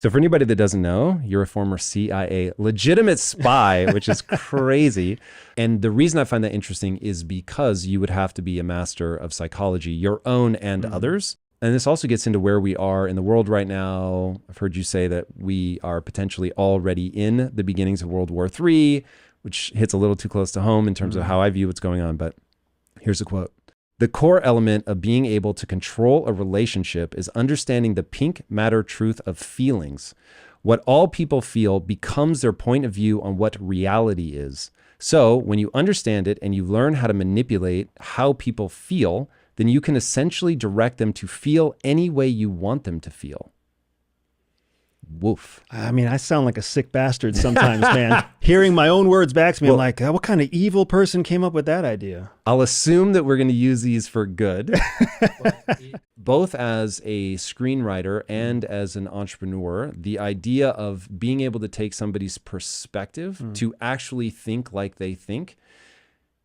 So for anybody that doesn't know, you're a former CIA legitimate spy, which is crazy. And the reason I find that interesting is because you would have to be a master of psychology, your own and others. And this also gets into where we are in the world right now. I've heard you say that we are potentially already in the beginnings of World War III, which hits a little too close to home in terms of how I view what's going on. But here's a quote. The core element of being able to control a relationship is understanding the pink matter truth of feelings. What all people feel becomes their point of view on what reality is. So when you understand it and you learn how to manipulate how people feel, then you can essentially direct them to feel any way you want them to feel. Woof. I mean, I sound like a sick bastard sometimes, man. Hearing my own words back to me, I'm like, what kind of evil person came up with that idea? I'll assume that we're going to use these for good. Both as a screenwriter and as an entrepreneur, the idea of being able to take somebody's perspective to actually think like they think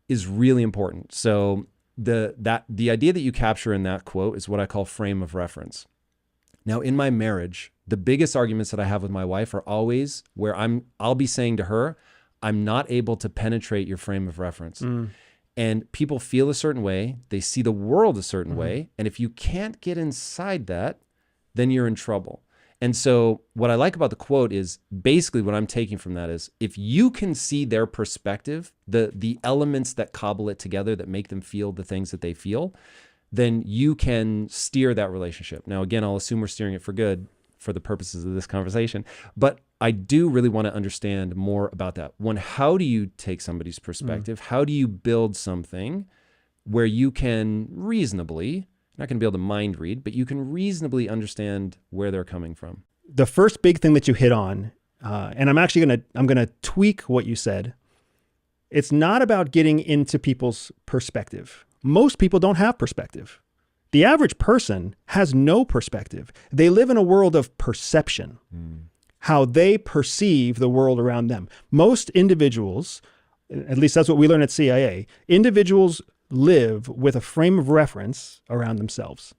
is really important. So the idea that you capture in that quote is what I call frame of reference. Now, in my marriage, the biggest arguments that I have with my wife are always where I'll be saying to her, I'm not able to penetrate your frame of reference. And people feel a certain way. They see the world a certain way. And if you can't get inside that, then you're in trouble. And so what I like about the quote is basically what I'm taking from that is if you can see their perspective, the elements that cobble it together that make them feel the things that they feel, then you can steer that relationship. Now, again, I'll assume we're steering it for good for the purposes of this conversation, but I do really want to understand more about that. One, how do you take somebody's perspective? How do you build something where you can reasonably, not going to be able to mind read, but you can reasonably understand where they're coming from? The first big thing that you hit on, and I'm gonna tweak what you said. It's not about getting into people's perspective. Most people don't have perspective. The average person has no perspective. They live in a world of perception, how they perceive the world around them. Most individuals, at least that's what we learn at CIA, individuals live with a frame of reference around themselves.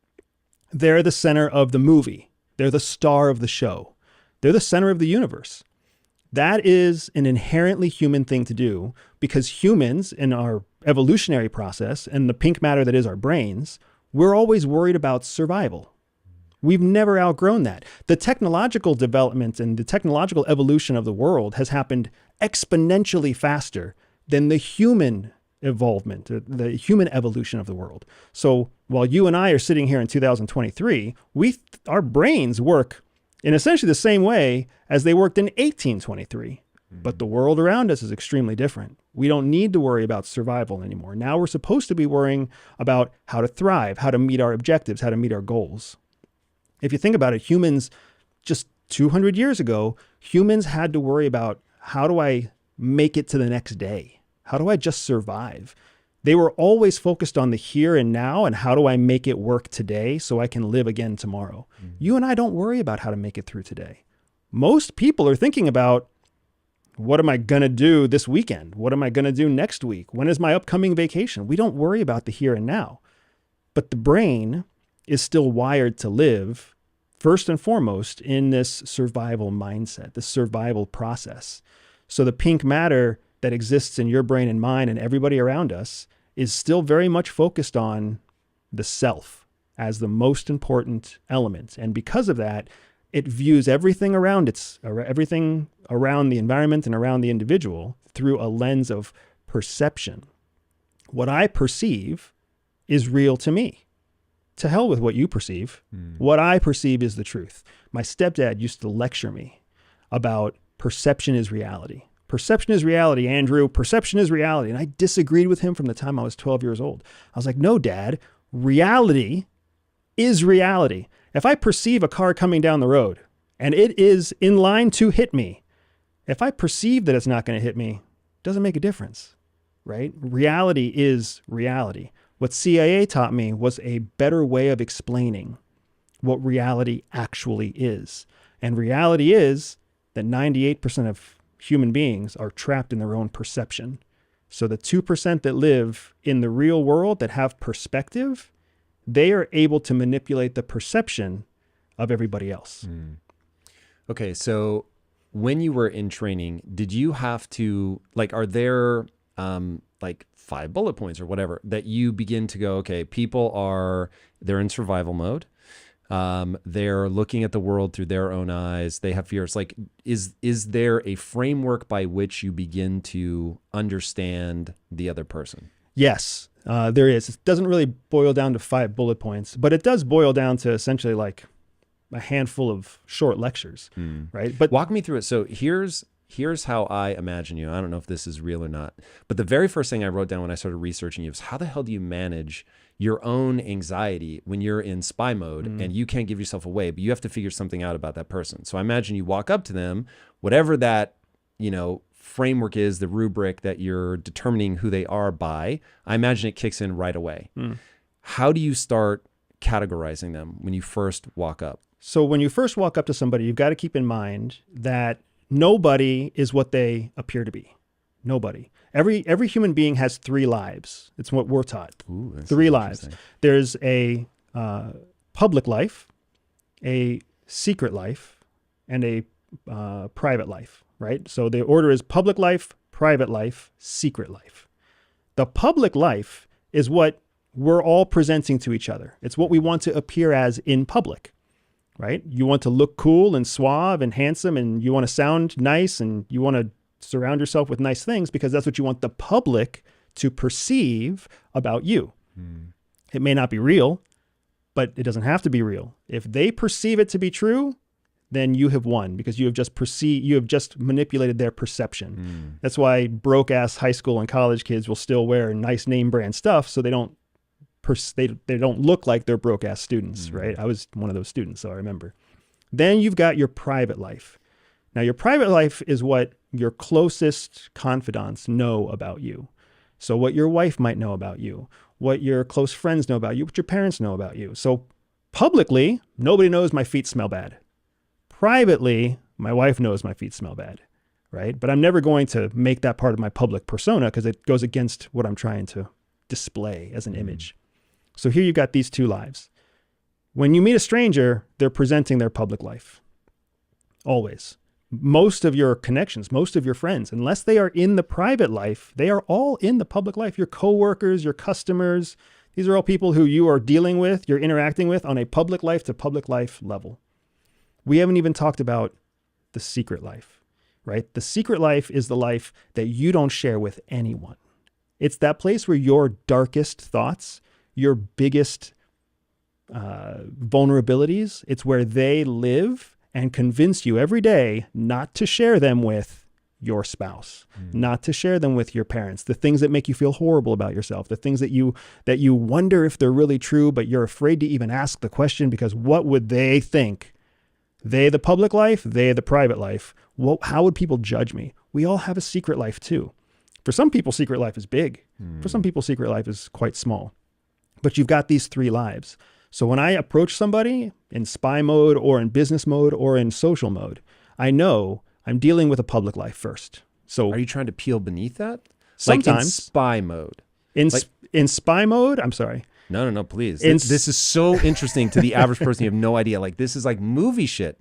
They're the center of the movie. They're the star of the show. They're the center of the universe. That is an inherently human thing to do because humans in our evolutionary process and the pink matter that is our brains, we're always worried about survival. We've never outgrown that. The technological development and the technological evolution of the world has happened exponentially faster than the human evolvement, the human evolution of the world. So while you and I are sitting here in 2023, our brains work in essentially the same way as they worked in 1823. But the world around us is extremely different. We don't need to worry about survival anymore. Now we're supposed to be worrying about how to thrive, how to meet our objectives, how to meet our goals. If you think about it, humans just 200 years ago, humans had to worry about how do I make it to the next day? How do I just survive? They were always focused on the here and now and how do I make it work today so I can live again tomorrow. You and I don't worry about how to make it through today. Most people are thinking about, what am I going to do this weekend? What am I going to do next week? When is my upcoming vacation? We don't worry about the here and now. But the brain is still wired to live, first and foremost, in this survival mindset, this survival process. So the pink matter that exists in your brain and mine and everybody around us is still very much focused on the self as the most important element. And because of that, it views everything around the environment and around the individual through a lens of perception. What I perceive is real to me. To hell with what you perceive. What I perceive is the truth. My stepdad used to lecture me about perception is reality. Perception is reality, Andrew. Perception is reality. And I disagreed with him from the time I was 12 years old. I was like, no, Dad, reality is reality. If I perceive a car coming down the road and it is in line to hit me, if I perceive that it's not going to hit me, it doesn't make a difference, right? Reality is reality. What CIA taught me was a better way of explaining what reality actually is. And reality is that 98% of human beings are trapped in their own perception. So the 2% that live in the real world that have perspective, they are able to manipulate the perception of everybody else. Okay, so when you were in training, did you have to like? Are there like 5 bullet points or whatever that you begin to go? Okay, they're in survival mode. They're looking at the world through their own eyes. They have fears. Like, is there a framework by which you begin to understand the other person? Yes, there is. It doesn't really boil down to 5 bullet points, but it does boil down to essentially like a handful of short lectures, right? But walk me through it. So here's how I imagine you. I don't know if this is real or not, but the very first thing I wrote down when I started researching you was how the hell do you manage your own anxiety when you're in spy mode and you can't give yourself away, but you have to figure something out about that person. So I imagine you walk up to them, whatever that, framework is, the rubric that you're determining who they are by, I imagine it kicks in right away. How do you start categorizing them when you first walk up? So when you first walk up to somebody, you've got to keep in mind that nobody is what they appear to be. Nobody. Every human being has 3 lives. It's what we're taught. Ooh, that's 3 lives. There's a public life, a secret life, and a private life, right? So the order is public life, private life, secret life. The public life is what we're all presenting to each other. It's what we want to appear as in public, right? You want to look cool and suave and handsome, and you want to sound nice, and you want to surround yourself with nice things because that's what you want the public to perceive about you. It may not be real, but it doesn't have to be real. If they perceive it to be true, then you have won because you have just manipulated their perception. That's why broke ass high school and college kids will still wear nice name brand stuff so they don't look like they're broke ass students, right? I was one of those students, so I remember. Then you've got your private life. Now, your private life is what your closest confidants know about you. So what your wife might know about you, what your close friends know about you, what your parents know about you. So publicly, nobody knows my feet smell bad. Privately, my wife knows my feet smell bad, right? But I'm never going to make that part of my public persona because it goes against what I'm trying to display as an image. So here you've got these 2 lives. When you meet a stranger, they're presenting their public life. Always. Most of your connections, most of your friends, unless they are in the private life, they are all in the public life. Your coworkers, your customers, these are all people who you are dealing with, you're interacting with on a public life to public life level. We haven't even talked about the secret life, right? The secret life is the life that you don't share with anyone. It's that place where your darkest thoughts, your biggest vulnerabilities, it's where they live and convince you every day not to share them with your spouse, not to share them with your parents, the things that make you feel horrible about yourself, the things that you wonder if they're really true, but you're afraid to even ask the question because what would they think? They the public life, they the private life. How would people judge me? We all have a secret life too. For some people, secret life is big. For some people, secret life is quite small. But you've got these 3 lives. So when I approach somebody in spy mode or in business mode or in social mode, I know I'm dealing with a public life first. So are you trying to peel beneath that? Sometimes. Like in spy mode. In spy mode, I'm sorry. No, please. This is so interesting to the average person. You have no idea. Like, this is like movie shit.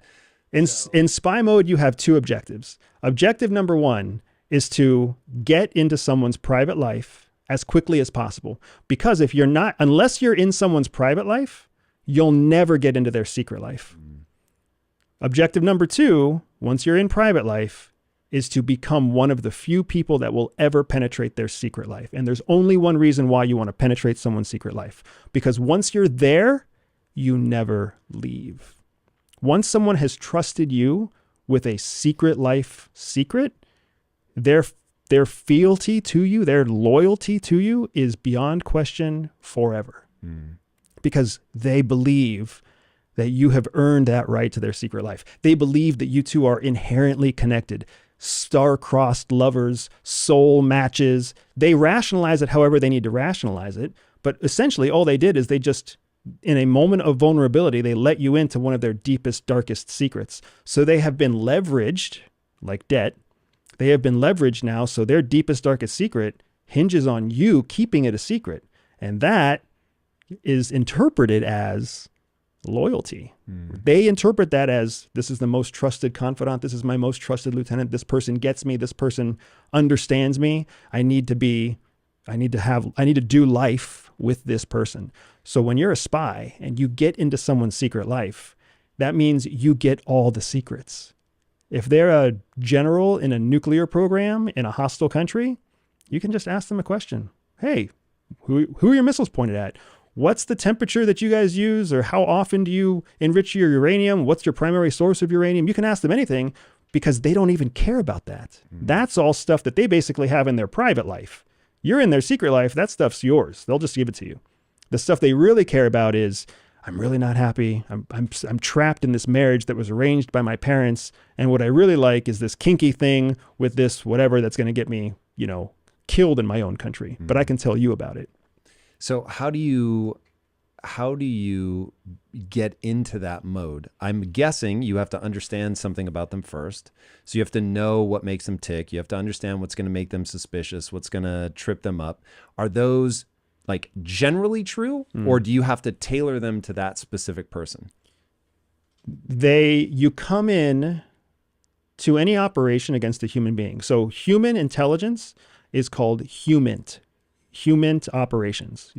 In spy mode, you have 2 objectives. Objective number 1 is to get into someone's private life as quickly as possible. Because unless you're in someone's private life, you'll never get into their secret life. Objective number 2, once you're in private life, is to become one of the few people that will ever penetrate their secret life. And there's only one reason why you want to penetrate someone's secret life. Because once you're there, you never leave. Once someone has trusted you with a secret life secret, their fealty to you, their loyalty to you is beyond question forever. Because they believe that you have earned that right to their secret life. They believe that you two are inherently connected, star-crossed lovers, soul matches. They rationalize it however they need to rationalize it. But essentially all they did is they just, in a moment of vulnerability, they let you into one of their deepest, darkest secrets. So they have been leveraged like debt. They have been leveraged now. So their deepest, darkest secret hinges on you keeping it a secret. And that is interpreted as loyalty. They interpret that as, this is the most trusted confidant. This is my most trusted lieutenant. This person gets me. This person understands me. I need to do life with this person. So when you're a spy and you get into someone's secret life, that means you get all the secrets. If they're a general in a nuclear program in a hostile country, you can just ask them a question. Hey, who are your missiles pointed at? What's the temperature that you guys use? Or how often do you enrich your uranium? What's your primary source of uranium? You can ask them anything because they don't even care about that. That's all stuff that they basically have in their private life. You're in their secret life. That stuff's yours. They'll just give it to you. The stuff they really care about is, I'm really not happy. I'm trapped in this marriage that was arranged by my parents. And what I really like is this kinky thing with this whatever that's going to get me, killed in my own country. But I can tell you about it. So how do you get into that mode? I'm guessing you have to understand something about them first. So you have to know what makes them tick. You have to understand what's going to make them suspicious, what's going to trip them up. Are those like generally true, or do you have to tailor them to that specific person? You come in to any operation against a human being. So human intelligence is called human intelligence operations.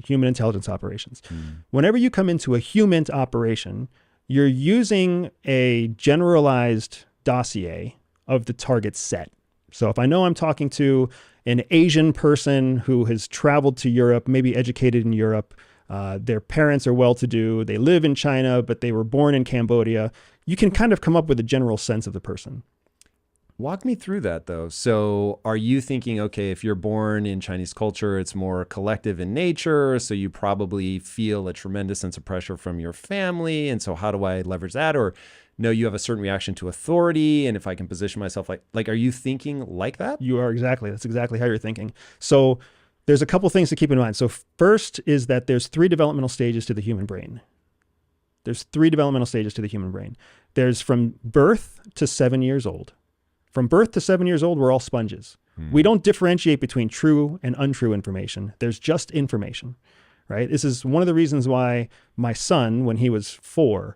Whenever you come into a human operation, you're using a generalized dossier of the target set. So if I know I'm talking to an Asian person who has traveled to Europe, maybe educated in Europe, their parents are well-to-do, they live in China, but they were born in Cambodia, you can kind of come up with a general sense of the person. Walk me through that though. So are you thinking, okay, if you're born in Chinese culture, it's more collective in nature, so you probably feel a tremendous sense of pressure from your family, and so how do I leverage that? Or no, you have a certain reaction to authority, and if I can position myself like are you thinking like that? You are exactly. That's exactly how you're thinking. So there's a couple things to keep in mind. So first is that there's 3 developmental stages to the human brain. There's from birth to 7 years old. From birth to 7 years old, we're all sponges. We don't differentiate between true and untrue information. There's just information, right? This is one of the reasons why my son, when he was 4,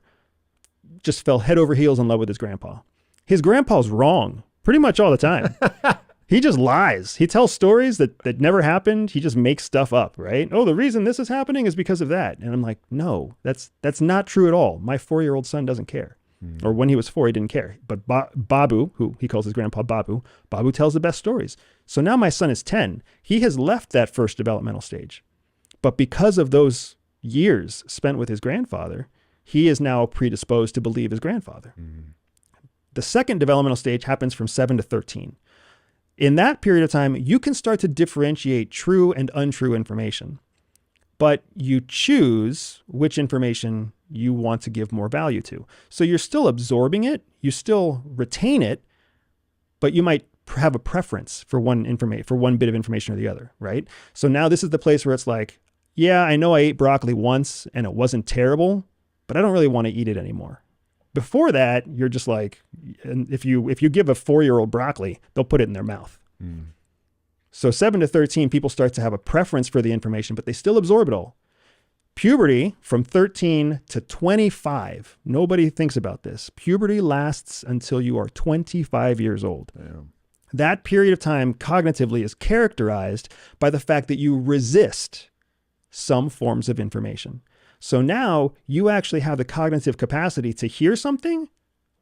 just fell head over heels in love with his grandpa. His grandpa's wrong pretty much all the time. He just lies. He tells stories that never happened. He just makes stuff up, right? Oh, the reason this is happening is because of that. And I'm like, no, that's not true at all. My 4-year-old son doesn't care. Or when he was 4, he didn't care. But Babu, who he calls his grandpa Babu tells the best stories. So now my son is 10. He has left that first developmental stage. But because of those years spent with his grandfather, he is now predisposed to believe his grandfather. The second developmental stage happens from 7 to 13. In that period of time, you can start to differentiate true and untrue information, but you choose which information you want to give more value to. So you're still absorbing it, you still retain it, but you might have a preference for one bit of information or the other, right? So now this is the place where it's like, yeah, I know I ate broccoli once and it wasn't terrible, but I don't really want to eat it anymore. Before that, you're just like, and if you give a 4-year-old broccoli, they'll put it in their mouth. So 7 to 13, people start to have a preference for the information, but they still absorb it all. Puberty, from 13 to 25, nobody thinks about this. Puberty lasts until you are 25 years old. Damn. That period of time cognitively is characterized by the fact that you resist some forms of information. So now you actually have the cognitive capacity to hear something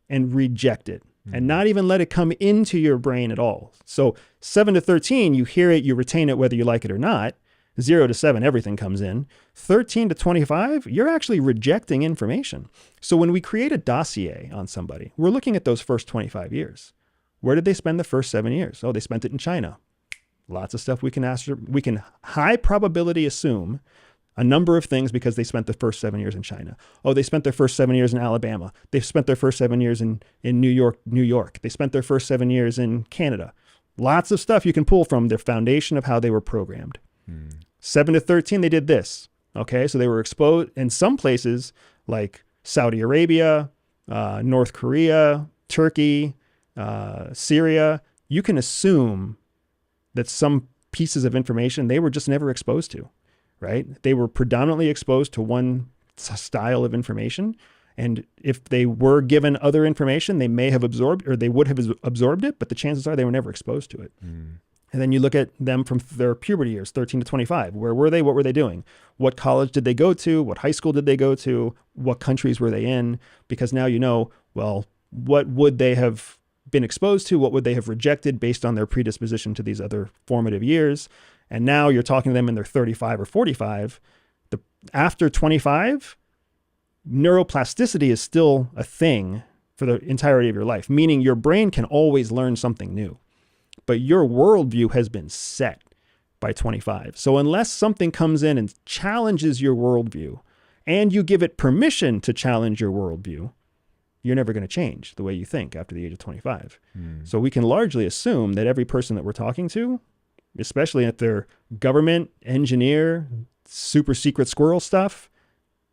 and reject it and not even let it come into your brain at all. So 7 to 13, you hear it, you retain it whether you like it or not. 0 to 7, everything comes in. 13 to 25, you're actually rejecting information. So when we create a dossier on somebody, we're looking at those first 25 years. Where did they spend the first 7 years? Oh, they spent it in China. Lots of stuff we can high probability assume a number of things because they spent the first 7 years in China. Oh, they spent their first 7 years in Alabama. They've spent their first 7 years in New York. They spent their first 7 years in Canada. Lots of stuff you can pull from their foundation of how they were programmed. 7 to 13, they did this. Okay, so they were exposed in some places like Saudi Arabia, North Korea, Turkey, Syria. You can assume that some pieces of information they were just never exposed to, right? They were predominantly exposed to one style of information. And if they were given other information, they may have absorbed, or they would have absorbed it, but the chances are they were never exposed to it. And then you look at them from their puberty years, 13 to 25. Where were they? What were they doing? What college did they go to? What high school did they go to? What countries were they in? Because now you know, well, what would they have been exposed to? What would they have rejected based on their predisposition to these other formative years? And now you're talking to them in their 35 or 45. After 25, neuroplasticity is still a thing for the entirety of your life, meaning your brain can always learn something new. But your worldview has been set by 25. So unless something comes in and challenges your worldview, and you give it permission to challenge your worldview, you're never going to change the way you think after the age of 25. So we can largely assume that every person that we're talking to, especially if they're government, engineer, super secret squirrel stuff,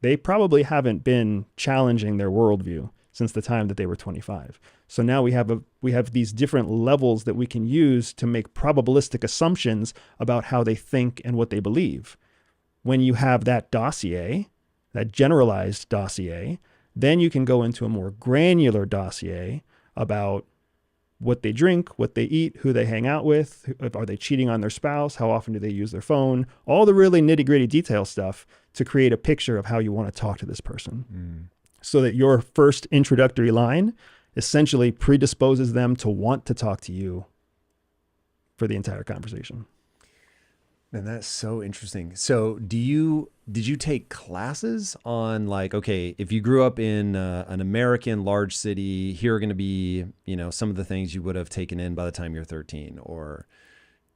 they probably haven't been challenging their worldview since the time that they were 25. So now we have these different levels that we can use to make probabilistic assumptions about how they think and what they believe. When you have that dossier, that generalized dossier, then you can go into a more granular dossier about what they drink, what they eat, who they hang out with, are they cheating on their spouse, how often do they use their phone, all the really nitty-gritty detail stuff to create a picture of how you want to talk to this person. So that your first introductory line essentially predisposes them to want to talk to you for the entire conversation. And that's so interesting. So did you take classes on, like, okay, if you grew up in an American large city, here are going to be, some of the things you would have taken in by the time you're 13, or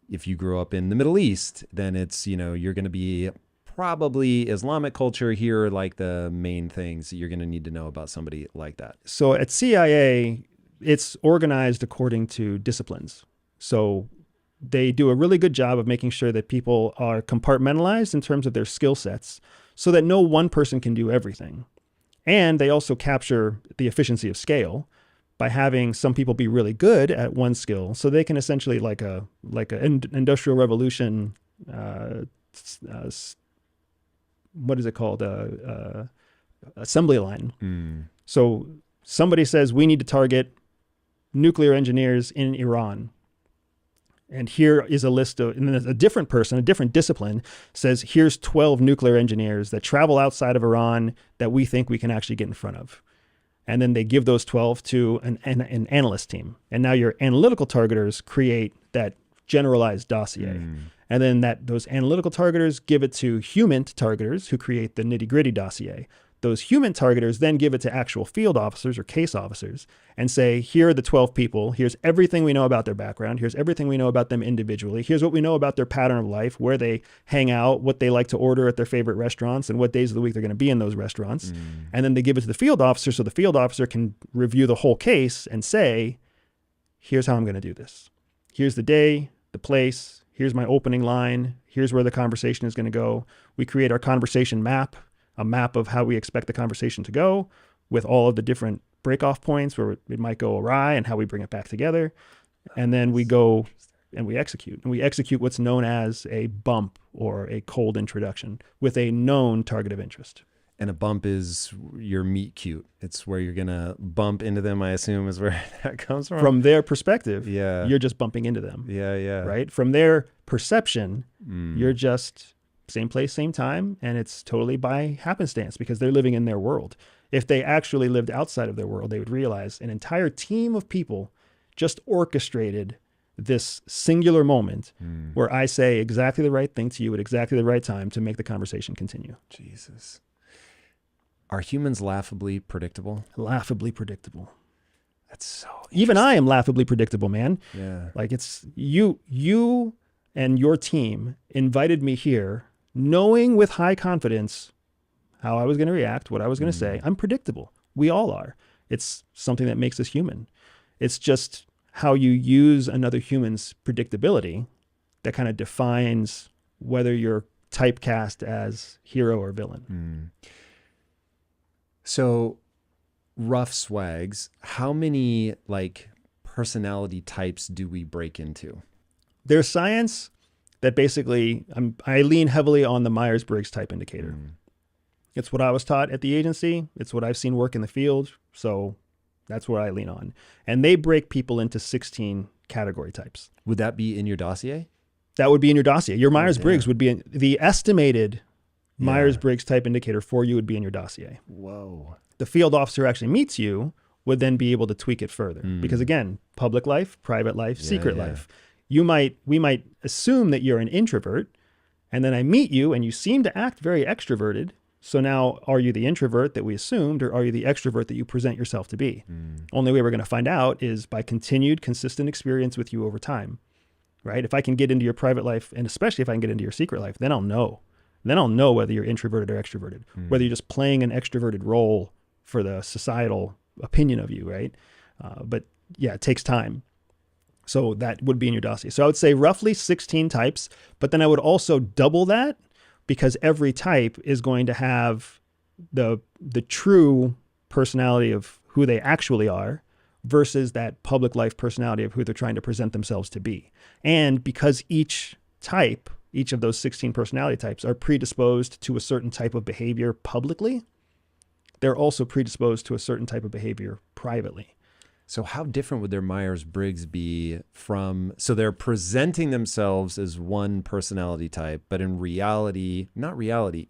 if you grew up in the Middle East, then it's, you're going to be probably Islamic culture. Here are like the main things that you're going to need to know about somebody like that. So at CIA, it's organized according to disciplines. So they do a really good job of making sure that people are compartmentalized in terms of their skill sets so that no one person can do everything. And they also capture the efficiency of scale by having some people be really good at one skill, so they can essentially like a industrial revolution, what is it called? Assembly line. So somebody says, we need to target nuclear engineers in Iran. And here is a list of, and then a different person, a different discipline says, here's 12 nuclear engineers that travel outside of Iran that we think we can actually get in front of. And then they give those 12 to an analyst team. And now your analytical targeters create that generalized dossier. And then those analytical targeters give it to human targeters who create the nitty-gritty dossier. Those human targeters then give it to actual field officers or case officers and say, here are the 12 people. Here's everything we know about their background. Here's everything we know about them individually. Here's what we know about their pattern of life, where they hang out, what they like to order at their favorite restaurants, and what days of the week they're going to be in those restaurants. And then they give it to the field officer so the field officer can review the whole case and say, here's how I'm going to do this. Here's the day, the place. Here's my opening line. Here's where the conversation is going to go. We create our conversation map, a map of how we expect the conversation to go with all of the different break-off points where it might go awry and how we bring it back together. And then we go and we execute. And we execute what's known as a bump or a cold introduction with a known target of interest. And a bump is your meet cute. It's where you're going to bump into them, I assume, is where that comes from. From their perspective, yeah, you're just bumping into them. Yeah. Right? From their perception, you're just same place, same time, and it's totally by happenstance because they're living in their world. If they actually lived outside of their world, they would realize an entire team of people just orchestrated this singular moment where I say exactly the right thing to you at exactly the right time to make the conversation continue. Jesus. Are humans laughably predictable? Laughably predictable. That's so Even I am laughably predictable, man. Yeah. Like it's you and your team invited me here knowing with high confidence how I was going to react, what I was going to say. I'm predictable. We all are. It's something that makes us human. It's just how you use another human's predictability that kind of defines whether you're typecast as hero or villain. So, rough swags, how many personality types do we break into? There's science that basically, I lean heavily on the Myers-Briggs type indicator. It's what I was taught at the agency. It's what I've seen work in the field. So that's what I lean on. And they break people into 16 category types. Would that be in your dossier? That would be in your dossier. Your Myers-Briggs damn. would be in the estimated Myers-Briggs type indicator for you would be in your dossier. Whoa. The field officer who actually meets you would then be able to tweak it further. Because again, public life, private life, secret life. We might assume that you're an introvert, and then I meet you and you seem to act very extroverted. So now, are you the introvert that we assumed, or are you the extrovert that you present yourself to be? Only way we're going to find out is by continued, consistent experience with you over time, right? If I can get into your private life, and especially if I can get into your secret life, then I'll know. Then I'll know whether you're introverted or extroverted, whether you're just playing an extroverted role for the societal opinion of you, right? But yeah, it takes time. So that would be in your dossier. So I would say roughly 16 types, but then I would also double that, because every type is going to have the true personality of who they actually are versus that public life personality of who they're trying to present themselves to be. And because each of those 16 personality types are predisposed to a certain type of behavior publicly, they're also predisposed to a certain type of behavior privately. So how different would their Myers-Briggs be from, so they're presenting themselves as one personality type, but in reality,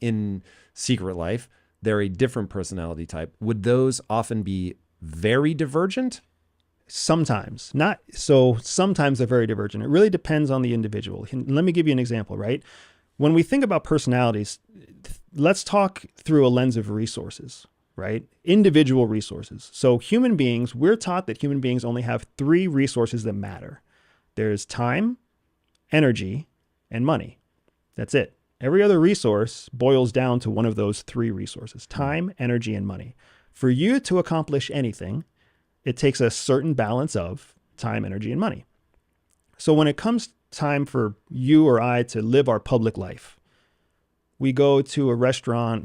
in secret life, they're a different personality type. Would those often be very divergent? Sometimes. Not so. Sometimes they're very divergent. It really depends on the individual. Let me give you an example, right? When we think about personalities, let's talk through a lens of resources, right? Individual resources. So human beings, we're taught that human beings only have 3 resources that matter. There's time, energy, and money. That's it. Every other resource boils down to one of those 3 resources: time, energy, and money. For you to accomplish anything, it takes a certain balance of time, energy, and money. So when it comes time for you or I to live our public life, we go to a restaurant,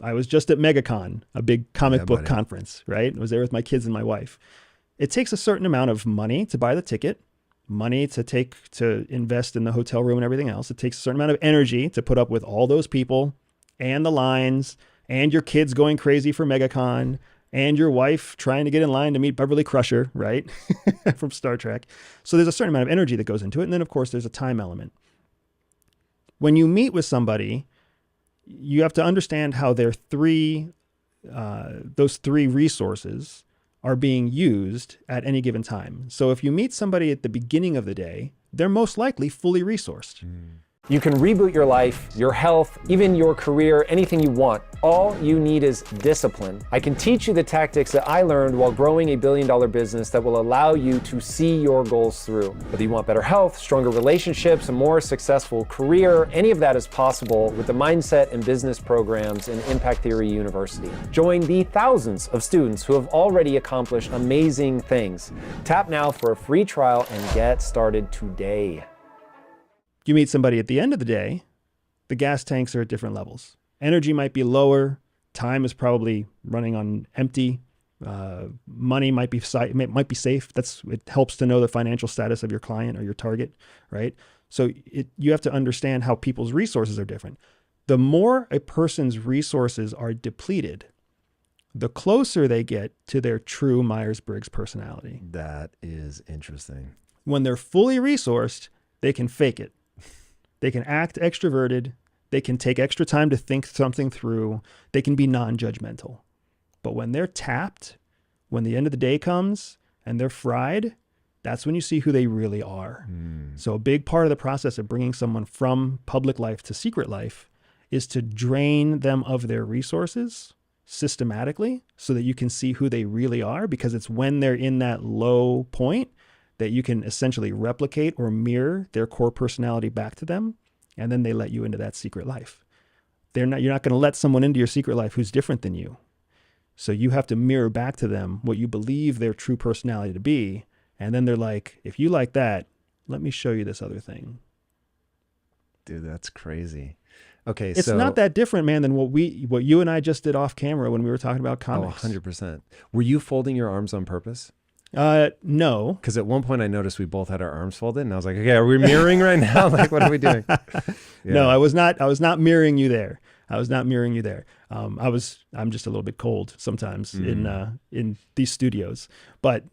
I was just at MegaCon, a big comic book conference, right? I was there with my kids and my wife. It takes a certain amount of money to buy the ticket, money to invest in the hotel room and everything else. It takes a certain amount of energy to put up with all those people and the lines and your kids going crazy for MegaCon and your wife trying to get in line to meet Beverly Crusher, right? From Star Trek. So there's a certain amount of energy that goes into it. And then of course there's a time element. When you meet with somebody, you have to understand how those 3 resources are being used at any given time. So if you meet somebody at the beginning of the day, they're most likely fully resourced. You can reboot your life, your health, even your career, anything you want. All you need is discipline. I can teach you the tactics that I learned while growing a billion-dollar business that will allow you to see your goals through. Whether you want better health, stronger relationships, a more successful career, any of that is possible with the mindset and business programs in Impact Theory University. Join the thousands of students who have already accomplished amazing things. Tap now for a free trial and get started today. You meet somebody at the end of the day, the gas tanks are at different levels. Energy might be lower. Time is probably running on empty. Money might be safe. It helps to know the financial status of your client or your target, right? So you have to understand how people's resources are different. The more a person's resources are depleted, the closer they get to their true Myers-Briggs personality. That is interesting. When they're fully resourced, they can fake it. They can act extroverted. They can take extra time to think something through. They can be non-judgmental. But when they're tapped, when the end of the day comes and they're fried, that's when you see who they really are. So a big part of the process of bringing someone from public life to secret life is to drain them of their resources systematically so that you can see who they really are, because it's when they're in that low point that you can essentially replicate or mirror their core personality back to them, and then they let you into that secret life. You're not going to let someone into your secret life who's different than you. So you have to mirror back to them what you believe their true personality to be, and then they're like, if you like that, let me show you this other thing. Dude, that's crazy. Okay, it's not that different, man, than what you and I just did off camera when we were talking about comics. 100%. Were you folding your arms on purpose? No. Because at one point I noticed we both had our arms folded, and I was like, okay, are we mirroring right now? Like, what are we doing? Yeah. No, I was not mirroring you there. I was not mirroring you there. I'm just a little bit cold sometimes in these studios, but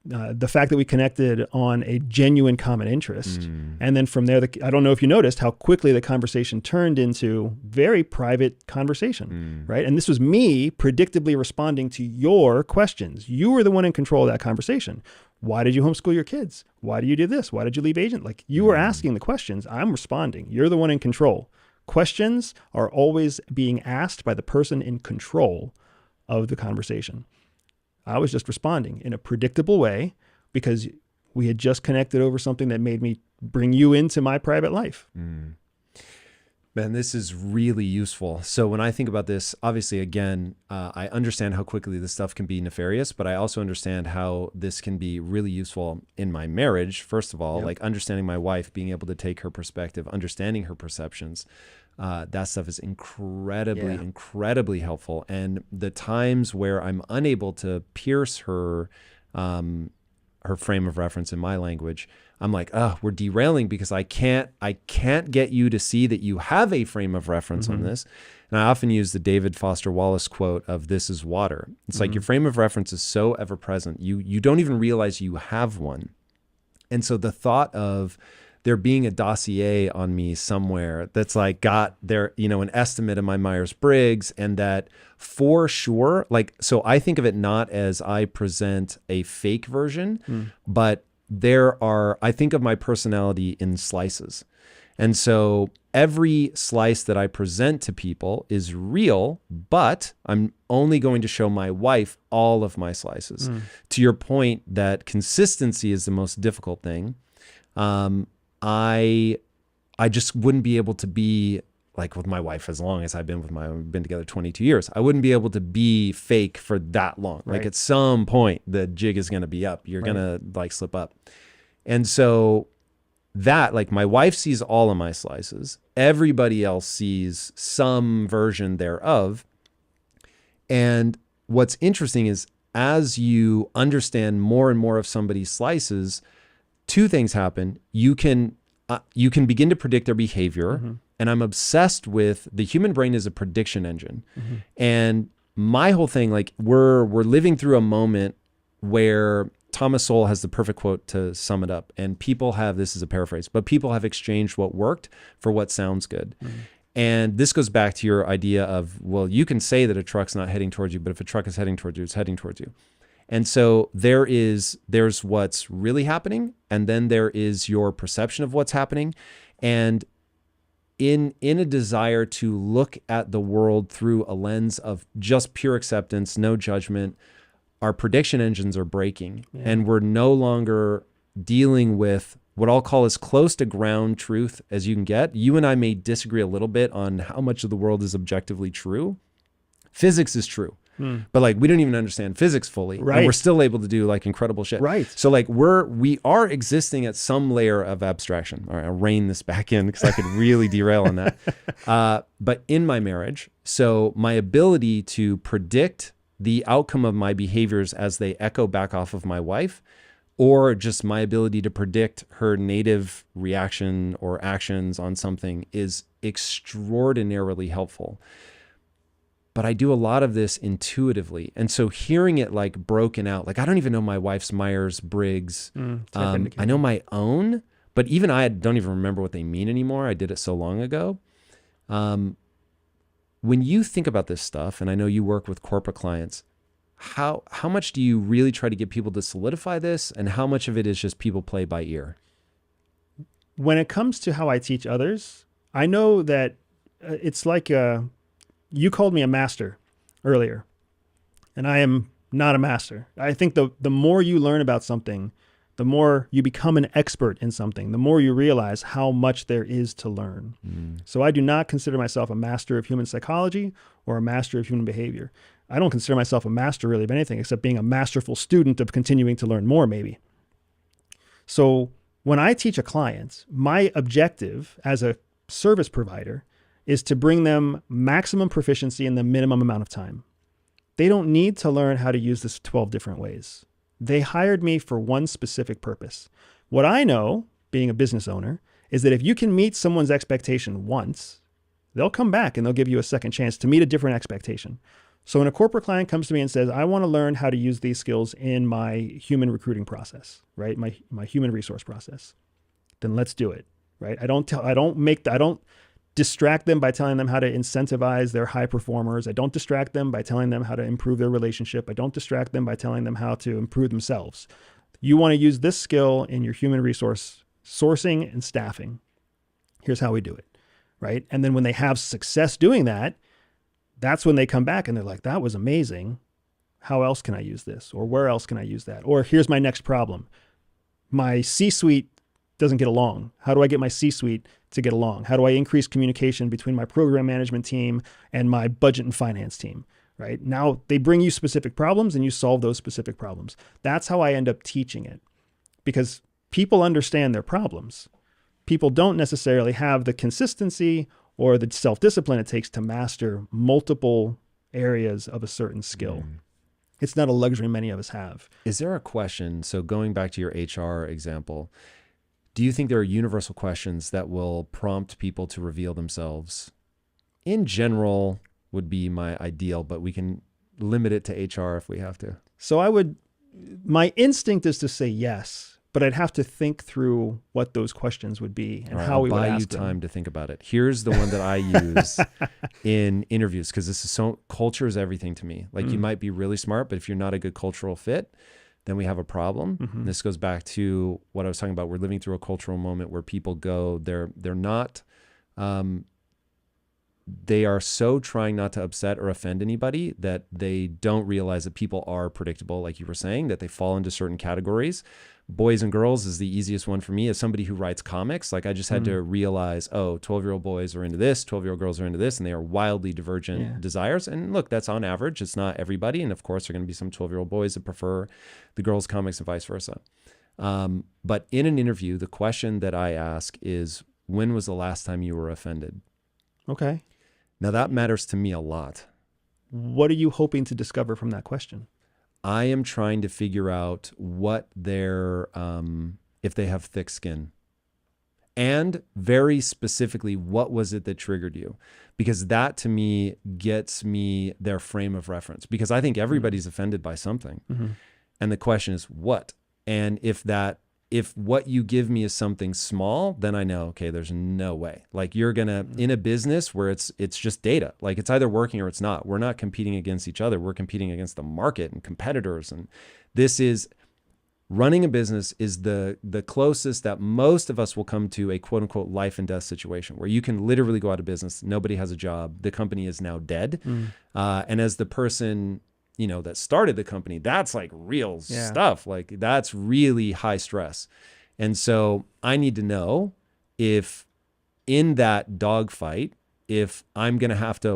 the fact that we connected on a genuine common interest. And then from there, I don't know if you noticed how quickly the conversation turned into very private conversation, right? And this was me predictably responding to your questions. You were the one in control of that conversation. Why did you homeschool your kids? Why do you do this? Why did you leave agent? Like, you were asking the questions. I'm responding. You're the one in control. Questions are always being asked by the person in control of the conversation. I was just responding in a predictable way because we had just connected over something that made me bring you into my private life. Man, this is really useful. So when I think about this, obviously, again, I understand how quickly this stuff can be nefarious, but I also understand how this can be really useful in my marriage. First of all, like understanding my wife, being able to take her perspective, understanding her perceptions. That stuff is incredibly helpful. And the times where I'm unable to pierce her frame of reference in my language, I'm like, oh, we're derailing because I can't get you to see that you have a frame of reference on this. And I often use the David Foster Wallace quote of "This is water." It's like your frame of reference is so ever present. You don't even realize you have one. And so the thought of there being a dossier on me somewhere that's like got their, an estimate of my Myers-Briggs, and that for sure, like, so I think of it not as I present a fake version, but I think of my personality in slices. And so every slice that I present to people is real, but I'm only going to show my wife all of my slices. To your point that consistency is the most difficult thing. I just wouldn't be able to be like with my wife as long as I've been together 22 years. I wouldn't be able to be fake for that long. Right. Like at some point the jig is going to be up. You're going to like slip up. And so that, like, my wife sees all of my slices. Everybody else sees some version thereof. And what's interesting is as you understand more and more of somebody's slices, two things happen. You can begin to predict their behavior. And I'm obsessed with the human brain as a prediction engine. And my whole thing, like we're living through a moment where Thomas Sowell has the perfect quote to sum it up. And people have, this is a paraphrase, but people have exchanged what worked for what sounds good. And this goes back to your idea of, well, you can say that a truck's not heading towards you, but if a truck is heading towards you, it's heading towards you. And so there's what's really happening, and then there is your perception of what's happening. And in a desire to look at the world through a lens of just pure acceptance, no judgment, our prediction engines are breaking. And we're no longer dealing with what I'll call as close to ground truth as you can get. You and I may disagree a little bit on how much of the world is objectively true. Physics is true. But like we don't even understand physics fully, Right. and we're still able to do like incredible shit. Right. So like we are existing at some layer of abstraction. All right, I'll rein this back in because I could really derail on that. But in my marriage, so my ability to predict the outcome of my behaviors as they echo back off of my wife, or just my ability to predict her native reaction or actions on something, is extraordinarily helpful. But I do a lot of this intuitively. And so hearing it like broken out, like I don't even know my wife's Myers-Briggs. I know my own, but even I don't even remember what they mean anymore. I did it so long ago. When you think about this stuff, and I know you work with corporate clients, how much do you really try to get people to solidify this? And how much of it is just people play by ear? When it comes to how I teach others, I know that it's like you called me a master earlier, and I am not a master. I think the more you learn about something, the more you become an expert in something, the more you realize how much there is to learn. So I do not consider myself a master of human psychology or a master of human behavior. I don't consider myself a master really of anything except being a masterful student of continuing to learn more, maybe. So when I teach a client, my objective as a service provider is to bring them maximum proficiency in the minimum amount of time. They don't need to learn how to use this 12 different ways. They hired me for one specific purpose. What I know, being a business owner, is that if you can meet someone's expectation once, they'll come back and they'll give you a second chance to meet a different expectation. So when a corporate client comes to me and says, I want to learn how to use these skills in my human recruiting process, right? My human resource process, then let's do it, right? I don't distract them by telling them how to incentivize their high performers. I don't distract them by telling them how to improve their relationship. I don't distract them by telling them how to improve themselves. You want to use this skill in your human resource sourcing and staffing. Here's how we do it, right? And then when they have success doing that, that's when they come back and they're like, that was amazing. How else can I use this? Or where else can I use that? Or here's my next problem. My C-suite doesn't get along. How do I get my C-suite to get along? How do I increase communication between my program management team and my budget and finance team, right? Now they bring you specific problems and you solve those specific problems. That's how I end up teaching it, because people understand their problems. People don't necessarily have the consistency or the self-discipline it takes to master multiple areas of a certain skill. It's not a luxury many of us have. Is there a question? So going back to your HR example, do you think there are universal questions that will prompt people to reveal themselves? In general would be my ideal, but we can limit it to HR if we have to. So my instinct is to say yes, but I'd have to think through what those questions would be and how we would ask them. I'll buy you time to think about it. Here's the one that I use in interviews, because this is culture is everything to me. Like you might be really smart, but if you're not a good cultural fit, then we have a problem. And this goes back to what I was talking about. We're living through a cultural moment where people go, they're not, they are so trying not to upset or offend anybody that they don't realize that people are predictable, like you were saying, that they fall into certain categories. Boys and girls is the easiest one for me. As somebody who writes comics, like I just had to realize, 12-year-old boys are into this, 12-year-old girls are into this, and they are wildly divergent desires. And look, that's on average. It's not everybody. And of course, there are going to be some 12-year-old boys that prefer the girls' comics and vice versa. But in an interview, the question that I ask is, when was the last time you were offended? Okay. Now that matters to me a lot. What are you hoping to discover from that question? I am trying to figure out what their, if they have thick skin. And very specifically, what was it that triggered you? Because that to me gets me their frame of reference. Because I think everybody's offended by something. And the question is what? And if what you give me is something small, then I know, okay, there's no way. Like you're gonna, in a business where it's just data, like it's either working or it's not. We're not competing against each other. We're competing against the market and competitors. And this is, running a business is the closest that most of us will come to a quote unquote life and death situation where you can literally go out of business. Nobody has a job. The company is now dead. And as the person, that started the company, that's like real stuff. Like that's really high stress. And so I need to know if in that dogfight, if I'm going to have to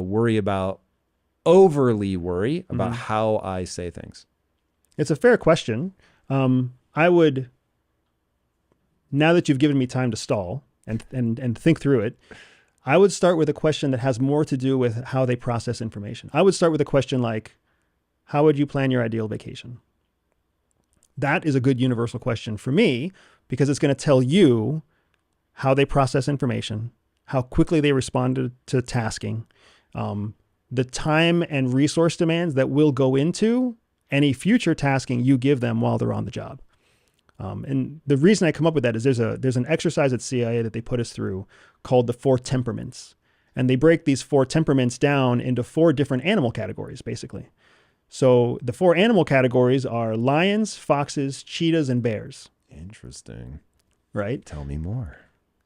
overly worry about how I say things. It's a fair question. I would, now that you've given me time to stall and think through it, I would start with a question that has more to do with how they process information. I would start with a question like, how would you plan your ideal vacation? That is a good universal question for me because it's going to tell you how they process information, how quickly they respond to tasking, the time and resource demands that will go into any future tasking you give them while they're on the job. And the reason I come up with that is there's an exercise at CIA that they put us through called the 4 temperaments. And they break these 4 temperaments down into 4 different animal categories, basically. So the 4 animal categories are lions, foxes, cheetahs, and bears. Interesting. Right? Tell me more.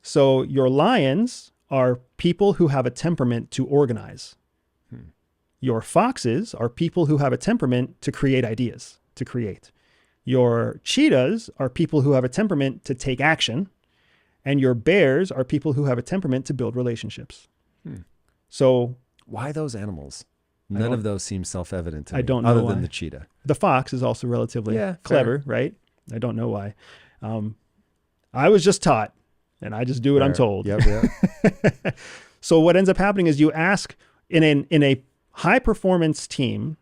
So your lions are people who have a temperament to organize. Your foxes are people who have a temperament to create ideas, to create. Your cheetahs are people who have a temperament to take action. And your bears are people who have a temperament to build relationships. So why those animals? None of those seem self-evident to me. I don't know other why. than the cheetah. The fox is also relatively clever, fair. right? I don't know why. I was just taught, and I just do what I'm told. Yep. So what ends up happening is you ask in a high-performance team.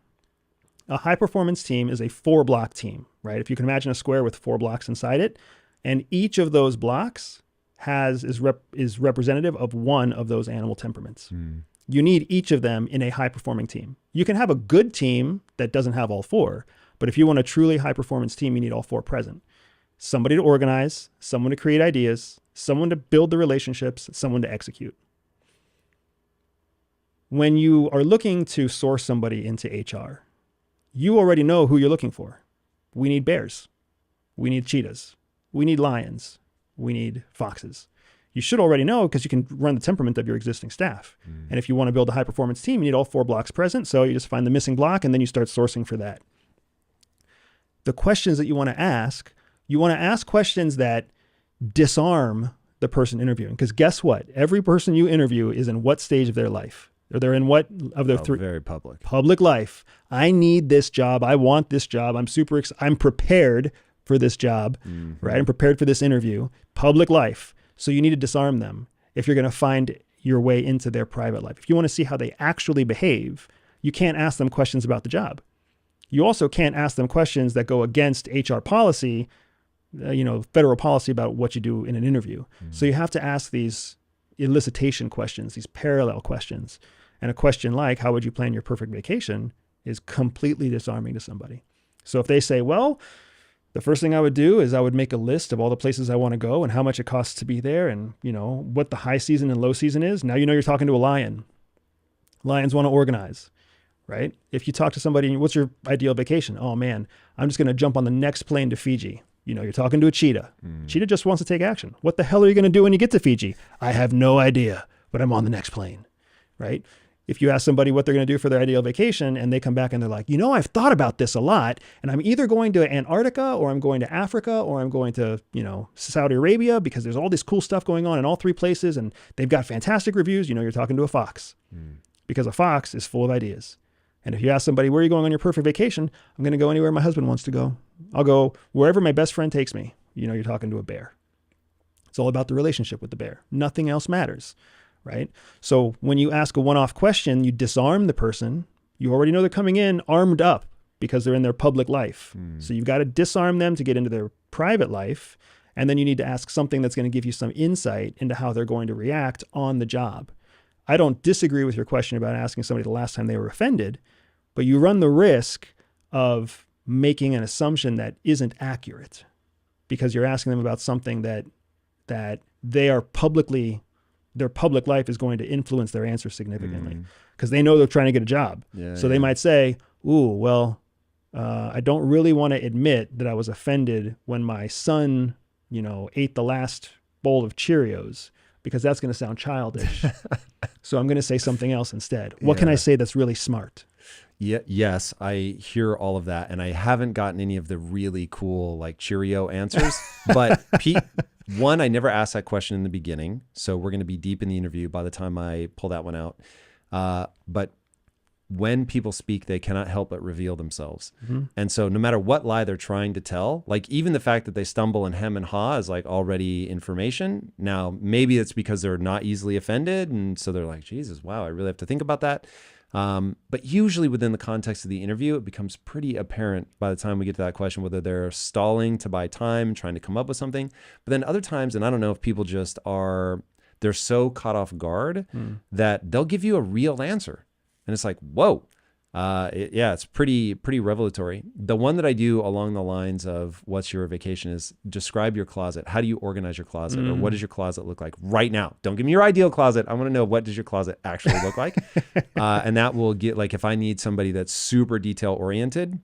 A high-performance team is a 4-block team, right? If you can imagine a square with 4 blocks inside it, and each of those blocks is representative of one of those animal temperaments. You need each of them in a high performing team. You can have a good team that doesn't have all four, but if you want a truly high performance team, you need all four present. Somebody to organize, someone to create ideas, someone to build the relationships, someone to execute. When you are looking to source somebody into HR, you already know who you're looking for. We need bears. We need cheetahs. We need lions. We need foxes. You should already know because you can run the temperament of your existing staff. And if you want to build a high performance team, you need all four blocks present. So you just find the missing block and then you start sourcing for that. The questions that you want to ask questions that disarm the person interviewing. Because guess what? Every person you interview is in what stage of their life? Or they're in what of their very public life. I need this job. I want this job. I'm prepared for this job, right? I'm prepared for this interview. Public life. So you need to disarm them if you're going to find your way into their private life. If you want to see how they actually behave, you can't ask them questions about the job. You also can't ask them questions that go against HR policy, federal policy about what you do in an interview. So you have to ask these elicitation questions, these parallel questions. And a question like, how would you plan your perfect vacation, is completely disarming to somebody. So if they say, well, the first thing I would do is I would make a list of all the places I want to go and how much it costs to be there and, what the high season and low season is. Now you're talking to a lion. Lions want to organize, right? If you talk to somebody, what's your ideal vacation? Oh man, I'm just going to jump on the next plane to Fiji. You're talking to a cheetah. Cheetah just wants to take action. What the hell are you going to do when you get to Fiji? I have no idea, but I'm on the next plane, right? If you ask somebody what they're going to do for their ideal vacation and they come back and they're like, I've thought about this a lot and I'm either going to Antarctica or I'm going to Africa or I'm going to, Saudi Arabia because there's all this cool stuff going on in all three places and they've got fantastic reviews, you're talking to a fox because a fox is full of ideas. And if you ask somebody, where are you going on your perfect vacation? I'm going to go anywhere my husband wants to go. I'll go wherever my best friend takes me. You're talking to a bear. It's all about the relationship with the bear. Nothing else matters, right? So when you ask a one-off question, you disarm the person. You already know they're coming in armed up because they're in their public life. So you've got to disarm them to get into their private life. And then you need to ask something that's going to give you some insight into how they're going to react on the job. I don't disagree with your question about asking somebody the last time they were offended, but you run the risk of making an assumption that isn't accurate because you're asking them about something that they are their public life is going to influence their answer significantly because they know they're trying to get a job. They might say, I don't really want to admit that I was offended when my son, ate the last bowl of Cheerios because that's going to sound childish. So I'm going to say something else instead. What can I say that's really smart? Yes, I hear all of that. And I haven't gotten any of the really cool like Cheerio answers. But Pete, one, I never asked that question in the beginning. So we're going to be deep in the interview by the time I pull that one out. But when people speak, they cannot help but reveal themselves. And so no matter what lie they're trying to tell, like even the fact that they stumble and hem and haw is like already information. Now, maybe it's because they're not easily offended. And so they're like, Jesus, wow, I really have to think about that. But usually within the context of the interview, it becomes pretty apparent by the time we get to that question, whether they're stalling to buy time, trying to come up with something. But then other times, and I don't know if people just they're so caught off guard that they'll give you a real answer. And it's like, whoa, it's pretty revelatory. The one that I do along the lines of what's your vacation is describe your closet. How do you organize your closet? Or what does your closet look like right now? Don't give me your ideal closet. I want to know, what does your closet actually look like? And that will get, like, if I need somebody that's super detail oriented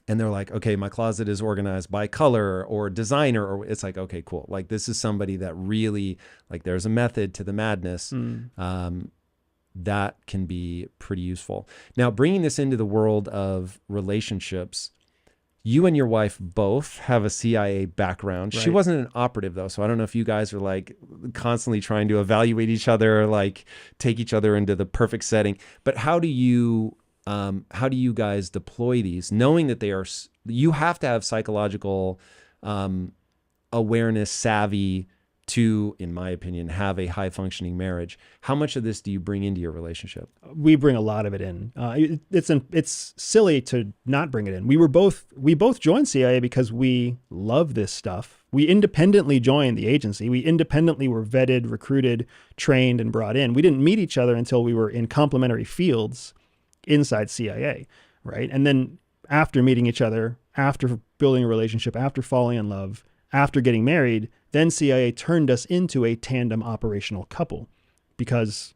and they're like, okay, my closet is organized by color or designer, or it's like, okay, cool. Like this is somebody that really, like, there's a method to the madness. That can be pretty useful. Now, bringing this into the world of relationships, you and your wife both have a CIA background. Right. She wasn't an operative though, so I don't know if you guys are like constantly trying to evaluate each other, or like take each other into the perfect setting. But how do you guys deploy these, knowing that you have to have psychological awareness, savvy, to, in my opinion, have a high functioning marriage? How much of this do you bring into your relationship? We bring a lot of it in. It's silly to not bring it in. We both joined CIA because we love this stuff We independently joined the agency. We independently were vetted, recruited, trained, and brought in. We didn't meet each other until we were in complementary fields inside CIA, right? And then after meeting each other, after building a relationship, after falling in love, after getting married, then CIA turned us into a tandem operational couple because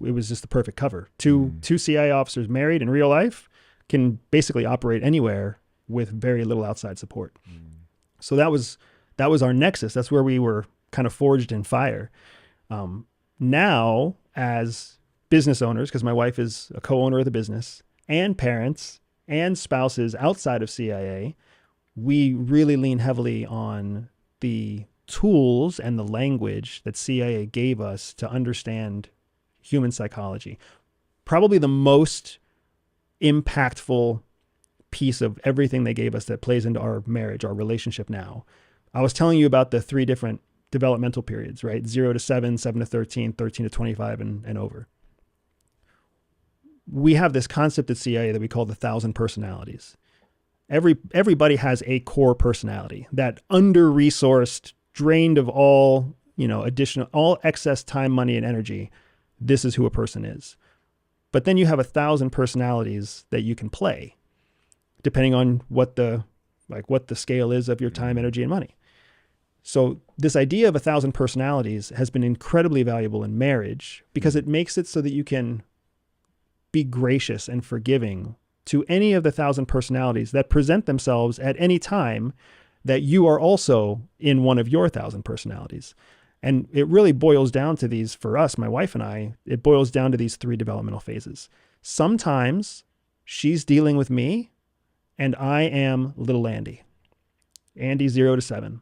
it was just the perfect cover. Two CIA officers married in real life can basically operate anywhere with very little outside support. So that was our nexus. That's where we were kind of forged in fire. Now, as business owners, because my wife is a co-owner of the business, and parents and spouses outside of CIA, we really lean heavily on the tools and the language that CIA gave us to understand human psychology. Probably the most impactful piece of everything they gave us that plays into our marriage, our relationship now. I was telling you about the 3 different developmental periods, right? 0 to 7, 7 to 13, 13 to 25, and over. We have this concept at CIA that we call the 1,000 personalities. Everybody has a core personality, that under-resourced, drained of all, all excess time, money, and energy. This is who a person is. But then you have 1,000 personalities that you can play, depending on what the scale is of your time, energy, and money. So this idea of 1,000 personalities has been incredibly valuable in marriage because it makes it so that you can be gracious and forgiving to any of the 1,000 personalities that present themselves at any time that you are also in one of your 1,000 personalities. And it really boils down to these, for us, my wife and I, it boils down to these 3 developmental phases. Sometimes she's dealing with me and I am little Andy. Andy 0 to 7.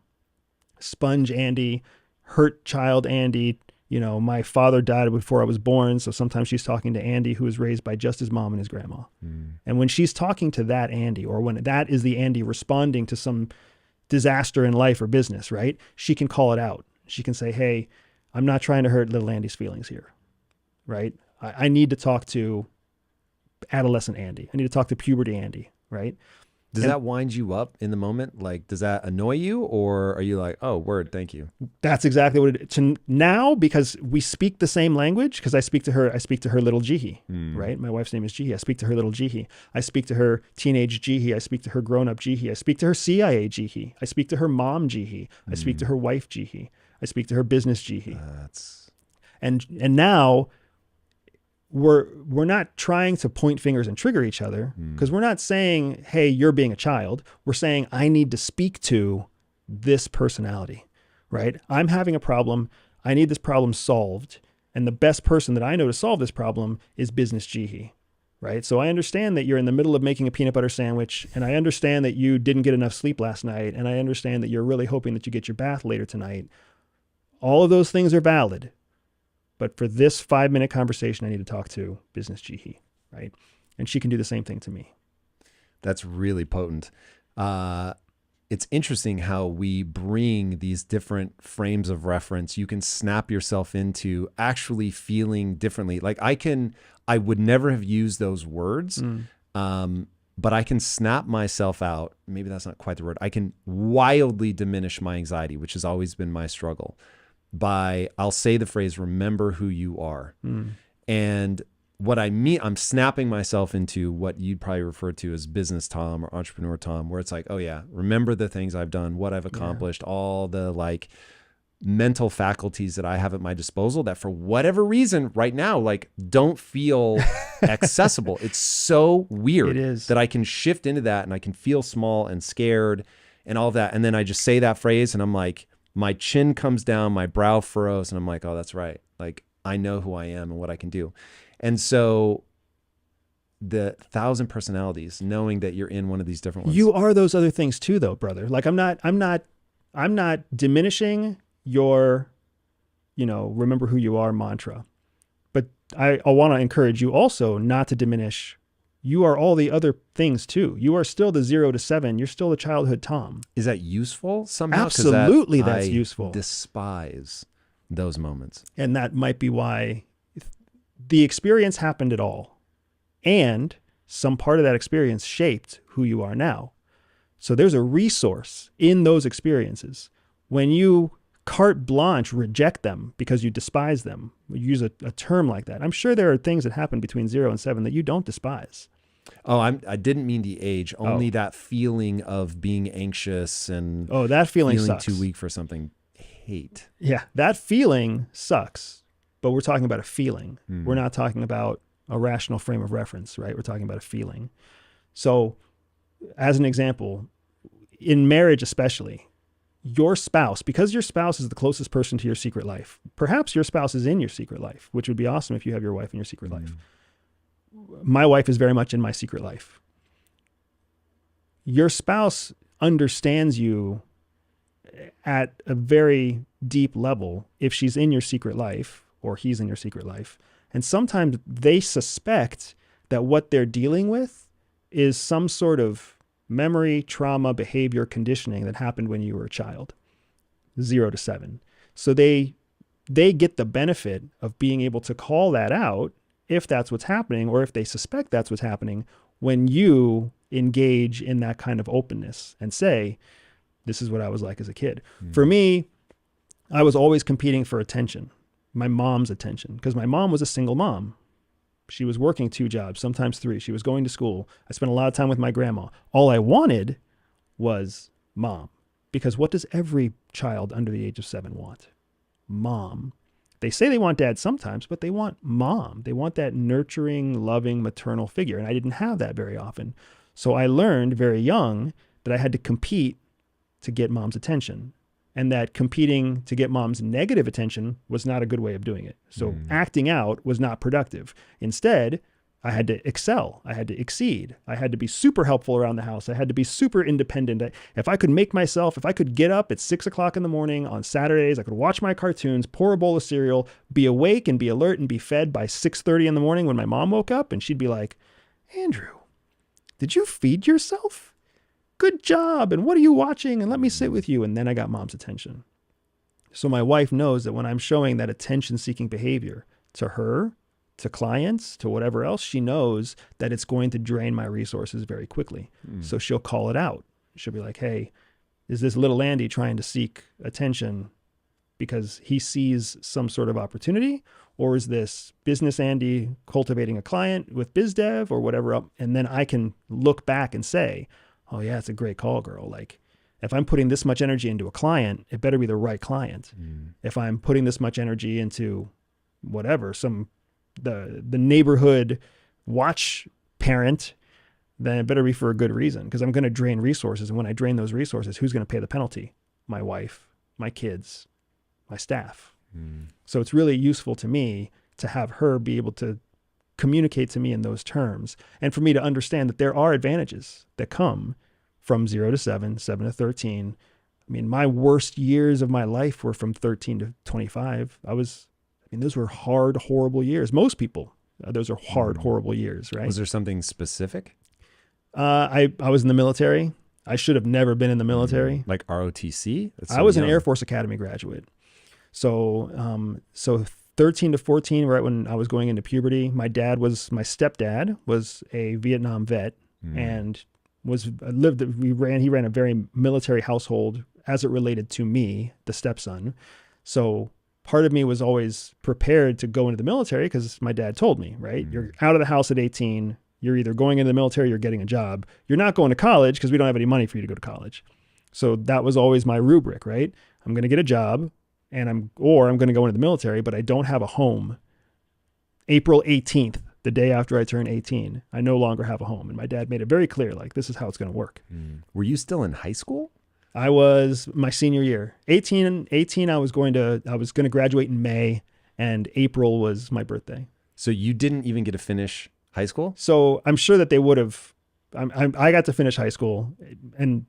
Sponge Andy, hurt child Andy. My father died before I was born, so sometimes she's talking to Andy, who was raised by just his mom and his grandma. And when she's talking to that Andy, or when that is the Andy responding to some disaster in life or business, right? She can call it out. She can say, hey, I'm not trying to hurt little Andy's feelings here, right? I need to talk to adolescent Andy. I need to talk to puberty Andy, right? Does that wind you up in the moment? Like, does that annoy you, or are you like, oh, word, thank you? That's exactly what it is. Now, because we speak the same language, because I speak to her little Jihi, right? My wife's name is Jihi. I speak to her little Jihi. I speak to her teenage Jihi. I speak to her grown-up Jihi. I speak to her CIA Jihi. I speak to her mom Jihi. I speak to her wife Jihi. I speak to her business Jihi. And now we're not trying to point fingers and trigger each other, because we're not saying, hey, you're being a child. We're saying, I need to speak to this personality, right? I'm having a problem. I need this problem solved. And the best person that I know to solve this problem is business Jihi, right? So I understand that you're in the middle of making a peanut butter sandwich, and I understand that you didn't get enough sleep last night, and I understand that you're really hoping that you get your bath later tonight. All of those things are valid. But for this 5-minute conversation, I need to talk to business Jihi, right? And she can do the same thing to me. That's really potent. It's interesting how we bring these different frames of reference. You can snap yourself into actually feeling differently. Like I would never have used those words, but I can snap myself out. Maybe that's not quite the word. I can wildly diminish my anxiety, which has always been my struggle. I'll say the phrase, remember who you are. And what I mean, I'm snapping myself into what you'd probably refer to as business Tom or entrepreneur Tom, where it's like, oh yeah, remember the things I've done, what I've accomplished, all the like mental faculties that I have at my disposal that for whatever reason right now, like don't feel accessible. It's so weird that I can shift into that and I can feel small and scared and all of that. And then I just say that phrase and I'm like, my chin comes down, my brow furrows, and I'm like, oh, that's right. Like, I know who I am and what I can do. And so the 1,000 personalities, knowing that you're in one of these different ones. You are those other things too, though, brother. Like, I'm not diminishing your, remember who you are mantra. But I want to encourage you also not to diminish. You are all the other things too. You are still the 0 to 7. You're still the childhood Tom. Is that useful somehow? Absolutely, that's useful. I despise those moments. And that might be why the experience happened at all. And some part of that experience shaped who you are now. So there's a resource in those experiences when you carte blanche reject them because you despise them, you use a term like that, I'm sure there are things that happen between 0 and 7 that you don't despise. Oh, I didn't mean the age, only that feeling of being anxious and that feeling sucks. Too weak for something. Hate. Yeah, that feeling sucks, but we're talking about a feeling. We're not talking about a rational frame of reference, right? We're talking about a feeling. So as an example, in marriage especially, your spouse, because your spouse is the closest person to your secret life, perhaps your spouse is in your secret life, which would be awesome if you have your wife in your secret life. My wife is very much in my secret life. Your spouse understands you at a very deep level if she's in your secret life or he's in your secret life. And sometimes they suspect that what they're dealing with is some sort of memory, trauma, behavior, conditioning that happened when you were a child, 0 to 7. So they get the benefit of being able to call that out if that's what's happening, or if they suspect that's what's happening, when you engage in that kind of openness and say, this is what I was like as a kid. For me, I was always competing for attention, my mom's attention, because my mom was a single mom. She was working 2 jobs, sometimes 3. She was going to school. I spent a lot of time with my grandma. All I wanted was mom, because what does every child under the age of 7 want? Mom. They say they want dad sometimes, but they want mom. They want that nurturing, loving, maternal figure. And I didn't have that very often. So I learned very young that I had to compete to get mom's attention, and that competing to get mom's negative attention was not a good way of doing it. So acting out was not productive. Instead, I had to excel. I had to exceed. I had to be super helpful around the house. I had to be super independent. If I could get up at 6 o'clock in the morning on Saturdays, I could watch my cartoons, pour a bowl of cereal, be awake and be alert and be fed by 6:30 in the morning when my mom woke up, and she'd be like, Andrew, did you feed yourself? Good job. And what are you watching? And let me sit with you. And then I got mom's attention. So my wife knows that when I'm showing that attention-seeking behavior to her, to clients, to whatever else, she knows that it's going to drain my resources very quickly. So she'll call it out. She'll be like, hey, is this little Andy trying to seek attention because he sees some sort of opportunity? Or is this business Andy cultivating a client with biz dev or whatever else? And then I can look back and say, oh yeah, it's a great call, girl. Like, if I'm putting this much energy into a client, it better be the right client. If I'm putting this much energy into whatever, the neighborhood watch parent, then it better be for a good reason, because I'm going to drain resources. And when I drain those resources, who's going to pay the penalty? My wife, my kids, my staff. So it's really useful to me to have her be able to communicate to me in those terms, and for me to understand that there are advantages that come from 0 to 7, 7 to 13. I mean, my worst years of my life were from 13 to 25. Those were hard, horrible years. Most people, those are hard, horrible years, right? Was there something specific? I was in the military. I should have never been in the military. Like ROTC? I was an Air Force Academy graduate. So 13 to 14, right when I was going into puberty, my stepdad was a Vietnam vet and he ran a very military household as it related to me, the stepson. So part of me was always prepared to go into the military because my dad told me, right? You're out of the house at 18. You're either going into the military or you're getting a job. You're not going to college because we don't have any money for you to go to college. So that was always my rubric, right? I'm going to get a job and I'm going to go into the military, but I don't have a home. April 18th, the day after I turned 18, I no longer have a home. And my dad made it very clear, like, this is how it's going to work. Were you still in high school? I was my senior year. 18, I was going to graduate in May, and April was my birthday. So you didn't even get to finish high school? So I'm sure that they would have. I got to finish high school,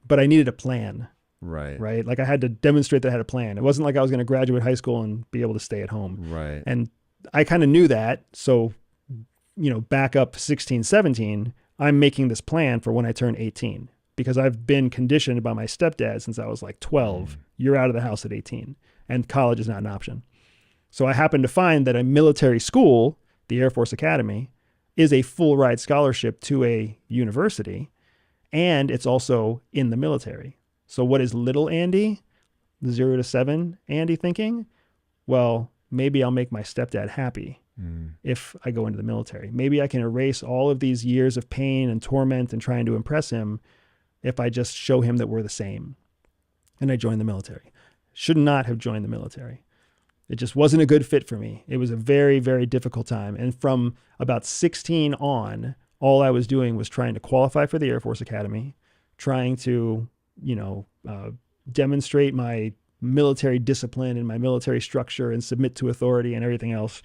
but I needed a plan. Right. Like I had to demonstrate that I had a plan. It wasn't like I was going to graduate high school and be able to stay at home. Right. And I kind of knew that. So, back up 16, 17, I'm making this plan for when I turn 18, because I've been conditioned by my stepdad since I was like 12. You're out of the house at 18 and college is not an option. So I happened to find that a military school, the Air Force Academy, is a full ride scholarship to a university, and it's also in the military. So what is little Andy? the 0 to 7 Andy thinking, well, maybe I'll make my stepdad happy if I go into the military. Maybe I can erase all of these years of pain and torment and trying to impress him if I just show him that we're the same. And I joined the military. Should not have joined the military. It just wasn't a good fit for me. It was a very, very difficult time. And from about 16 on, all I was doing was trying to qualify for the Air Force Academy, trying to, demonstrate my military discipline and my military structure and submit to authority and everything else.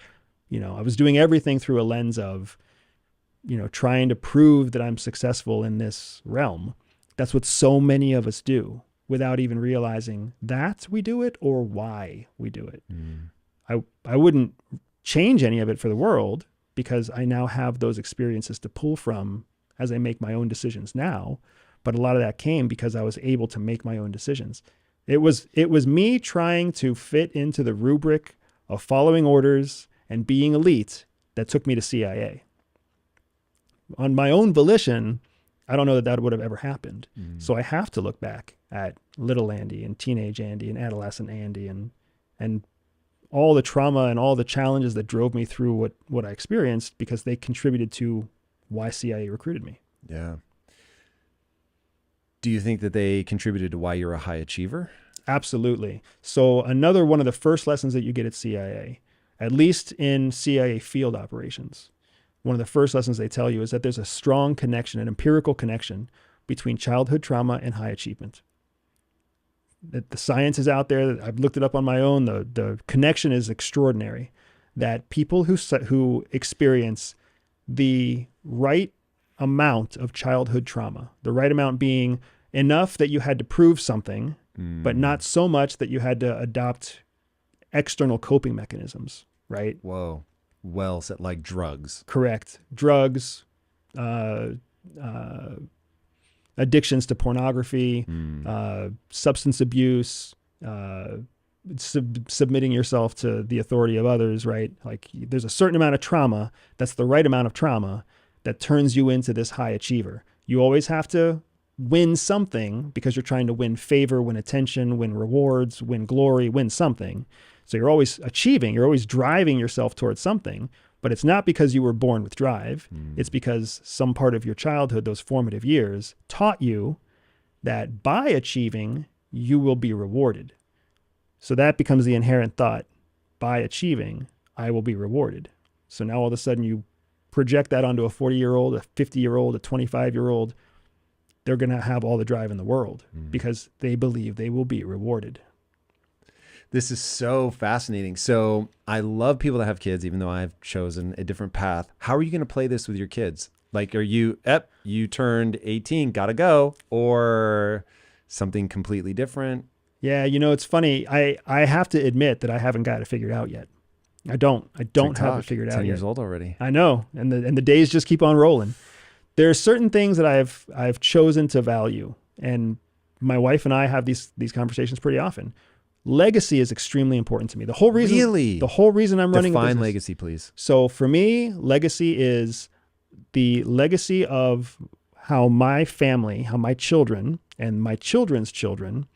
I was doing everything through a lens of, trying to prove that I'm successful in this realm. That's what so many of us do without even realizing that we do it or why we do it. I wouldn't change any of it for the world because I now have those experiences to pull from as I make my own decisions now. But a lot of that came because I was able to make my own decisions. It was me trying to fit into the rubric of following orders and being elite that took me to CIA. On my own volition, I don't know that would have ever happened. So I have to look back at little Andy and teenage Andy and adolescent Andy and all the trauma and all the challenges that drove me through what I experienced because they contributed to why CIA recruited me. Yeah. Do you think that they contributed to why you're a high achiever? Absolutely. So another one of the first lessons that you get at CIA, at least in CIA field operations, one of the first lessons they tell you is that there's a strong connection, an empirical connection between childhood trauma and high achievement. That the science is out there. I've looked it up on my own. The connection is extraordinary. That people who experience the right amount of childhood trauma, the right amount being enough that you had to prove something, but not so much that you had to adopt external coping mechanisms, right? Whoa. Well said, like drugs. Correct. Drugs, addictions to pornography, substance abuse, submitting yourself to the authority of others, right? Like there's a certain amount of trauma that's the right amount of trauma that turns you into this high achiever. You always have to win something because you're trying to win favor, win attention, win rewards, win glory, win something. So you're always achieving, you're always driving yourself towards something, but it's not because you were born with drive. It's because some part of your childhood, those formative years, taught you that by achieving, you will be rewarded. So that becomes the inherent thought. By achieving, I will be rewarded. So now all of a sudden you project that onto a 40-year-old, a 50-year-old, a 25-year-old. They're going to have all the drive in the world because they believe they will be rewarded. This is so fascinating. So I love people that have kids, even though I've chosen a different path. How are you going to play this with your kids? Like, are you turned 18, gotta go, or something completely different? Yeah, it's funny. I have to admit that I haven't got it figured out yet. I don't have it figured out yet. 10 years old already. I know. And the days just keep on rolling. There are certain things that I've chosen to value, and my wife and I have these conversations pretty often. Legacy is extremely important to me. The whole reason I'm running a business. Define legacy, please. So for me, legacy is the legacy of how my family, how my children and my children's children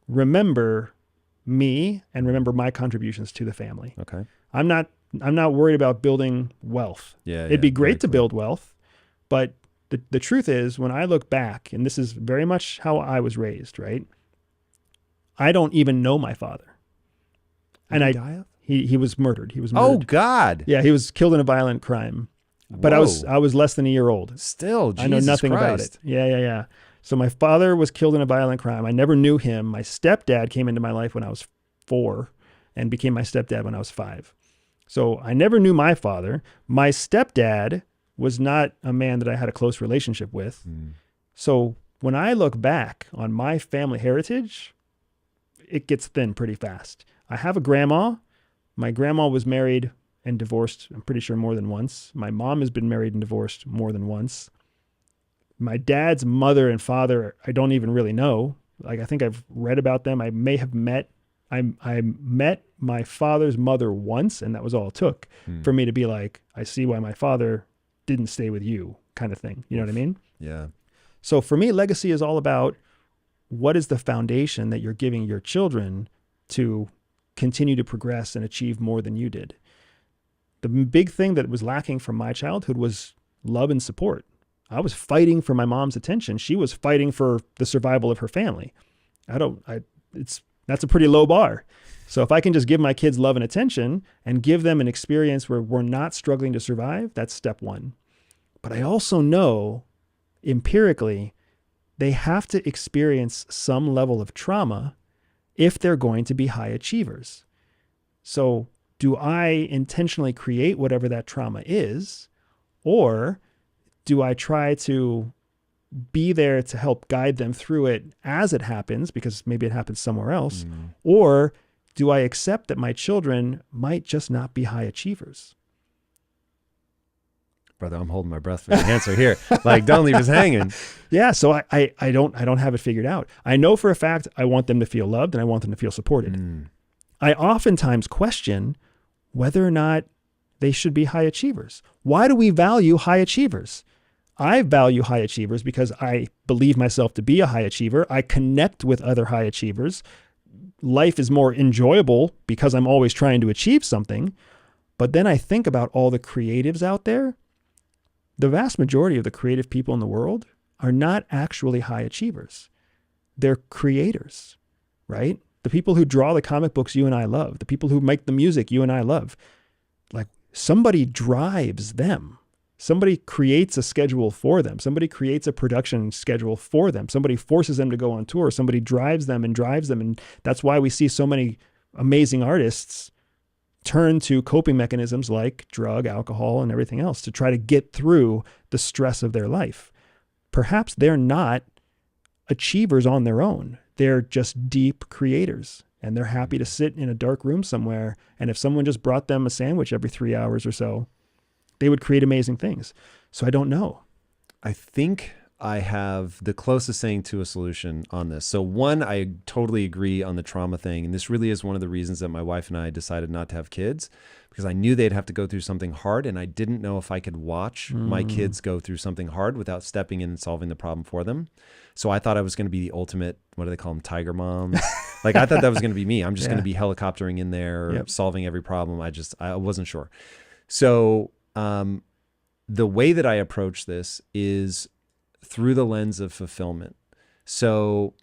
remember me and remember my contributions to the family. Okay. I'm not worried about building wealth. It'd be great to build wealth. But the truth is, when I look back, and this is very much how I was raised, right? I don't even know my father. And he was murdered. He was murdered. Oh God. Yeah, he was killed in a violent crime. But I was less than a year old. Still, Jesus I know nothing Christ. about it. Yeah. So my father was killed in a violent crime. I never knew him. My stepdad came into my life when I was 4 and became my stepdad when I was 5. So I never knew my father. My stepdad was not a man that I had a close relationship with. So when I look back on my family heritage, it gets thin pretty fast. I have a grandma. My grandma was married and divorced, I'm pretty sure more than once. My mom has been married and divorced more than once. My dad's mother and father, I don't even really know. Like, I think I've read about them. I may have met my father's mother once, and that was all it took for me to be like, I see why my father didn't stay with you, kind of thing. You know what I mean? Yeah. So for me, legacy is all about what is the foundation that you're giving your children to continue to progress and achieve more than you did? The big thing that was lacking from my childhood was love and support. I was fighting for my mom's attention. She was fighting for the survival of her family. That's a pretty low bar. So if I can just give my kids love and attention and give them an experience where we're not struggling to survive, that's step one. But I also know empirically they have to experience some level of trauma if they're going to be high achievers. So do I intentionally create whatever that trauma is, or do I try to be there to help guide them through it as it happens, because maybe it happens somewhere else, or do I accept that my children might just not be high achievers? Brother, I'm holding my breath for the answer here. Like, don't leave us hanging. Yeah, so I don't have it figured out. I know for a fact I want them to feel loved and I want them to feel supported. I oftentimes question whether or not they should be high achievers. Why do we value high achievers? I value high achievers because I believe myself to be a high achiever. I connect with other high achievers. Life is more enjoyable because I'm always trying to achieve something. But then I think about all the creatives out there. The vast majority of the creative people in the world are not actually high achievers. They're creators, right? The people who draw the comic books you and I love, the people who make the music you and I love, like somebody drives them. Somebody creates a schedule for them. Somebody creates a production schedule for them. Somebody forces them to go on tour. Somebody drives them. And that's why we see so many amazing artists turn to coping mechanisms like drug, alcohol, and everything else to try to get through the stress of their life. Perhaps they're not achievers on their own. They're just deep creators, and they're happy to sit in a dark room somewhere. And if someone just brought them a sandwich every 3 hours or so, they would create amazing things. So I don't know. I think I have the closest thing to a solution on this. So one, I totally agree on the trauma thing. And this really is one of the reasons that my wife and I decided not to have kids, because I knew they'd have to go through something hard. And I didn't know if I could watch my kids go through something hard without stepping in and solving the problem for them. So I thought I was going to be the ultimate, what do they call them? Tiger moms. Like I thought that was going to be me. I'm just going to be helicoptering in there, solving every problem. I wasn't sure. So the way that I approach this is through the lens of fulfillment. So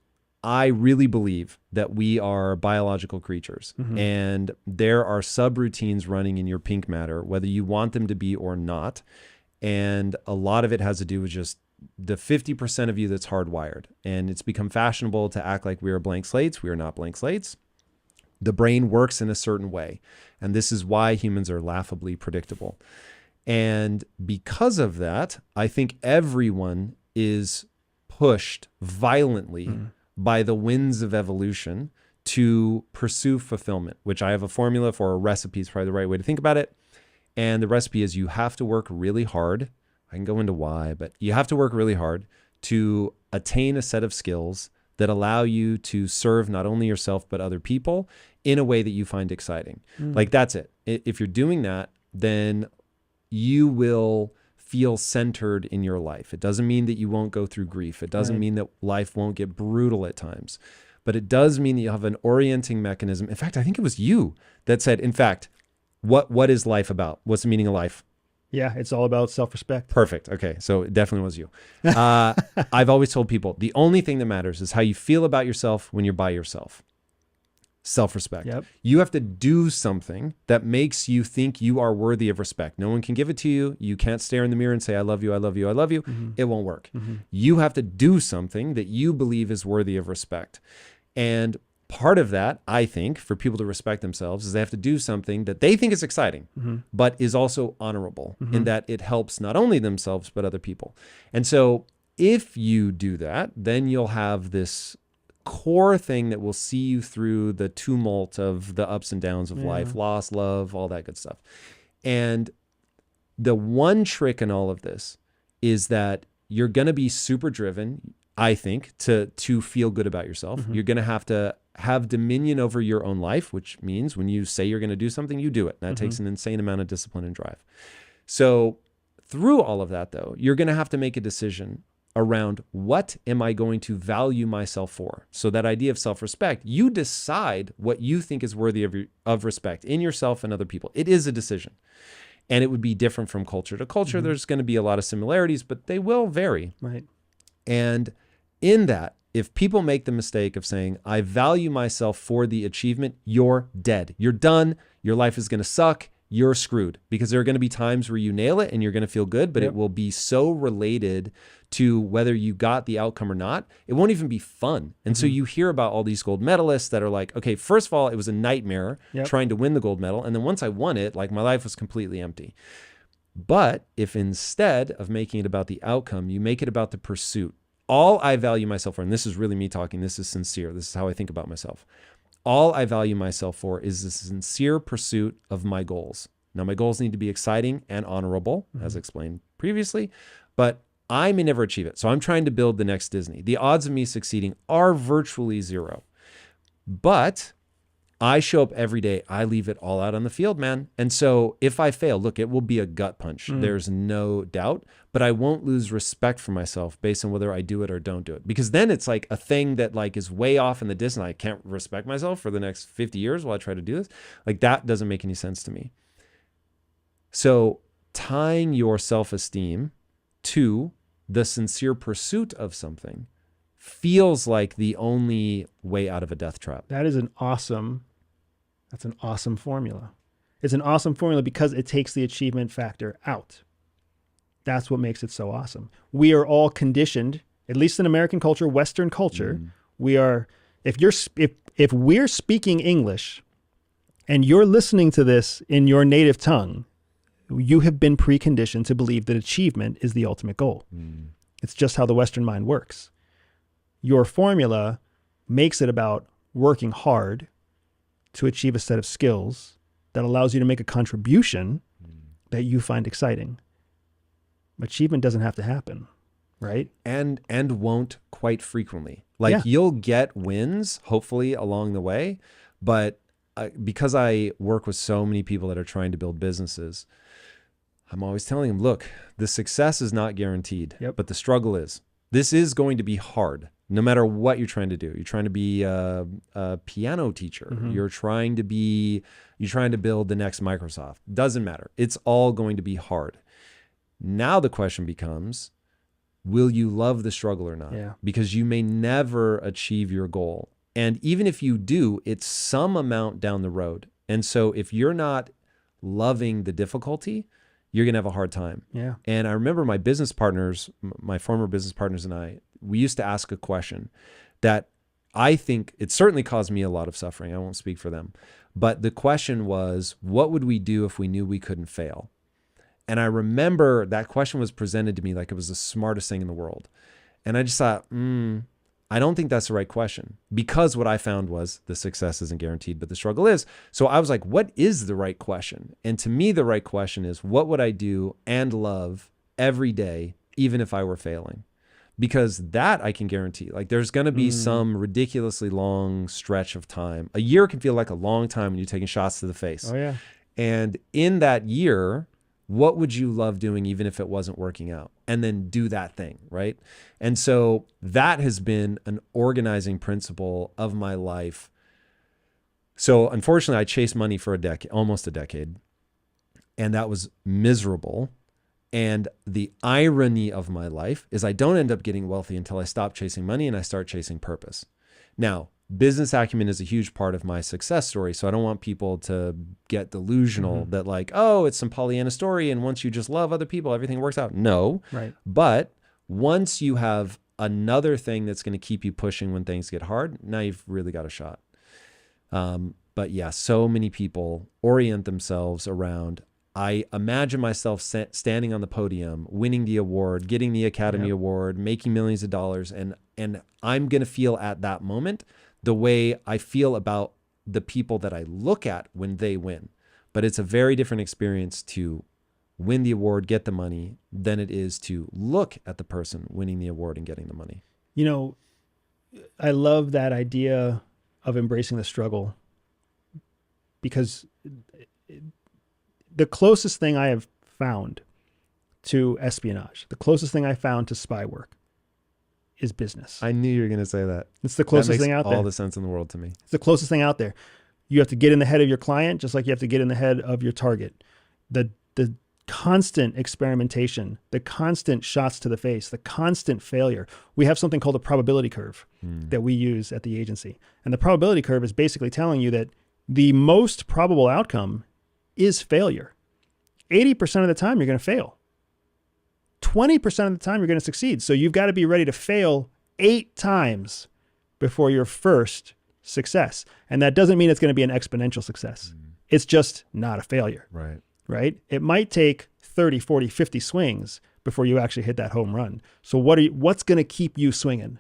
I really believe that we are biological creatures, and there are subroutines running in your pink matter, whether you want them to be or not. And a lot of it has to do with just the 50% of you that's hardwired. And it's become fashionable to act like we are blank slates. We are not blank slates. The brain works in a certain way. And this is why humans are laughably predictable. And because of that, I think everyone is pushed violently by the winds of evolution to pursue fulfillment, which I have a formula for. A recipe is probably the right way to think about it. And the recipe is you have to work really hard. I can go into why, but you have to work really hard to attain a set of skills that allow you to serve not only yourself, but other people in a way that you find exciting. Like that's it. If you're doing that, then you will feel centered in your life. It doesn't mean that you won't go through grief. It doesn't mean that life won't get brutal at times, but it does mean that you have an orienting mechanism. In fact, I think it was you that said, in fact, what is life about? What's the meaning of life? Yeah, it's all about self-respect. Perfect. Okay, so it definitely was you. I've always told people the only thing that matters is how you feel about yourself when you're by yourself. Self-respect. Yep. You have to do something that makes you think you are worthy of respect. No one can give it to you. You can't stare in the mirror and say, I love you, I love you, I love you. It won't work. You have to do something that you believe is worthy of respect. And part of that, I think, for people to respect themselves is they have to do something that they think is exciting, but is also honorable in that it helps not only themselves, but other people. And so if you do that, then you'll have this core thing that will see you through the tumult of the ups and downs of life, loss, love, all that good stuff. And the one trick in all of this is that you're going to be super driven, I think, to feel good about yourself. You're going to have dominion over your own life, which means when you say you're going to do something, you do it. And that takes an insane amount of discipline and drive. So through all of that, though, you're going to have to make a decision. around what am I going to value myself for? So that idea of self-respect, you decide what you think is worthy of respect in yourself and other people. It is a decision. And it would be different from culture to culture. There's going to be a lot of similarities, but they will vary. Right. And in that, if people make the mistake of saying, I value myself for the achievement, you're dead. You're done. Your life is going to suck. You're screwed, because there are going to be times where you nail it and you're going to feel good, but it will be so related to whether you got the outcome or not. It won't even be fun. And so you hear about all these gold medalists that are like, okay, first of all, it was a nightmare trying to win the gold medal. And then once I won it, like my life was completely empty. But if instead of making it about the outcome, you make it about the pursuit, all I value myself for, and this is really me talking, this is sincere, this is how I think about myself. All I value myself for is the sincere pursuit of my goals. Now, my goals need to be exciting and honorable, as explained previously, but I may never achieve it. So I'm trying to build the next Disney. The odds of me succeeding are virtually zero. But I show up every day. I leave it all out on the field, man. And so if I fail, look, it will be a gut punch. There's no doubt, but I won't lose respect for myself based on whether I do it or don't do it. Because then it's like a thing that like is way off in the distance. I can't respect myself for the next 50 years while I try to do this. Like that doesn't make any sense to me. So tying your self-esteem to the sincere pursuit of something feels like the only way out of a death trap. That's an awesome formula. It's an awesome formula because it takes the achievement factor out. That's what makes it so awesome. We are all conditioned, at least in American culture, Western culture. We are, if we're speaking English and you're listening to this in your native tongue, you have been preconditioned to believe that achievement is the ultimate goal. It's just how the Western mind works. Your formula makes it about working hard to achieve a set of skills that allows you to make a contribution that you find exciting. Achievement doesn't have to happen, right? And won't quite frequently. Like you'll get wins, hopefully, along the way. But because I work with so many people that are trying to build businesses, I'm always telling them, look, the success is not guaranteed, but the struggle is. This is going to be hard. No matter what you're trying to do, you're trying to be a piano teacher. You're trying to build the next Microsoft. Doesn't matter. It's all going to be hard. Now the question becomes, will you love the struggle or not? Because you may never achieve your goal. And even if you do, it's some amount down the road. And so if you're not loving the difficulty, you're going to have a hard time. And I remember my business partners, my former business partners and I, we used to ask a question that I think it certainly caused me a lot of suffering. I won't speak for them. But the question was, what would we do if we knew we couldn't fail? And I remember that question was presented to me like it was the smartest thing in the world. And I just thought, I don't think that's the right question, because what I found was the success isn't guaranteed, but the struggle is. So I was like, what is the right question? And to me, the right question is, what would I do and love every day, even if I were failing? Because that I can guarantee. Like there's going to be some ridiculously long stretch of time. A year can feel like a long time when you're taking shots to the face. And in that year, what would you love doing even if it wasn't working out? And then do that thing, right? And so that has been an organizing principle of my life. So unfortunately, I chased money for almost a decade, and that was miserable. And the irony of my life is I don't end up getting wealthy until I stop chasing money and I start chasing purpose. Now, business acumen is a huge part of my success story. So I don't want people to get delusional that like, oh, it's some Pollyanna story, and once you just love other people, everything works out. No. But once you have another thing that's going to keep you pushing when things get hard, now you've really got a shot. But yeah, so many people orient themselves around, I imagine myself standing on the podium, winning the award, getting the Academy Award, making millions of dollars. And I'm going to feel at that moment the way I feel about the people that I look at when they win. But it's a very different experience to win the award, get the money, than it is to look at the person winning the award and getting the money. You know, I love that idea of embracing the struggle, because the closest thing I have found to espionage, the closest thing I found to spy work, is business. I knew you were going to say that. It's the closest thing out That there. makes all the sense in the world to me. It's the closest thing out there. You have to get in the head of your client, just like you have to get in the head of your target. The constant experimentation, the constant shots to the face, the constant failure. We have something called a probability curve that we use at the agency. And the probability curve is basically telling you that the most probable outcome is failure. 80% of the time, you're going to fail. 20% of the time, you're going to succeed. So you've got to be ready to fail 8 times before your first success. And that doesn't mean it's going to be an exponential success. It's just not a failure. Right? It might take 30, 40, 50 swings before you actually hit that home run. So what's going to keep you swinging?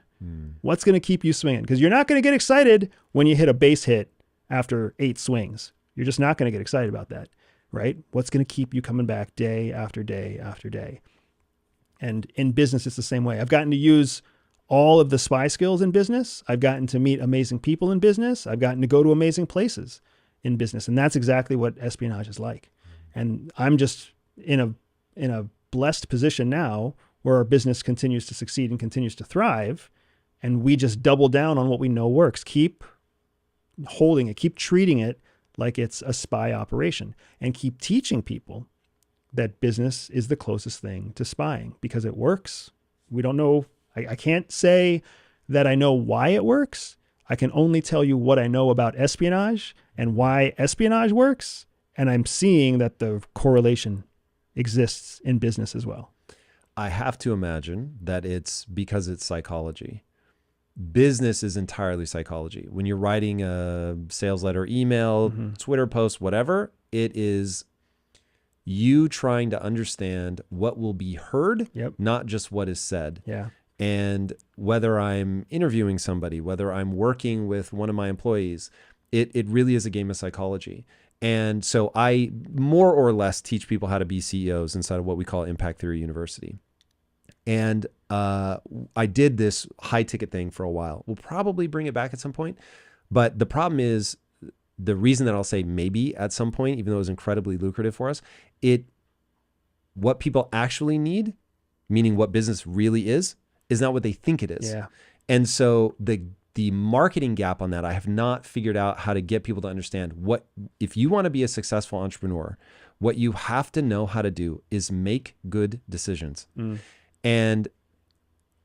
What's going to keep you swinging? Because you're not going to get excited when you hit a base hit after 8 swings. You're just not going to get excited about that, right? What's going to keep you coming back day after day after day? And in business, it's the same way. I've gotten to use all of the SPY skills in business. I've gotten to meet amazing people in business. I've gotten to go to amazing places in business. And that's exactly what espionage is like. And I'm just in a blessed position now where our business continues to succeed and continues to thrive. And we just double down on what we know works. Keep holding it, keep treating it like it's a spy operation, and keep teaching people that business is the closest thing to spying because it works. We don't know. I can't say that I know why it works. I can only tell you what I know about espionage and why espionage works. And I'm seeing that the correlation exists in business as well. I have to imagine that it's because it's psychology. Business is entirely psychology. When you're writing a sales letter, email, Twitter post, whatever, it is you trying to understand what will be heard, not just what is said. Yeah. And whether I'm interviewing somebody, whether I'm working with one of my employees, it really is a game of psychology. And so I more or less teach people how to be CEOs inside of what we call Impact Theory University. And I did this high ticket thing for a while. We'll probably bring it back at some point. But the problem is, the reason that I'll say maybe at some point, even though it was incredibly lucrative for us, what people actually need, meaning what business really is not what they think it is. Yeah. And so the marketing gap on that, I have not figured out how to get people to understand what, if you want to be a successful entrepreneur, what you have to know how to do is make good decisions. And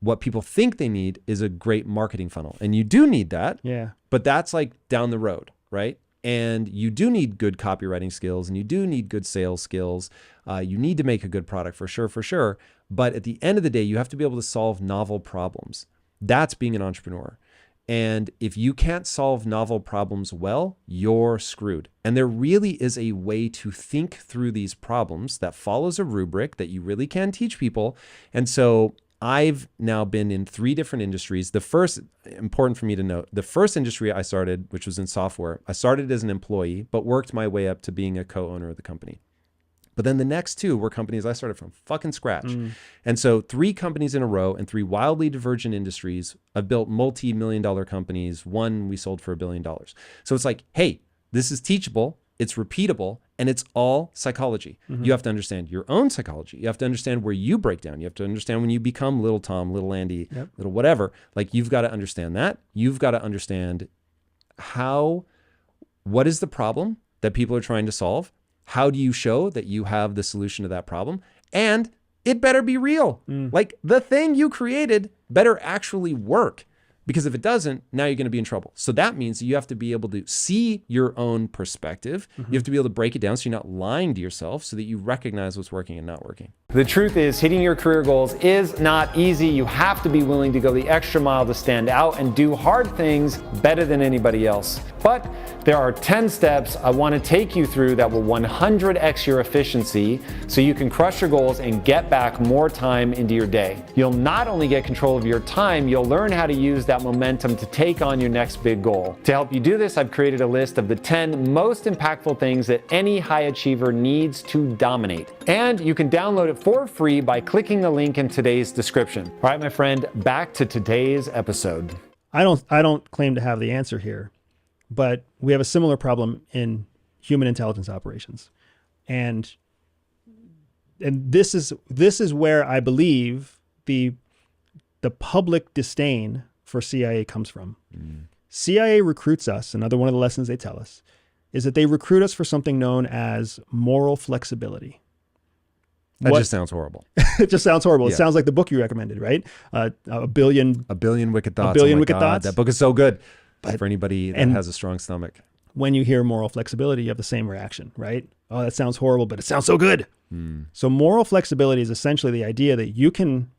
what people think they need is a great marketing funnel. And you do need that, but that's like down the road, right? And you do need good copywriting skills, and you do need good sales skills. You need to make a good product for sure. But at the end of the day, you have to be able to solve novel problems. That's being an entrepreneur. And if you can't solve novel problems well, you're screwed. And there really is a way to think through these problems that follows a rubric that you really can teach people. And so I've now been in 3 different industries. The first, important for me to note, the first industry I started, which was in software, I started as an employee, but worked my way up to being a co-owner of the company. But then the next 2 were companies I started from fucking scratch. And so 3 companies in a row in 3 wildly divergent industries. I've built multi-million-dollar companies. One we sold for $1 billion. So it's like, hey, this is teachable, it's repeatable, and it's all psychology. You have to understand your own psychology. You have to understand where you break down. You have to understand when you become little Tom, little Andy, little whatever. Like, you've got to understand that. You've got to understand what is the problem that people are trying to solve? How do you show that you have the solution to that problem? And it better be real. Like, the thing you created better actually work. Because if it doesn't, now you're going to be in trouble. So that means you have to be able to see your own perspective. You have to be able to break it down so you're not lying to yourself, so that you recognize what's working and not working. The truth is, hitting your career goals is not easy. You have to be willing to go the extra mile to stand out and do hard things better than anybody else. But there are 10 steps I want to take you through that will 100x your efficiency so you can crush your goals and get back more time into your day. You'll not only get control of your time, you'll learn how to use that momentum to take on your next big goal. To help you do this, I've created a list of the 10 most impactful things that any high achiever needs to dominate. And you can download it for free by clicking the link in today's description. All right, my friend, back to today's episode. I don't claim to have the answer here, but we have a similar problem in human intelligence operations. And this is where I believe the the public disdain for CIA comes from. CIA recruits us. Another one of the lessons they tell us is that they recruit us for something known as moral flexibility. That just sounds horrible. It just sounds horrible. Yeah. It sounds like the book you recommended, right? A billion Wicked Thoughts. Billion Oh my Wicked God, Thoughts. That book is so good for anybody that and- has a strong stomach. When you hear moral flexibility, you have the same reaction, right? Oh, that sounds horrible, but it sounds so good. So moral flexibility is essentially the idea that you can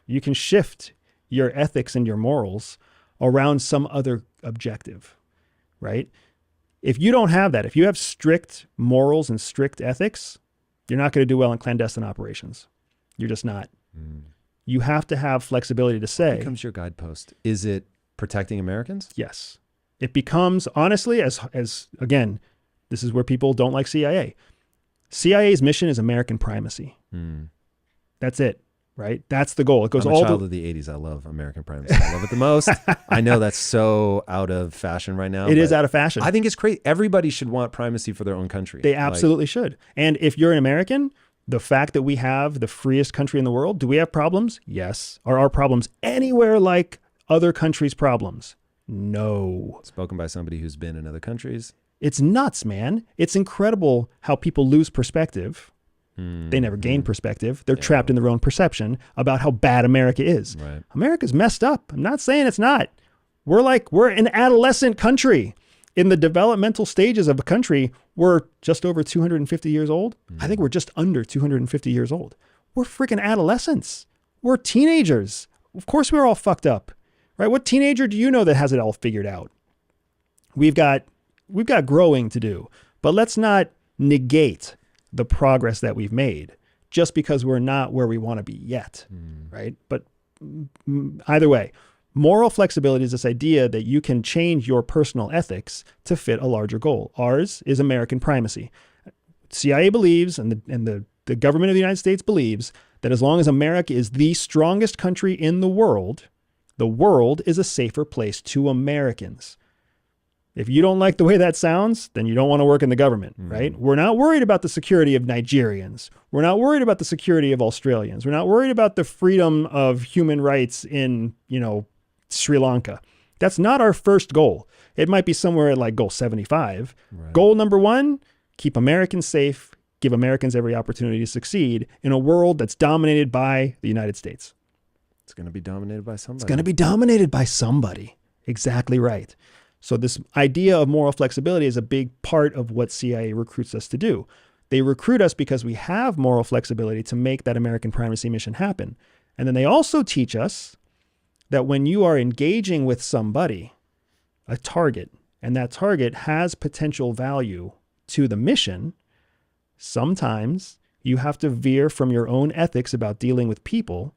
you can shift your ethics and your morals around some other objective, right? If you don't have that, if you have strict morals and strict ethics, you're not going to do well in clandestine operations. You're just not. You have to have flexibility to say, What becomes your guidepost? Is it protecting Americans? yes. It becomes, honestly, as again, this is where people don't like CIA. CIA's mission is American primacy. That's it, right? That's the goal. It goes I'm a all child the of the 80s. I love American primacy. I love it the most. I know that's so out of fashion right now. It is but out of fashion. I think it's crazy. Everybody should want primacy for their own country. They absolutely should. And if you're an American, the fact that we have the freest country in the world, do we have problems? Yes. Are our problems anywhere like other countries' problems? No. Spoken by somebody who's been in other countries. It's nuts, man. It's incredible how people lose perspective. They never gain perspective. They're trapped in their own perception about how bad America is. Right. America's messed up. I'm not saying it's not. We're an adolescent country. In the developmental stages of a country, we're just over 250 years old. I think we're just under 250 years old. We're freaking adolescents. We're teenagers. Of course we're all fucked up, right? What teenager do you know that has it all figured out? We've got growing to do, but let's not negate the progress that we've made just because we're not where we want to be yet, right? But either way, moral flexibility is this idea that you can change your personal ethics to fit a larger goal. Ours is American primacy. CIA believes, and the government of the United States believes, that as long as America is the strongest country in the world is a safer place to Americans. If you don't like the way that sounds, then you don't want to work in the government, right? We're not worried about the security of Nigerians. We're not worried about the security of Australians. We're not worried about the freedom of human rights in, Sri Lanka. That's not our first goal. It might be somewhere at like goal 75. Right. Goal number 1, keep Americans safe, give Americans every opportunity to succeed in a world that's dominated by the United States. It's going to be dominated by somebody. It's going to be dominated by somebody. Exactly right. So this idea of moral flexibility is a big part of what CIA recruits us to do. They recruit us because we have moral flexibility to make that American primacy mission happen. And then they also teach us that when you are engaging with somebody, a target, and that target has potential value to the mission, sometimes you have to veer from your own ethics about dealing with people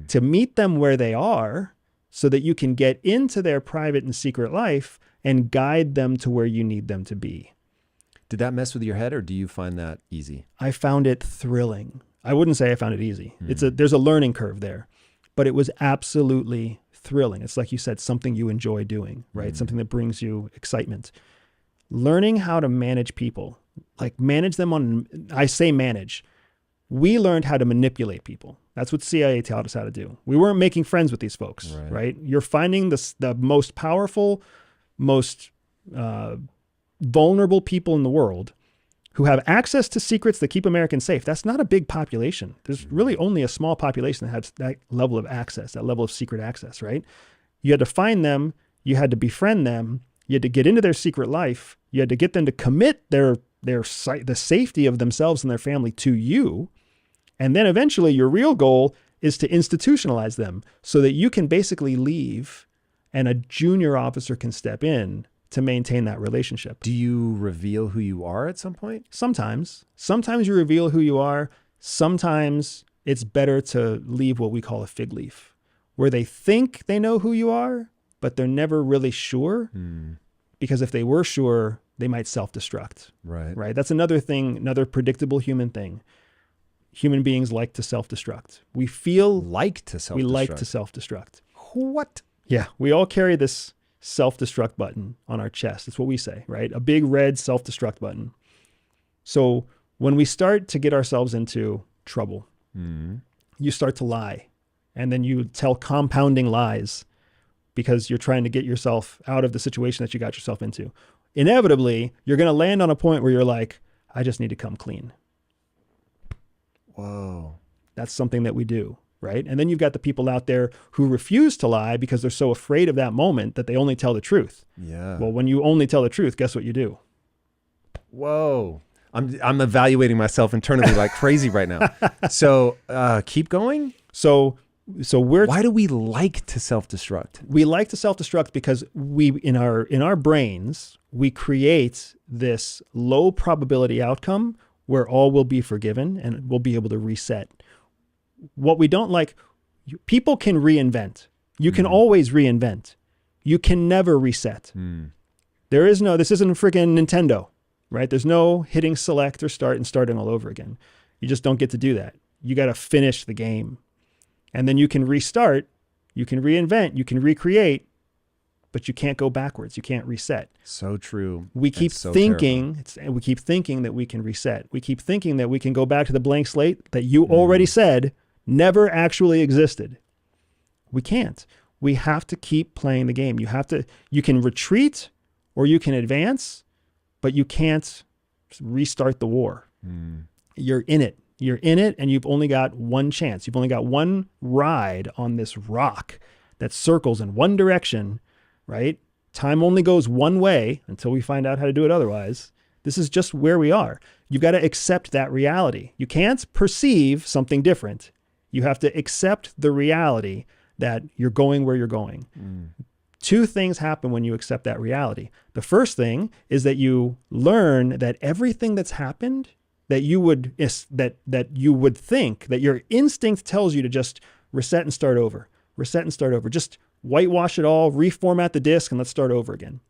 to meet them where they are so that you can get into their private and secret life and guide them to where you need them to be. Did that mess with your head, or do you find that easy? I found it thrilling. I wouldn't say I found it easy. There's a learning curve there, but it was absolutely thrilling. It's like you said, something you enjoy doing, right? Something that brings you excitement. Learning how to manage people, like manage them on, I say manage. We learned how to manipulate people. That's what CIA taught us how to do. We weren't making friends with these folks, right? You're finding the most powerful, most vulnerable people in the world who have access to secrets that keep Americans safe. That's not a big population. There's really only a small population that has that level of access, that level of secret access, right? You had to find them. You had to befriend them. You had to get into their secret life. You had to get them to commit the safety of themselves and their family to you. And then eventually your real goal is to institutionalize them so that you can basically leave and a junior officer can step in to maintain that relationship. Do you reveal who you are at some point? Sometimes you reveal who you are. Sometimes it's better to leave what we call a fig leaf, where they think they know who you are, but they're never really sure. Because if they were sure, they might self-destruct. Right. That's another thing, another predictable human thing. Human beings like to self-destruct. We like to self-destruct. What? Yeah, we all carry this self-destruct button on our chest. It's what we say, right? A big red self-destruct button. So when we start to get ourselves into trouble, you start to lie and then you tell compounding lies because you're trying to get yourself out of the situation that you got yourself into. Inevitably, you're going to land on a point where you're like, I just need to come clean. Whoa. That's something that we do, right? And then you've got the people out there who refuse to lie because they're so afraid of that moment that they only tell the truth. Yeah. Well, when you only tell the truth, guess what you do? Whoa. I'm evaluating myself internally like crazy right now. So keep going. So Why do we like to self-destruct? we like to self-destruct because we in our brains we create this low probability outcome where all will be forgiven and we'll be able to reset. What we don't like, people can reinvent. You can always reinvent. You can never reset. There is no, this isn't freaking Nintendo, right? There's no hitting select or start and starting all over again. You just don't get to do that. You got to finish the game. And then you can restart, you can reinvent, you can recreate, but you can't go backwards. You can't reset. So true. We keep thinking that we can reset. We keep thinking that we can go back to the blank slate that you already said never actually existed. We can't. We have to keep playing the game. You can retreat or you can advance, but you can't restart the war. You're in it. You're in it and you've only got one chance. You've only got one ride on this rock that circles in one direction, right? Time only goes one way until we find out how to do it otherwise. This is just where we are. You've got to accept that reality. You can't perceive something different. You have to accept the reality that you're going where you're going. Two things happen when you accept that reality. The first thing is that you learn that everything that's happened that you would think that your instinct tells you to just reset and start over, just whitewash it all, reformat the disk, and let's start over again.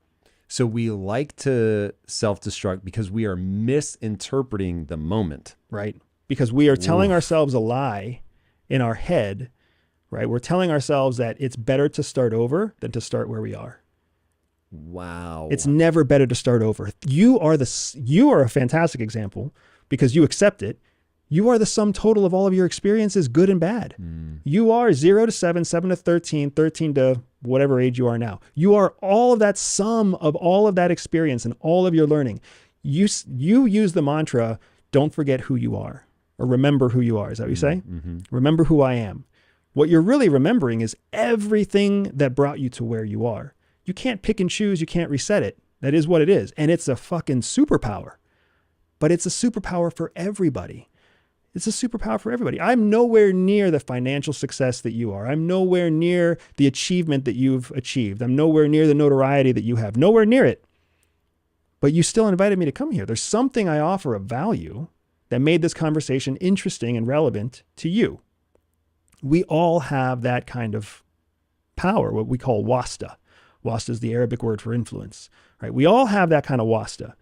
So we like to self-destruct because we are misinterpreting the moment. Right. Because we are telling ourselves a lie in our head, right? We're telling ourselves that it's better to start over than to start where we are. Wow. It's never better to start over. You are a fantastic example because you accept it. You are the sum total of all of your experiences, good and bad. You are 0 to 7, 7 to 13, 13 to whatever age you are now. You are all of that sum of all of that experience and all of your learning. You use the mantra, don't forget who you are, or remember who you are. Is that what you say? Remember who I am. What you're really remembering is everything that brought you to where you are. You can't pick and choose. You can't reset it. That is what it is. And it's a fucking superpower. But it's a superpower for everybody. It's a superpower for everybody. I'm nowhere near the financial success that you are. I'm nowhere near the achievement that you've achieved. I'm nowhere near the notoriety that you have. Nowhere near it. But you still invited me to come here. There's something I offer of value that made this conversation interesting and relevant to you. We all have that kind of power, what we call wasta. Wasta is the Arabic word for influence, right? We all have that kind of wasta.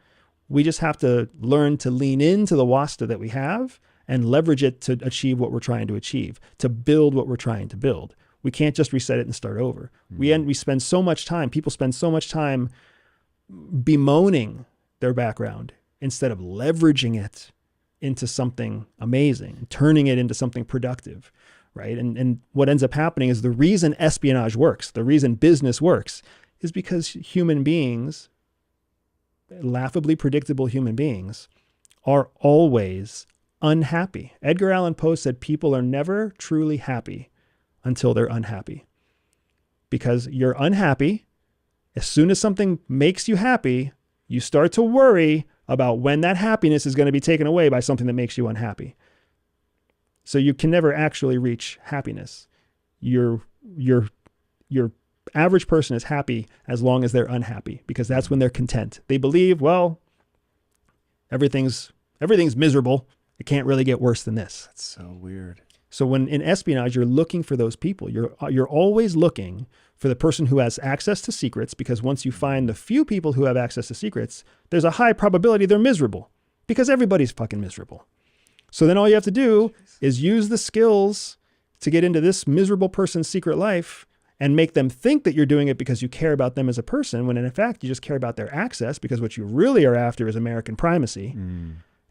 We just have to learn to lean into the wasta that we have and leverage it to achieve what we're trying to achieve, to build what we're trying to build. We can't just reset it and start over. We spend so much time, people spend so much time bemoaning their background instead of leveraging it into something amazing, turning it into something productive, right? And what ends up happening is the reason espionage works, the reason business works, is because human beings, laughably predictable human beings, are always unhappy. Edgar Allan Poe said people are never truly happy until they're unhappy. Because you're unhappy, as soon as something makes you happy, you start to worry about when that happiness is going to be taken away by something that makes you unhappy. So you can never actually reach happiness. Your average person is happy as long as they're unhappy, because that's when they're content. They believe, well, everything's miserable. It can't really get worse than this. That's so weird. So when in espionage, you're looking for those people. You're always looking for the person who has access to secrets, because once you find the few people who have access to secrets, there's a high probability they're miserable, because everybody's fucking miserable. So then all you have to do is use the skills to get into this miserable person's secret life and make them think that you're doing it because you care about them as a person, when in fact you just care about their access, because what you really are after is American primacy.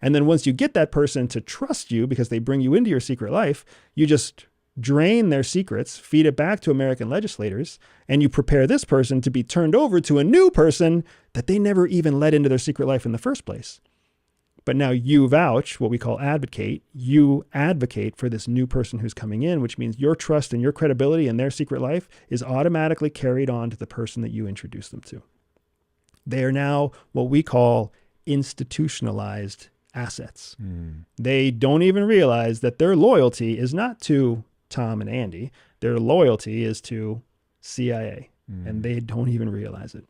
And then once you get that person to trust you because they bring you into your secret life, you just drain their secrets, feed it back to American legislators, and you prepare this person to be turned over to a new person that they never even let into their secret life in the first place. But now you vouch, what we call advocate, you advocate for this new person who's coming in, which means your trust and your credibility in their secret life is automatically carried on to the person that you introduce them to. They are now what we call institutionalized assets. They don't even realize that their loyalty is not to Tom and Andy. Their loyalty is to CIA, and they don't even realize it.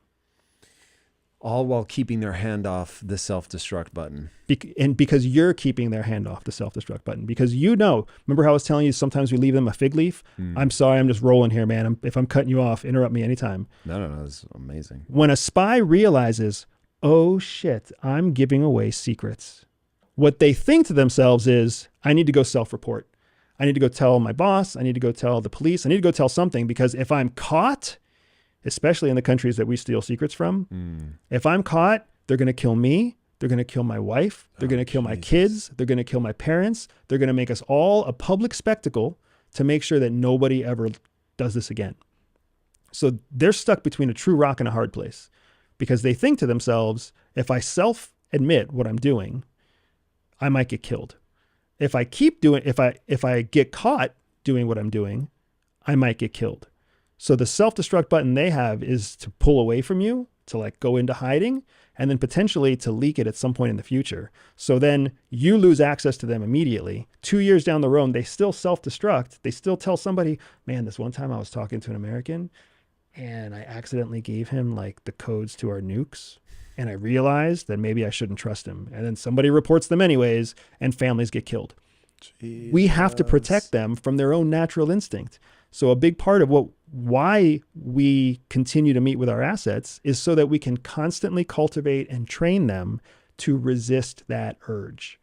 All while keeping their hand off the self-destruct button. And because you're keeping their hand off the self-destruct button, because remember how I was telling you sometimes we leave them a fig leaf? I'm sorry, I'm just rolling here, man. If I'm cutting you off, interrupt me anytime. No, it's amazing. When a spy realizes, oh shit, I'm giving away secrets, what they think to themselves is, I need to go self-report. I need to go tell my boss. I need to go tell the police. I need to go tell something, because if I'm caught, especially in the countries that we steal secrets from, if I'm caught, they're going to kill me. They're going to kill my wife. They're going to kill my kids. They're going to kill my parents. They're going to make us all a public spectacle to make sure that nobody ever does this again. So they're stuck between a true rock and a hard place, because they think to themselves, if I self-admit what I'm doing, I might get killed. If I get caught doing what I'm doing, I might get killed. So the self-destruct button they have is to pull away from you, to like go into hiding, and then potentially to leak it at some point in the future. So then you lose access to them immediately. 2 years down the road, they still self-destruct. They still tell somebody, man, this one time I was talking to an American and I accidentally gave him like the codes to our nukes. And I realized that maybe I shouldn't trust him. And then somebody reports them anyways, and families get killed. Jesus. We have to protect them from their own natural instinct. So a big part of why we continue to meet with our assets is so that we can constantly cultivate and train them to resist that urge,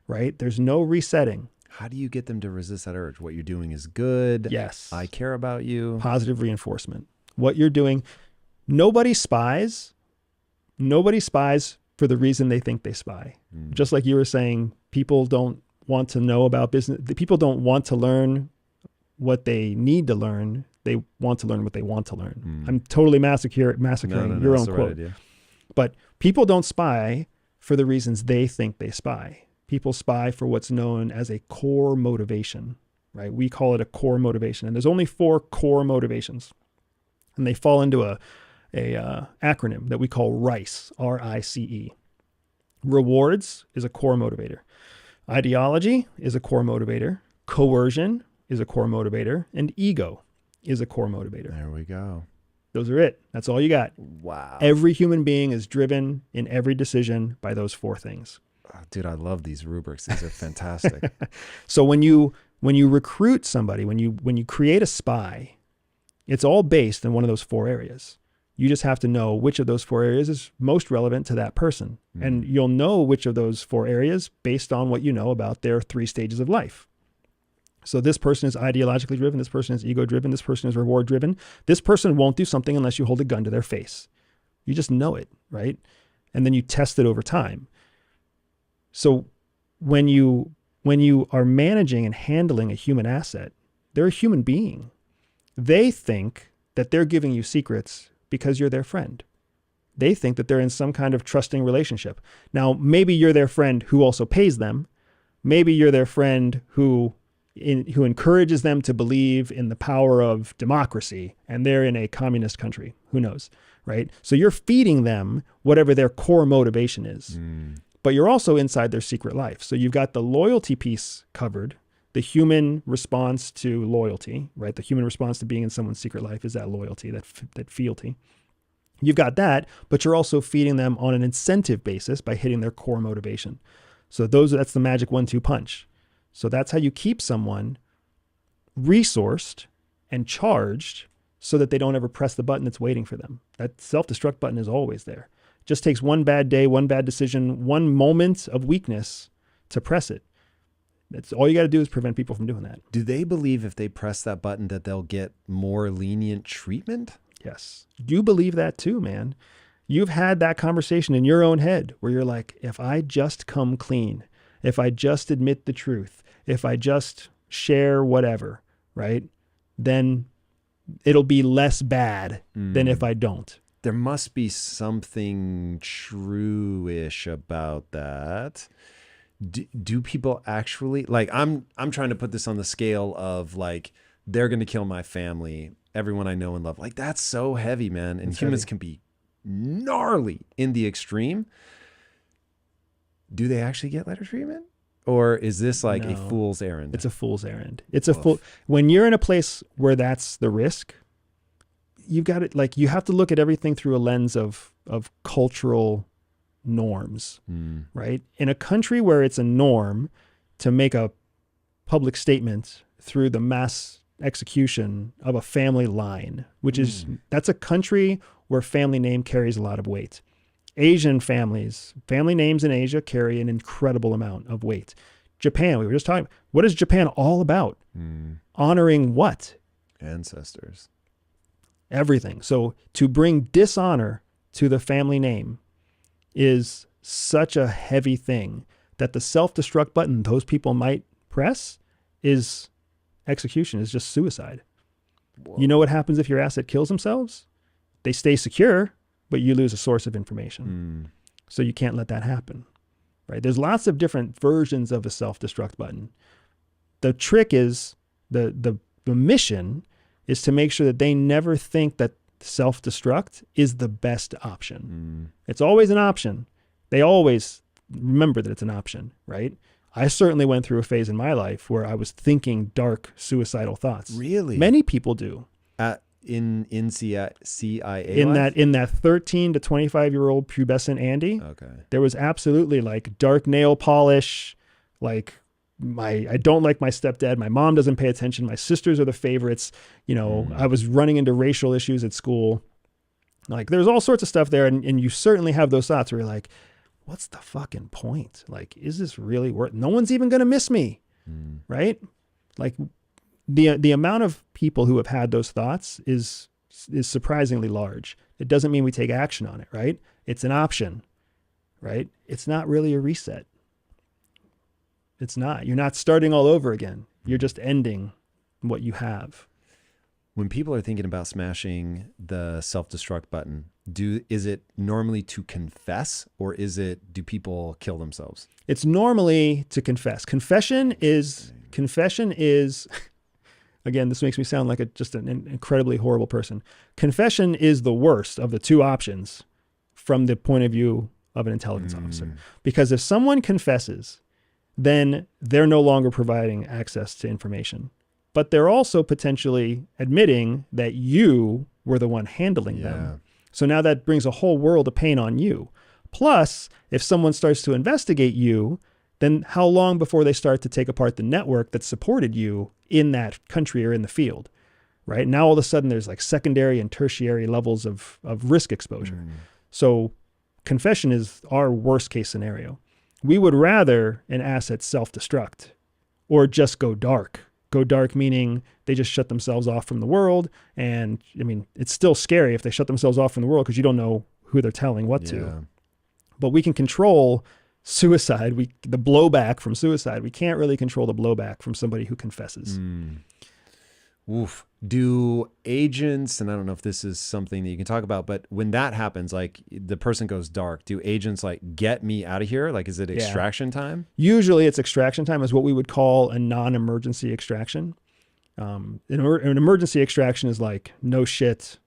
right? There's no resetting. How do you get them to resist that urge? What you're doing is good. Yes. I care about you. Positive reinforcement. What you're doing. Nobody spies for the reason they think they spy. Just like you were saying, people don't want to know about business. People don't want to learn what they need to learn. They want to learn what they want to learn. I'm totally massacring your own quote. Right, but people don't spy for the reasons they think they spy. People spy for what's known as a core motivation, right? We call it a core motivation. And there's only 4 core motivations. And they fall into a acronym that we call RICE, R-I-C-E. Rewards is a core motivator. Ideology is a core motivator. Coercion is a core motivator. And ego is a core motivator. There we go. Those are it. That's all you got. Wow. Every human being is driven in every decision by those 4 things. Oh, dude, I love these rubrics. These are fantastic. So when you recruit somebody, when you create a spy, it's all based in one of those 4 areas. You just have to know which of those 4 areas is most relevant to that person. And you'll know which of those 4 areas based on what you know about their 3 stages of life. So this person is ideologically driven. This person is ego driven. This person is reward driven. This person won't do something unless you hold a gun to their face. You just know it, right? And then you test it over time. So when you are managing and handling a human asset, they're a human being. They think that they're giving you secrets because you're their friend. They think that they're in some kind of trusting relationship. Now, maybe you're their friend who also pays them. Maybe you're their friend who encourages them to believe in the power of democracy, and they're in a communist country. Who knows, right? So you're feeding them whatever their core motivation is. But you're also inside their secret life. So you've got the loyalty piece covered, the human response to loyalty, right? The human response to being in someone's secret life is that loyalty, that fealty. You've got that, but you're also feeding them on an incentive basis by hitting their core motivation. So that's the magic 1-2 punch. So that's how you keep someone resourced and charged so that they don't ever press the button that's waiting for them. That self-destruct button is always there. It just takes one bad day, one bad decision, one moment of weakness to press it. That's all you got to do is prevent people from doing that. Do they believe if they press that button that they'll get more lenient treatment? Yes. You believe that too, man. You've had that conversation in your own head where you're like, if I just come clean, if I just admit the truth, if I just share whatever, right? Then it'll be less bad than if I don't. There must be something true-ish about that. Do people actually, like, I'm trying to put this on the scale of like, they're going to kill my family, everyone I know and love. Like, that's so heavy, man. And humans can be gnarly in the extreme. Do they actually get letter treatment? Or is this like a fool's errand? It's a fool's errand. It's when you're in a place where that's the risk, you've got it. Like, you have to look at everything through a lens of cultural norms, right? In a country where it's a norm to make a public statement through the mass execution of a family line, which is, that's a country where family name carries a lot of weight. Asian families, family names in Asia carry an incredible amount of weight. Japan, we were just talking, what is Japan all about? Honoring what? Ancestors. Everything. So to bring dishonor to the family name is such a heavy thing that the self-destruct button those people might press is execution, is just suicide. Whoa. You know what happens if your asset kills themselves? They stay secure, but you lose a source of information. So you can't let that happen, right? There's lots of different versions of a self-destruct button. The trick is, the mission is to make sure that they never think that self-destruct is the best option. It's always an option. They always remember that it's an option, right? I certainly went through a phase in my life where I was thinking dark, suicidal thoughts. Really? Many people do. In CIA in that 13 to 25-year-old pubescent Andy, there was absolutely like dark nail polish, like I don't like my stepdad, my mom doesn't pay attention, my sisters are the favorites, I was running into racial issues at school. Like, there's all sorts of stuff there, and you certainly have those thoughts where you're like, what's the fucking point? Like, is this really worth? No one's even gonna miss me, right? Like, the amount of people who have had those thoughts is surprisingly large. It doesn't mean we take action on it, right? It's an option, right? It's not really a reset. It's not. You're not starting all over again. You're just ending what you have. When people are thinking about smashing the self-destruct button, is it normally to confess, or do people kill themselves? It's normally to confess. Confession is again, this makes me sound like just an incredibly horrible person. Confession is the worst of the two options from the point of view of an intelligence officer. Because if someone confesses, then they're no longer providing access to information. But they're also potentially admitting that you were the one handling them. So now that brings a whole world of pain on you. Plus, if someone starts to investigate you, then how long before they start to take apart the network that supported you in that country or in the field, right? Now all of a sudden there's like secondary and tertiary levels of risk exposure. So confession is our worst case scenario. We would rather an asset self-destruct or just go dark. Go dark meaning they just shut themselves off from the world. And I mean, it's still scary if they shut themselves off from the world because you don't know who they're telling what to. But we can control suicide, the blowback from suicide. We can't really control the blowback from somebody who confesses. Oof. Do agents, and I don't know if this is something that you can talk about, but when that happens, like the person goes dark, do agents like get me out of here? Like, is it extraction time? Usually it's extraction time, is what we would call a non-emergency extraction. An emergency extraction is like, no shit,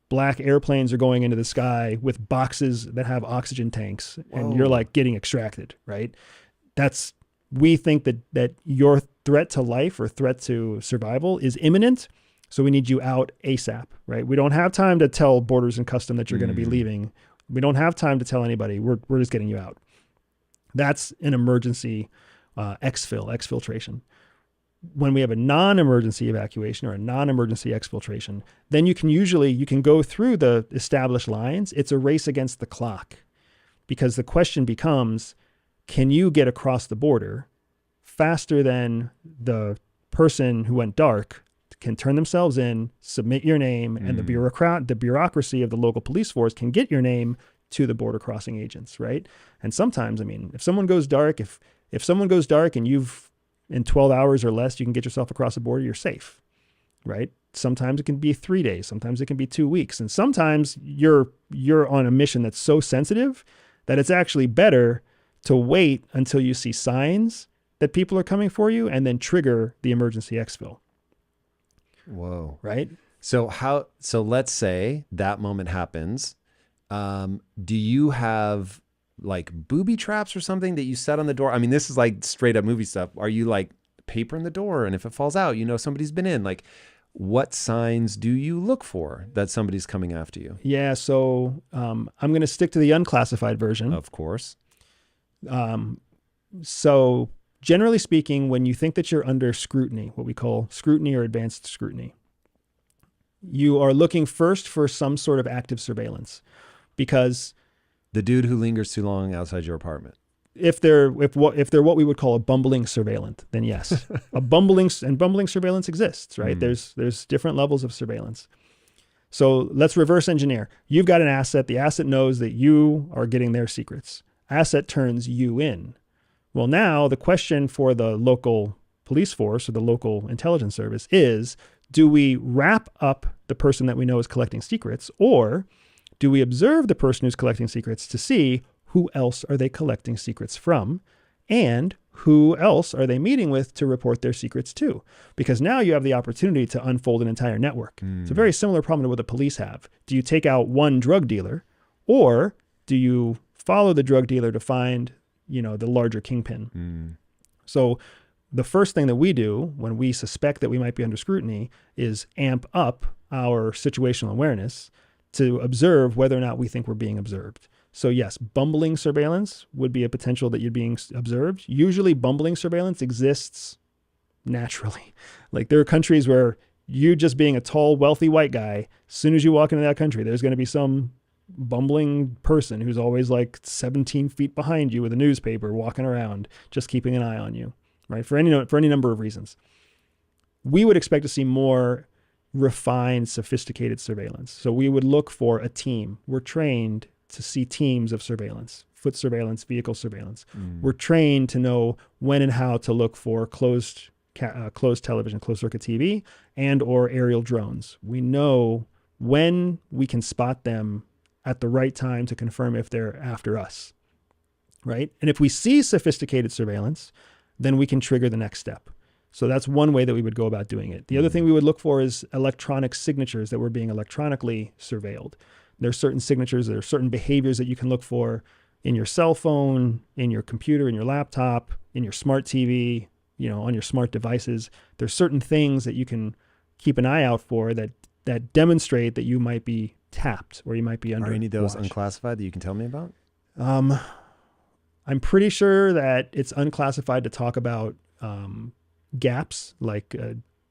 black airplanes are going into the sky with boxes that have oxygen tanks, and you're like getting extracted, right? We think that your threat to life or threat to survival is imminent. So we need you out ASAP, right? We don't have time to tell Borders and Custom that you're going to be leaving. We don't have time to tell anybody. We're just getting you out. That's an emergency exfiltration. When we have a non-emergency evacuation or a non-emergency exfiltration, then you can go through the established lines. It's a race against the clock, because the question becomes, can you get across the border faster than the person who went dark can turn themselves in, submit your name, and the bureaucracy of the local police force can get your name to the border crossing agents, right? And sometimes, I mean, if someone goes dark, if someone goes dark and you've in 12 hours or less, you can get yourself across the border, you're safe. right? Sometimes it can be 3 days, sometimes it can be 2 weeks, and sometimes you're on a mission that's so sensitive that it's actually better to wait until you see signs that people are coming for you and then trigger the emergency exfil. Whoa. Right? So let's say that moment happens. Do you have like booby traps or something that you set on the door? I mean, this is like straight up movie stuff. Are you like papering the door, and if it falls out, somebody's been in? Like, what signs do you look for that somebody's coming after you? Yeah, so I'm going to stick to the unclassified version. Of course. So generally speaking, when you think that you're under scrutiny, what we call scrutiny or advanced scrutiny, you are looking first for some sort of active surveillance, because the dude who lingers too long outside your apartment. If they're what we would call a bumbling surveillant, then yes, bumbling surveillance exists, right? There's different levels of surveillance. So let's reverse engineer. You've got an asset. The asset knows that you are getting their secrets. Asset turns you in. Well, now the question for the local police force or the local intelligence service is, do we wrap up the person that we know is collecting secrets, or do we observe the person who's collecting secrets to see who else are they collecting secrets from, and who else are they meeting with to report their secrets to? Because now you have the opportunity to unfold an entire network. It's a very similar problem to what the police have. Do you take out one drug dealer, or do you follow the drug dealer to find, the larger kingpin? So the first thing that we do when we suspect that we might be under scrutiny is amp up our situational awareness to observe whether or not we think we're being observed. So yes, bumbling surveillance would be a potential that you're being observed. Usually bumbling surveillance exists naturally. Like, there are countries where you just being a tall, wealthy white guy, as soon as you walk into that country, there's going to be some bumbling person who's always like 17 feet behind you with a newspaper walking around, just keeping an eye on you, right? For any number of reasons. We would expect to see more refined, sophisticated surveillance. So we would look for a team. We're trained to see teams of surveillance, foot surveillance, vehicle surveillance. We're trained to know when and how to look for closed television, closed circuit TV, and or aerial drones. We know when we can spot them at the right time to confirm if they're after us, right? And if we see sophisticated surveillance, then we can trigger the next step. So that's one way that we would go about doing it. The other thing we would look for is electronic signatures that we're being electronically surveilled. There's certain signatures, there are certain behaviors that you can look for in your cell phone, in your computer, in your laptop, in your smart TV, on your smart devices. There's certain things that you can keep an eye out for that demonstrate that you might be tapped or you might be under. Are any of those watch. unclassified that you can tell me about? I'm pretty sure that it's unclassified to talk about gaps, like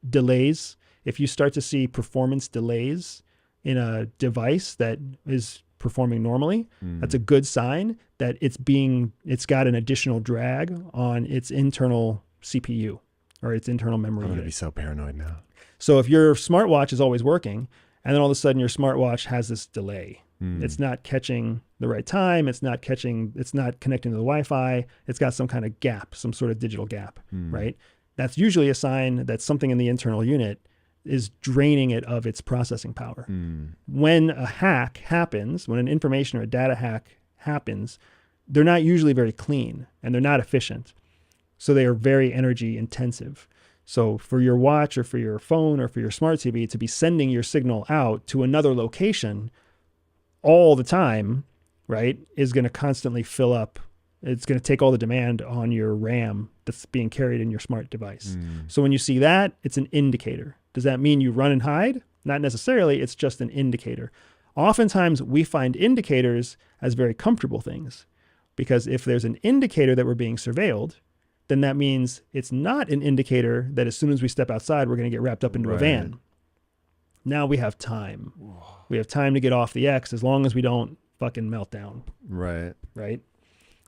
delays. If you start to see performance delays in a device that is performing normally, that's a good sign that it's got an additional drag on its internal CPU or its internal memory. I'm going to unit. be so paranoid now. So if your smartwatch is always working, and then all of a sudden your smartwatch has this delay, it's not catching the right time, it's not connecting to the Wi-Fi, it's got some kind of gap, some sort of digital gap, right? That's usually a sign that something in the internal unit is draining it of its processing power. When a hack happens, when an information or a data hack happens, they're not usually very clean and they're not efficient. So they are very energy intensive. So for your watch or for your phone or for your smart TV to be sending your signal out to another location all the time, right, is going to constantly fill up. It's going to take all the demand on your RAM that's being carried in your smart device. So when you see that, it's an indicator. Does that mean you run and hide? Not necessarily. It's just an indicator. Oftentimes we find indicators as very comfortable things, because if there's an indicator that we're being surveilled, then that means it's not an indicator that as soon as we step outside, we're going to get wrapped up into a van. Now we have time. We have time to get off the X as long as we don't fucking melt down. Right.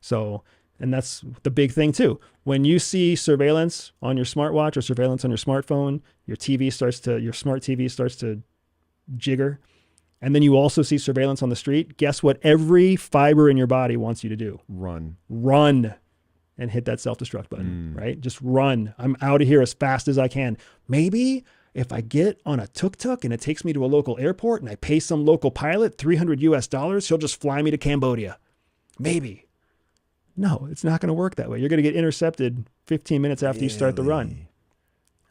So, and that's the big thing too. When you see surveillance on your smartwatch or surveillance on your smartphone, your smart TV starts to jigger. And then you also see surveillance on the street. Guess what every fiber in your body wants you to do? Run and hit that self-destruct button, right? Just run. I'm out of here as fast as I can. Maybe if I get on a tuk-tuk and it takes me to a local airport and I pay some local pilot $300, he'll just fly me to Cambodia. Maybe. No, it's not going to work that way. You're going to get intercepted 15 minutes after you start the run.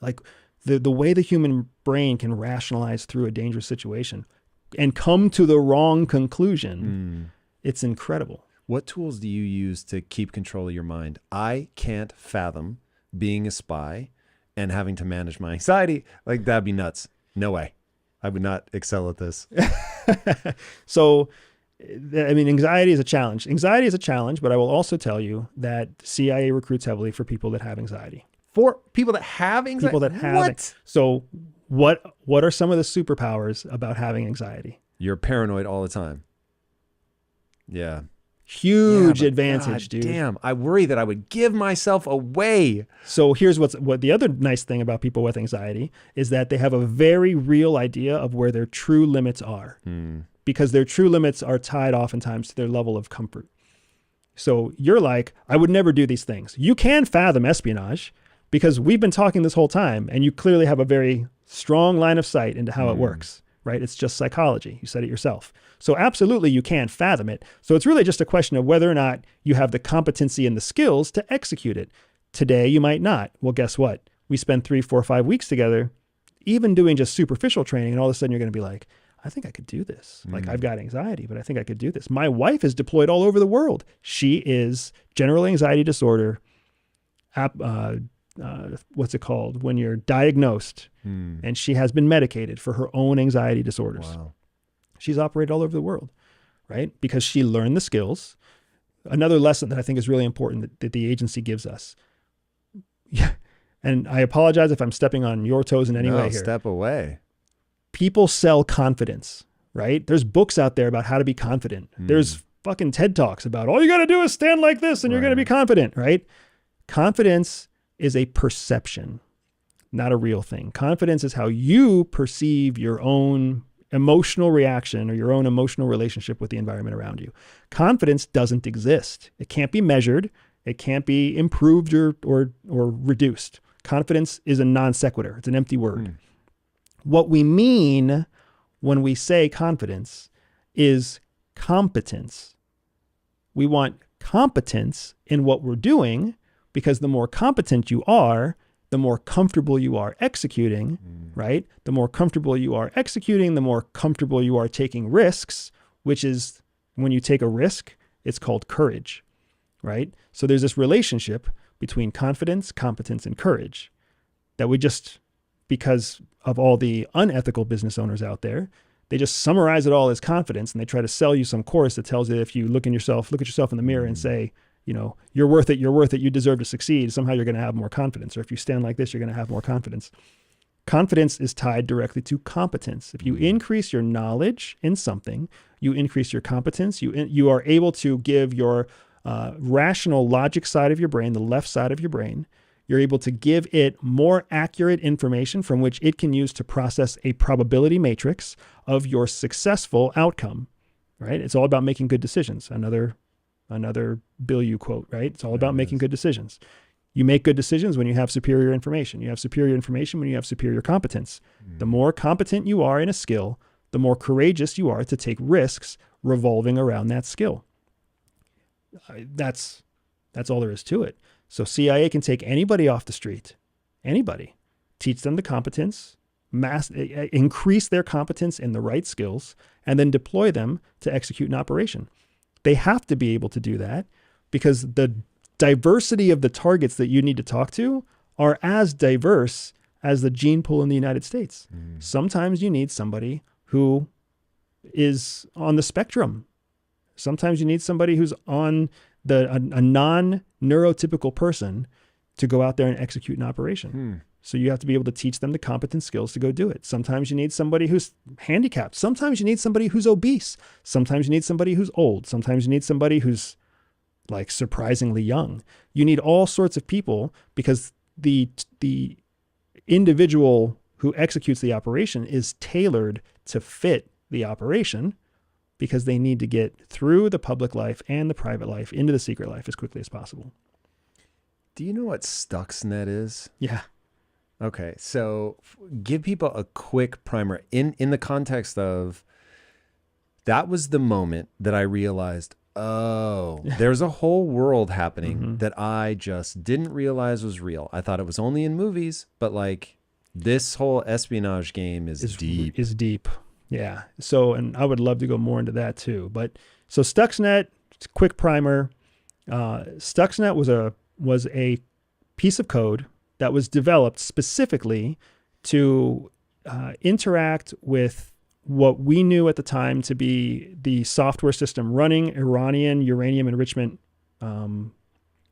Like the way the human brain can rationalize through a dangerous situation and come to the wrong conclusion, it's incredible. What tools do you use to keep control of your mind? I can't fathom being a spy and having to manage my anxiety. Like, that'd be nuts. No way. I would not excel at this. So, I mean, anxiety is a challenge. Anxiety is a challenge, but I will also tell you that CIA recruits heavily for people that have anxiety. For people that have anxiety? People that have what? So what are some of the superpowers about having anxiety? You're paranoid all the time. Yeah. Huge advantage, God dude. Damn, I worry that I would give myself away. So here's what the other nice thing about people with anxiety is that they have a very real idea of where their true limits are, because their true limits are tied oftentimes to their level of comfort. So you're like, I would never do these things. You can fathom espionage because we've been talking this whole time and you clearly have a very strong line of sight into how it works, right? It's just psychology. You said it yourself. So absolutely you can fathom it. So it's really just a question of whether or not you have the competency and the skills to execute it. Today you might not. Well, guess what? We spend 3, 4, 5 weeks together, even doing just superficial training, and all of a sudden you're going to be like, I think I could do this. Like, I've got anxiety, but I think I could do this. My wife is deployed all over the world. She is general anxiety disorder. What's it called? When you're diagnosed, and she has been medicated for her own anxiety disorders. Wow. She's operated all over the world, right? Because she learned the skills. Another lesson that I think is really important that the agency gives us. Yeah. And I apologize if I'm stepping on your toes in any way here. Step away. People sell confidence, right? There's books out there about how to be confident. There's fucking TED Talks about all you got to do is stand like this and you're going to be confident, right? Confidence is a perception, not a real thing. Confidence is how you perceive your own emotional reaction or your own emotional relationship with the environment around you. Confidence doesn't exist. It can't be measured. It can't be improved or reduced. Confidence is a non sequitur. It's an empty word. What we mean when we say confidence is competence. We want competence in what we're doing, because the more competent you are, the more comfortable you are executing, right? The more comfortable you are executing, the more comfortable you are taking risks, which is when you take a risk, it's called courage, right? So there's this relationship between confidence, competence, and courage that we just, because of all the unethical business owners out there, they just summarize it all as confidence, and they try to sell you some course that tells you if you look at yourself in the mirror and say, you know, you're worth it, you deserve to succeed, somehow you're going to have more confidence. Or if you stand like this, you're going to have more confidence. Confidence is tied directly to competence. If you increase your knowledge in something, you increase your competence, you are able to give your rational logic side of your brain, the left side of your brain, you're able to give it more accurate information from which it can use to process a probability matrix of your successful outcome, right? It's all about making good decisions. Another Bill you quote, right? It's all about making good decisions. You make good decisions when you have superior information. You have superior information when you have superior competence. The more competent you are in a skill, the more courageous you are to take risks revolving around that skill. That's all there is to it. So CIA can take anybody off the street, anybody, teach them the competence, increase their competence in the right skills, and then deploy them to execute an operation. They have to be able to do that because the diversity of the targets that you need to talk to are as diverse as the gene pool in the United States. Sometimes you need somebody who is on the spectrum. Sometimes you need somebody who's on a non-neurotypical person to go out there and execute an operation. So you have to be able to teach them the competent skills to go do it. Sometimes you need somebody who's handicapped. Sometimes you need somebody who's obese. Sometimes you need somebody who's old. Sometimes you need somebody who's like surprisingly young. You need all sorts of people because the individual who executes the operation is tailored to fit the operation because they need to get through the public life and the private life into the secret life as quickly as possible. Do you know what Stuxnet is? Yeah. Okay, so give people a quick primer in the context of that was the moment that I realized, oh, there's a whole world happening that I just didn't realize was real. I thought it was only in movies, but like this whole espionage game is deep. Is deep. Yeah. So, and I would love to go more into that too. But so Stuxnet, quick primer. Stuxnet was a piece of code that was developed specifically to interact with what we knew at the time to be the software system running Iranian uranium enrichment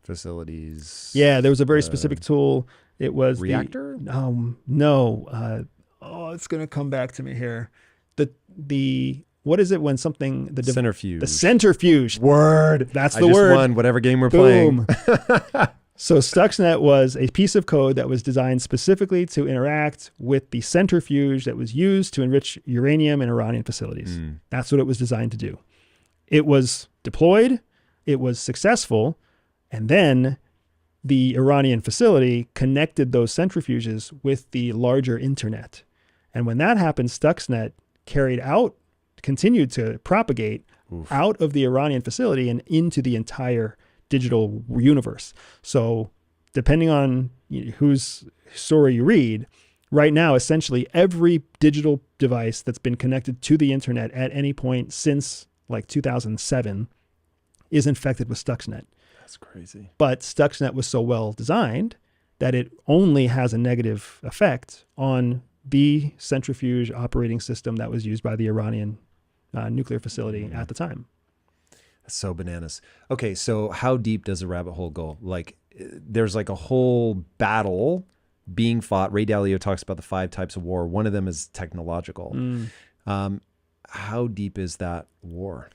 Facilities. Yeah, there was a very specific tool. It was reactor? No. It's going to come back to me here. The what is it when something Centrifuge. The centrifuge word. That's the I just word. won whatever game we're Boom. playing. So Stuxnet was a piece of code that was designed specifically to interact with the centrifuge that was used to enrich uranium in Iranian facilities. That's what it was designed to do. It was deployed, it was successful, and then the Iranian facility connected those centrifuges with the larger internet. And when that happened, Stuxnet continued to propagate out of the Iranian facility and into the entire digital universe. So depending on whose story you read, right now, essentially every digital device that's been connected to the internet at any point since like 2007 is infected with Stuxnet. That's crazy. But Stuxnet was so well designed that it only has a negative effect on the centrifuge operating system that was used by the Iranian nuclear facility at the time. That's so bananas. Okay, so how deep does a rabbit hole go? Like, there's like a whole battle being fought. Ray Dalio talks about the 5 types of war. One of them is technological. How deep is that war?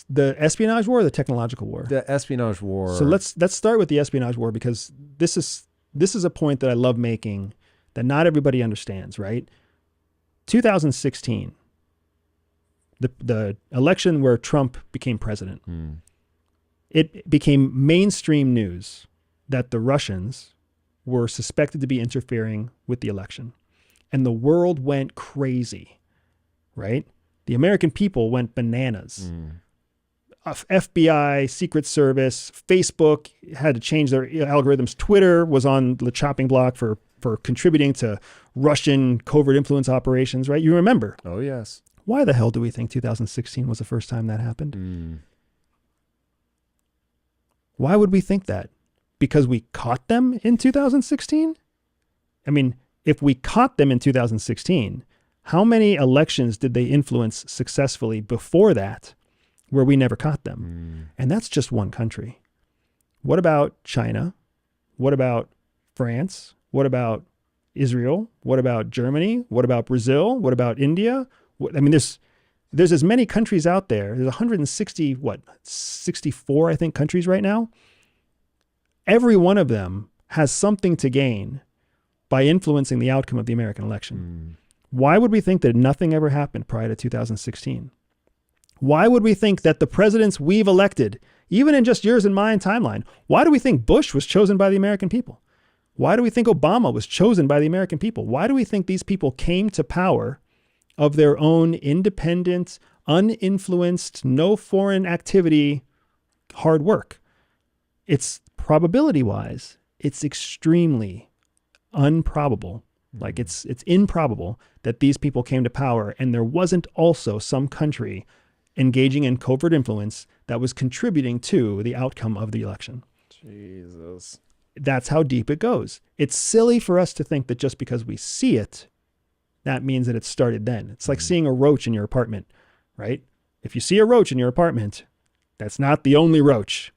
The espionage war or the technological war? The espionage war. So let's start with the espionage war, because this is a point that I love making that not everybody understands, right? 2016, the election where Trump became president, it became mainstream news that the Russians were suspected to be interfering with the election. And the world went crazy, right? The American people went bananas. FBI, Secret Service, Facebook had to change their algorithms. Twitter was on the chopping block for contributing to Russian covert influence operations, right? You remember. Oh, yes. Why the hell do we think 2016 was the first time that happened? Why would we think that? Because we caught them in 2016? I mean, if we caught them in 2016, how many elections did they influence successfully before that where we never caught them? And that's just one country. What about China? What about France? What about Israel? What about Germany? What about Brazil? What about India? I mean, there's as many countries out there. There's 64, I think, countries right now. Every one of them has something to gain by influencing the outcome of the American election. Why would we think that nothing ever happened prior to 2016? Why would we think that the presidents we've elected, even in just yours and mine timeline, why do we think Bush was chosen by the American people? Why do we think Obama was chosen by the American people? Why do we think these people came to power of their own independent, uninfluenced, no foreign activity, hard work? It's probability-wise, it's extremely improbable. Like it's improbable that these people came to power and there wasn't also some country engaging in covert influence that was contributing to the outcome of the election. Jesus. That's how deep it goes. It's silly for us to think that just because we see it, that means that it started then. It's like seeing a roach in your apartment, right? If you see a roach in your apartment, that's not the only roach.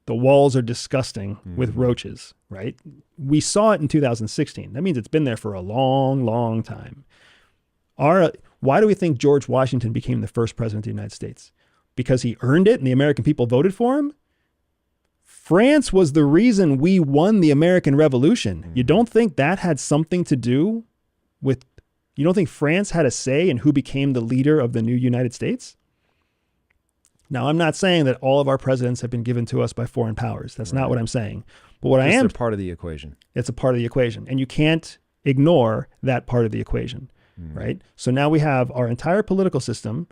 The walls are disgusting with roaches, right? We saw it in 2016. That means it's been there for a long, long time. Why do we think George Washington became the first president of the United States? Because he earned it and the American people voted for him? France was the reason we won the American Revolution. You don't think that had something to do with, you don't think France had a say in who became the leader of the new United States? Now, I'm not saying that all of our presidents have been given to us by foreign powers. That's not what I'm saying. But what I am, they're part of the equation. it's a part of the equation. And you can't ignore that part of the equation, right? So now we have our entire political system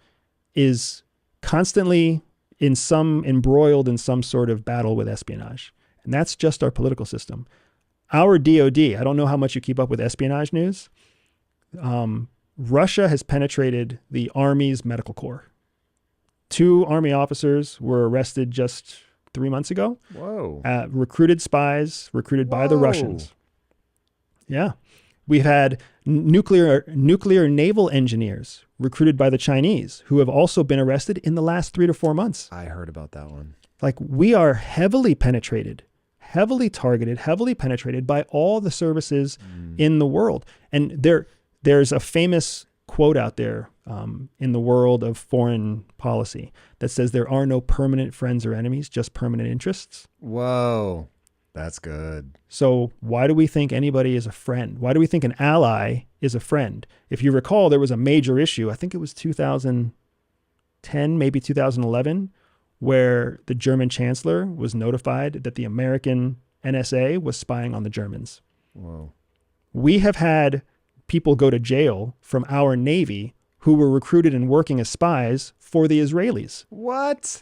is constantly embroiled in some sort of battle with espionage. And that's just our political system. Our DOD, I don't know how much you keep up with espionage news. Russia has penetrated the Army's medical corps. 2 Army officers were arrested just 3 months ago. Whoa. Recruited spies, recruited by the Russians. Yeah. We've had nuclear naval engineers recruited by the Chinese who have also been arrested in the last 3 to 4 months. I heard about that one. Like, we are heavily penetrated, heavily targeted, heavily penetrated by all the services in the world. And there's a famous quote out there in the world of foreign policy that says there are no permanent friends or enemies, just permanent interests. Whoa. That's good. So why do we think anybody is a friend? Why do we think an ally is a friend? If you recall, there was a major issue, I think it was 2010, maybe 2011, where the German chancellor was notified that the American NSA was spying on the Germans. Whoa. We have had people go to jail from our Navy who were recruited and working as spies for the Israelis. What?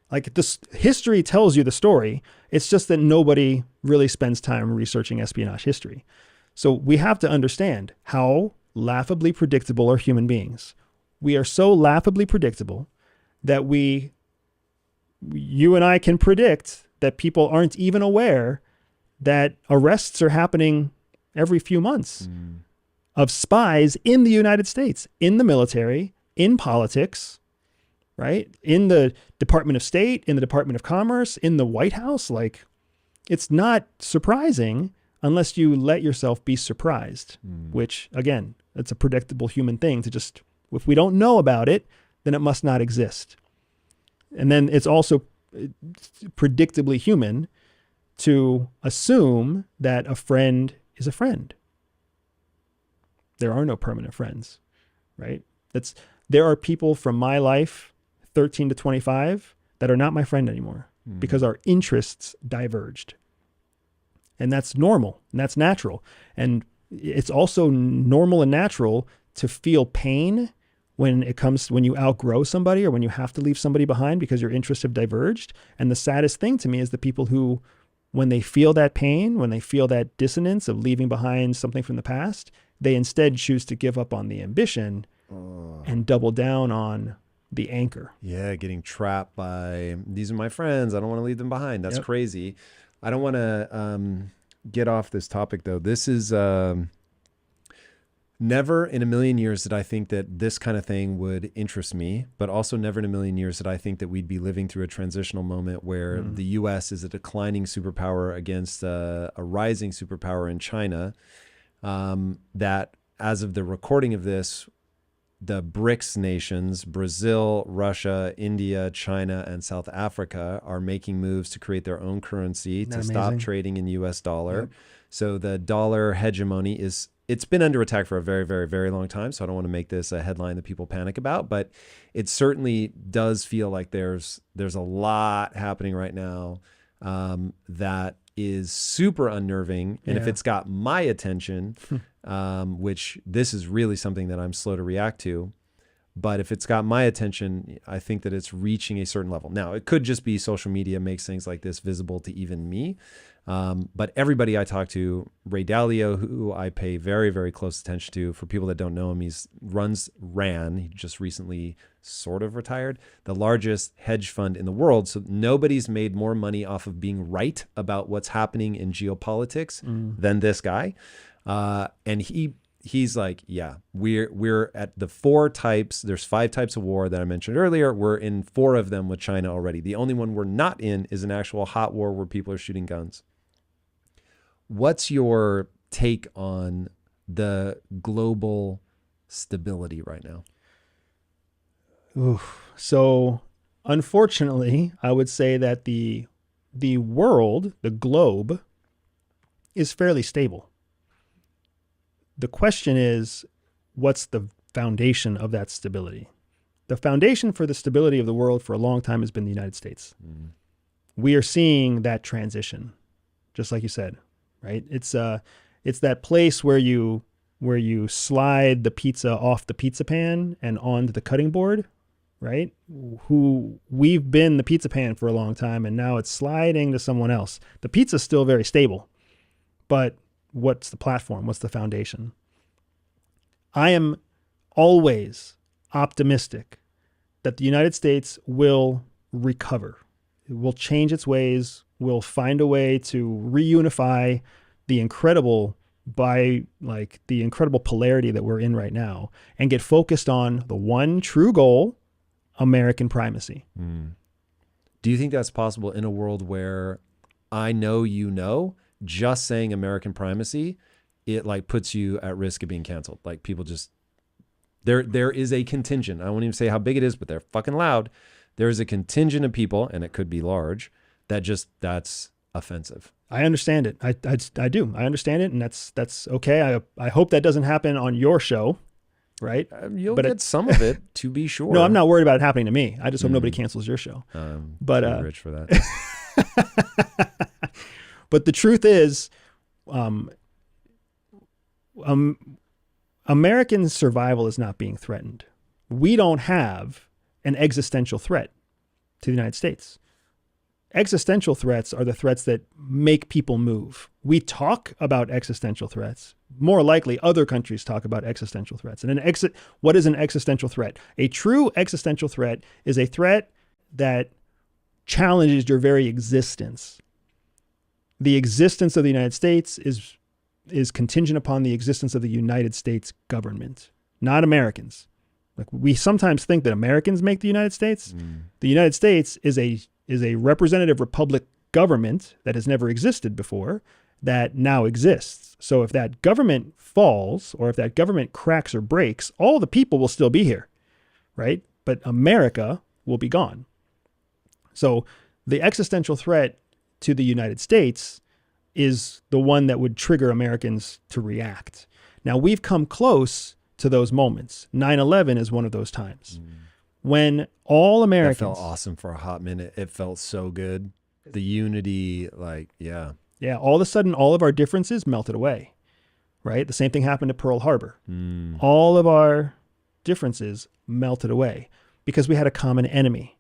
Like, this history tells you the story. It's just that nobody really spends time researching espionage history. So we have to understand how laughably predictable are human beings. We are so laughably predictable that you and I can predict that people aren't even aware that arrests are happening every few months of spies in the United States, in the military, in politics, right? In the Department of State, in the Department of Commerce, in the White House. Like, it's not surprising unless you let yourself be surprised, which, again, it's a predictable human thing to just, if we don't know about it, then it must not exist. And then it's also predictably human to assume that a friend is a friend. There are no permanent friends, right? There are people from my life, 13 to 25, that are not my friend anymore because our interests diverged. And that's normal and that's natural. And it's also normal and natural to feel pain when you outgrow somebody or when you have to leave somebody behind because your interests have diverged. And the saddest thing to me is the people who, when they feel that pain, when they feel that dissonance of leaving behind something from the past, they instead choose to give up on the ambition and double down on the anchor. Yeah, getting trapped by, these are my friends, I don't want to leave them behind. That's crazy. I don't want to get off this topic, though. This is never in a million years did I think that this kind of thing would interest me, but also never in a million years did I think that we'd be living through a transitional moment where the U.S. is a declining superpower against a rising superpower in China. That as of the recording of this, the BRICS nations, Brazil, Russia, India, China, and South Africa, are making moves to create their own currency to stop trading in US dollar. Yep. So the dollar hegemony it's been under attack for a very, very, very long time. So I don't want to make this a headline that people panic about, but it certainly does feel like there's a lot happening right now that is super unnerving. And if it's got my attention, which this is really something that I'm slow to react to, but if it's got my attention, I think that it's reaching a certain level. Now, it could just be social media makes things like this visible to even me. But everybody I talk to, Ray Dalio, who I pay very, very close attention to, for people that don't know him, he just recently sort of retired, the largest hedge fund in the world. So nobody's made more money off of being right about what's happening in geopolitics than this guy. And he's like, yeah, we're at the 4 types. There's 5 types of war that I mentioned earlier. We're in 4 of them with China already. The only one we're not in is an actual hot war where people are shooting guns. What's your take on the global stability right now? So unfortunately, I would say that the world, the globe, is fairly stable. The question is, what's the foundation of that stability? The foundation for the stability of the world for a long time has been the United States. We are seeing that transition, just like you said, right? It's that place where you slide the pizza off the pizza pan and onto the cutting board, right? We've been the pizza pan for a long time, and now it's sliding to someone else. The pizza's still very stable, but what's the platform? What's the foundation? I am always optimistic that the United States will recover. It will change its ways, will find a way to reunify the incredible polarity that we're in right now and get focused on the one true goal, American primacy. Do you think that's possible in a world where I know, just saying American primacy, it like puts you at risk of being canceled? Like people just, there is a contingent. I won't even say how big it is, but they're fucking loud. There is a contingent of people, and it could be large, that's offensive. I understand it. I do. I understand it, and that's okay. I hope that doesn't happen on your show, right? You'll get some of it, to be sure. No, I'm not worried about it happening to me. I just hope nobody cancels your show. But too rich for that. But the truth is, American survival is not being threatened. We don't have an existential threat to the United States. Existential threats are the threats that make people move. We talk about existential threats. More likely, other countries talk about existential threats. And what is an existential threat? A true existential threat is a threat that challenges your very existence. The existence of the United States is contingent upon the existence of the United States government, not Americans. Like we sometimes think that Americans make the United States. The United States is a representative republic government that has never existed before that now exists. So if that government falls or if that government cracks or breaks, all the people will still be here, right? But America will be gone. So the existential threat to the United States is the one that would trigger Americans to react. Now, we've come close to those moments. 9/11 is one of those times when all Americans... That felt awesome for a hot minute. It felt so good. The unity, yeah. Yeah, all of a sudden, all of our differences melted away, right? The same thing happened at Pearl Harbor. All of our differences melted away because we had a common enemy.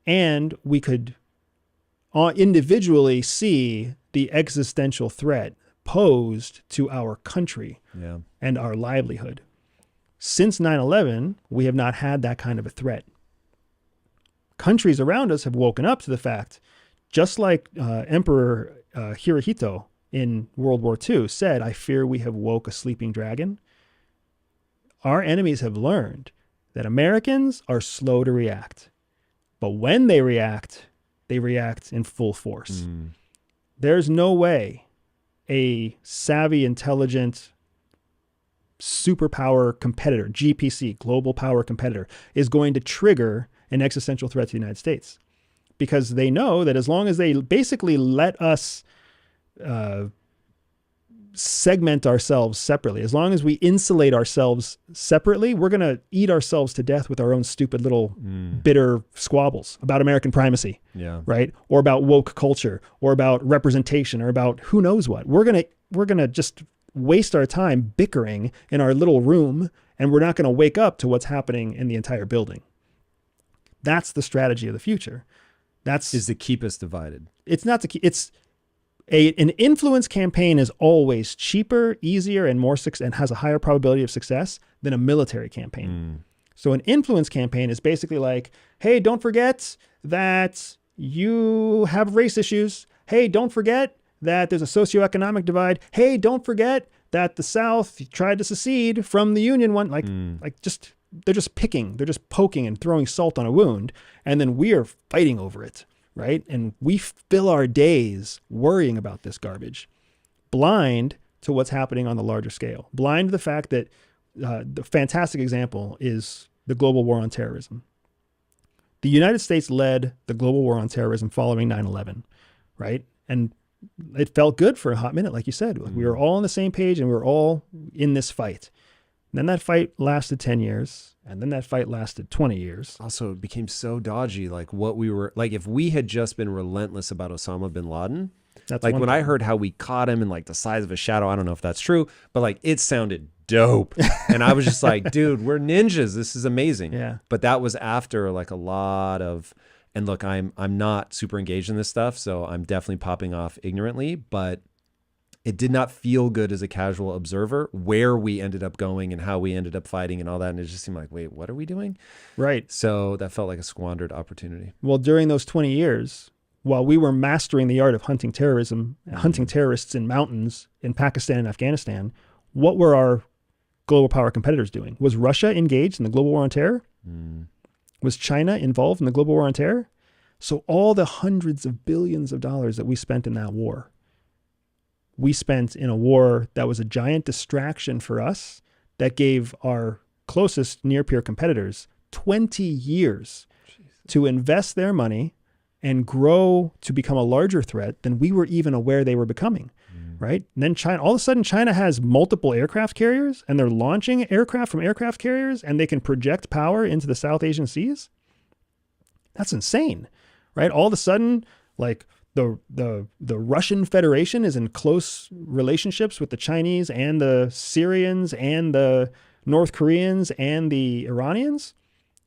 And we could individually see the existential threat posed to our country and our livelihood. Since 9/11, we have not had that kind of a threat. Countries around us have woken up to the fact, just like Emperor Hirohito in World War II said, "I fear we have woke a sleeping dragon." Our enemies have learned that Americans are slow to react. But when they react in full force. There's no way a savvy, intelligent, superpower competitor, GPC, global power competitor, is going to trigger an existential threat to the United States. Because they know that as long as they basically let us segment ourselves separately, as long as we insulate ourselves separately, we're going to eat ourselves to death with our own stupid little bitter squabbles about American primacy, right? Or about woke culture, or about representation, or about who knows what. We're going to just waste our time bickering in our little room, and we're not going to wake up to what's happening in the entire building. That's the strategy of the future. Is to keep us divided. It's not to keep, an influence campaign is always cheaper, easier, and and has a higher probability of success than a military campaign. So an influence campaign is basically like, hey, don't forget that you have race issues. Hey, don't forget that there's a socioeconomic divide. Hey, don't forget that the South tried to secede from the Union one. They're just picking, they're just poking and throwing salt on a wound. And then we are fighting over it. Right? And we fill our days worrying about this garbage, blind to what's happening on the larger scale, blind to the fact that the fantastic example is the global war on terrorism. The United States led the global war on terrorism following 9/11, right? And it felt good for a hot minute, like you said. We were all on the same page and we were all in this fight. Then that fight lasted 10 years. And then that fight lasted 20 years. Also, it became so dodgy. Like what we were like, if we had just been relentless about Osama bin Laden, That's like one when I thing. heard how we caught him in like the size of a shadow, I don't know if that's true, but like it sounded dope. And I was just like, dude, we're ninjas. This is amazing. Yeah. But that was after like a lot of, and look, I'm not super engaged in this stuff, so I'm definitely popping off ignorantly, but it did not feel good as a casual observer where we ended up going and how we ended up fighting and all that. And it just seemed like, wait, what are we doing? Right. So that felt like a squandered opportunity. Well, during those 20 years, while we were mastering the art of hunting terrorism, hunting terrorists in mountains in Pakistan and Afghanistan, what were our global power competitors doing? Was Russia engaged in the global war on terror? Was China involved in the global war on terror? So all the hundreds of billions of dollars that we spent in that war, we spent in a war that was a giant distraction for us that gave our closest near-peer competitors 20 years to invest their money and grow to become a larger threat than we were even aware they were becoming, right? And then China, all of a sudden, China has multiple aircraft carriers and they're launching aircraft from aircraft carriers and they can project power into the South Asian seas. That's insane, right? All of a sudden, like the Russian Federation is in close relationships with the Chinese and the Syrians and the North Koreans and the Iranians.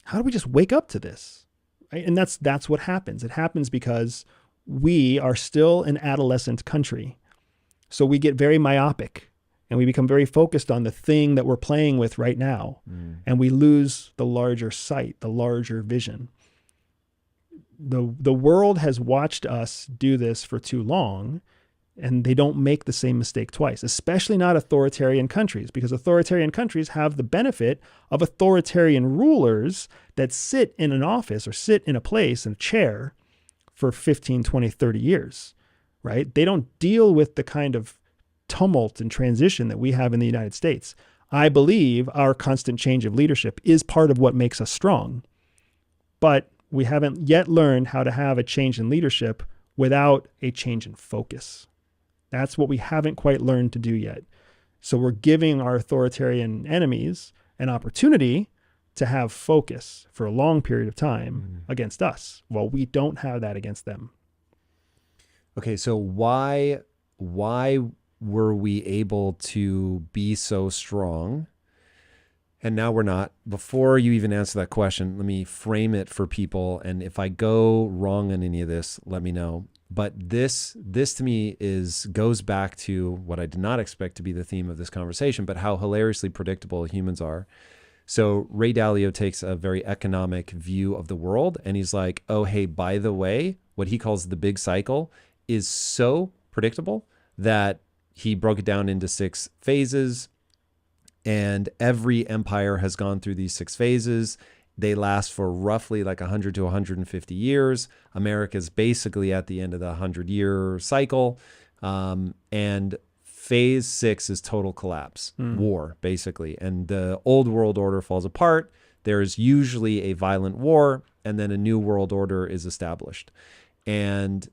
How do we just wake up to this? Right? And that's what happens. It happens because we are still an adolescent country. So we get very myopic and we become very focused on the thing that we're playing with right now. And we lose the larger sight, the larger vision. The world has watched us do this for too long, and they don't make the same mistake twice, especially not authoritarian countries, because authoritarian countries have the benefit of authoritarian rulers that sit in an office or sit in a place, in a chair, for 15, 20, 30 years, right? They don't deal with the kind of tumult and transition that we have in the United States. I believe our constant change of leadership is part of what makes us strong, but we haven't yet learned how to have a change in leadership without a change in focus. That's what we haven't quite learned to do yet. So we're giving our authoritarian enemies an opportunity to have focus for a long period of time against us, while we don't have that against them. Okay, so why were we able to be so strong? And now we're not. Before you even answer that question, let me frame it for people. And if I go wrong on any of this, let me know. But this to me goes back to what I did not expect to be the theme of this conversation, but how hilariously predictable humans are. So Ray Dalio takes a very economic view of the world, and he's like, oh, hey, by the way, what he calls the big cycle is so predictable that he broke it down into 6 phases. And every empire has gone through these 6 phases. They last for roughly like 100 to 150 years. America's basically at the end of the 100-year cycle. And phase 6 is total collapse, war, basically. And the old world order falls apart. There's usually a violent war, and then a new world order is established. And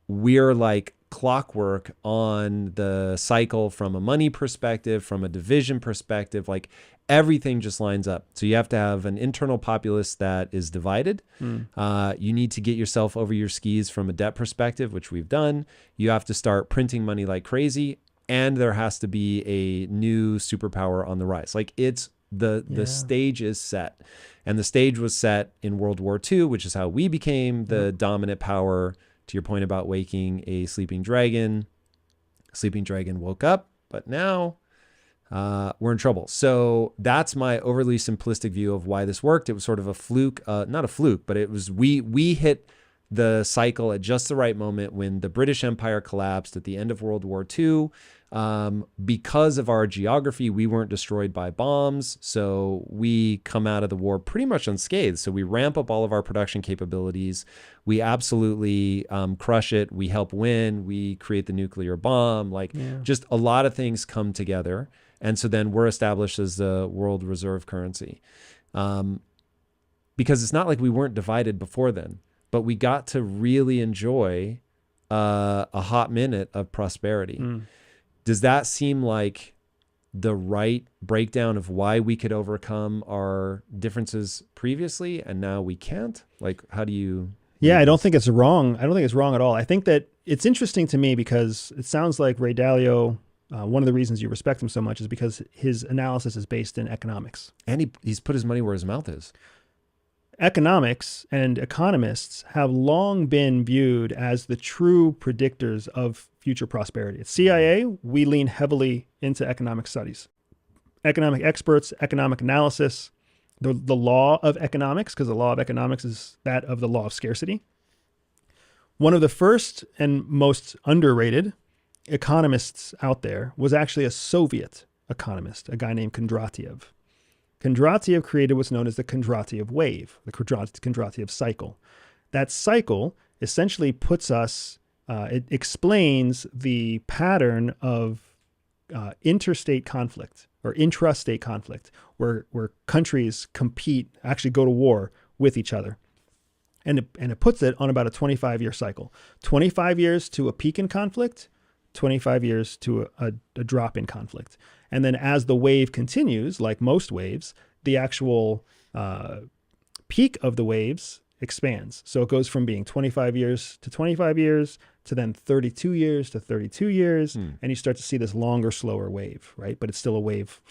we're like clockwork on the cycle from a money perspective, from a division perspective, like everything just lines up. So you have to have an internal populace that is divided. You need to get yourself over your skis from a debt perspective, which we've done. You have to start printing money like crazy, and there has to be a new superpower on the rise. Like it's the stage is set, and the stage was set in World War II, which is how we became the dominant power. To your point about waking a sleeping dragon woke up, but now we're in trouble. So that's my overly simplistic view of why this worked. It was sort of a fluke, not a fluke, but it was we hit the cycle at just the right moment when the British Empire collapsed at the end of World War II. Because of our geography, we weren't destroyed by bombs. So we come out of the war pretty much unscathed. So we ramp up all of our production capabilities. We absolutely crush it. We help win. We create the nuclear bomb. Just a lot of things come together. And so then we're established as the world reserve currency. Because it's not like we weren't divided before then, but we got to really enjoy a hot minute of prosperity. Does that seem like the right breakdown of why we could overcome our differences previously and now we can't? Like, how do you? Yeah, I don't think it's wrong. I don't think it's wrong at all. I think that it's interesting to me because it sounds like Ray Dalio, one of the reasons you respect him so much is because his analysis is based in economics. And he's put his money where his mouth is. Economics and economists have long been viewed as the true predictors of future prosperity. At CIA, we lean heavily into economic studies. Economic experts, economic analysis, the law of economics, because the law of economics is that of the law of scarcity. One of the first and most underrated economists out there was actually a Soviet economist, a guy named Kondratiev. Kondratiev created what's known as the Kondratiev wave, the Kondratiev cycle. That cycle essentially puts us, it explains the pattern of interstate conflict or intrastate conflict, where countries compete, actually go to war with each other. And it puts it on about a 25-year cycle. 25 years to a peak in conflict, 25 years to a drop in conflict. And then as the wave continues, like most waves, the actual peak of the waves expands. So it goes from being 25 years to 25 years to then 32 years to 32 years. And you start to see this longer, slower wave, right? But it's still a wave,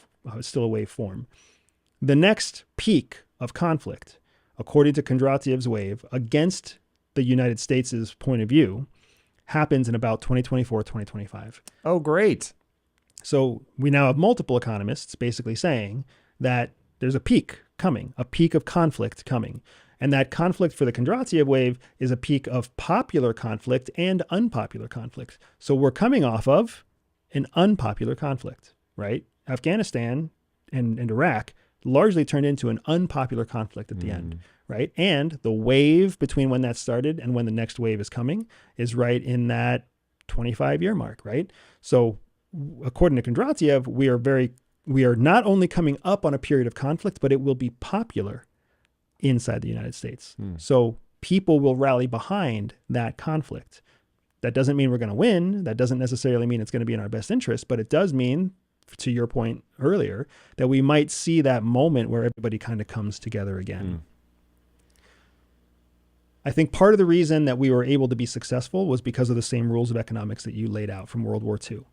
form. The next peak of conflict, according to Kondratiev's wave, against the United States' point of view, happens in about 2024, 2025. Oh, great. So we now have multiple economists basically saying that there's a peak coming, a peak of conflict coming. And that conflict for the Kondratiev wave is a peak of popular conflict and unpopular conflict. So we're coming off of an unpopular conflict, right? Afghanistan and Iraq largely turned into an unpopular conflict at the end, right? And the wave between when that started and when the next wave is coming is right in that 25-year mark, right? So according to Kondratiev, we are not only coming up on a period of conflict, but it will be popular inside the United States. So people will rally behind that conflict. That doesn't mean we're going to win. That doesn't necessarily mean it's going to be in our best interest, but it does mean, to your point earlier, that we might see that moment where everybody kind of comes together again. I think part of the reason that we were able to be successful was because of the same rules of economics that you laid out from World War II.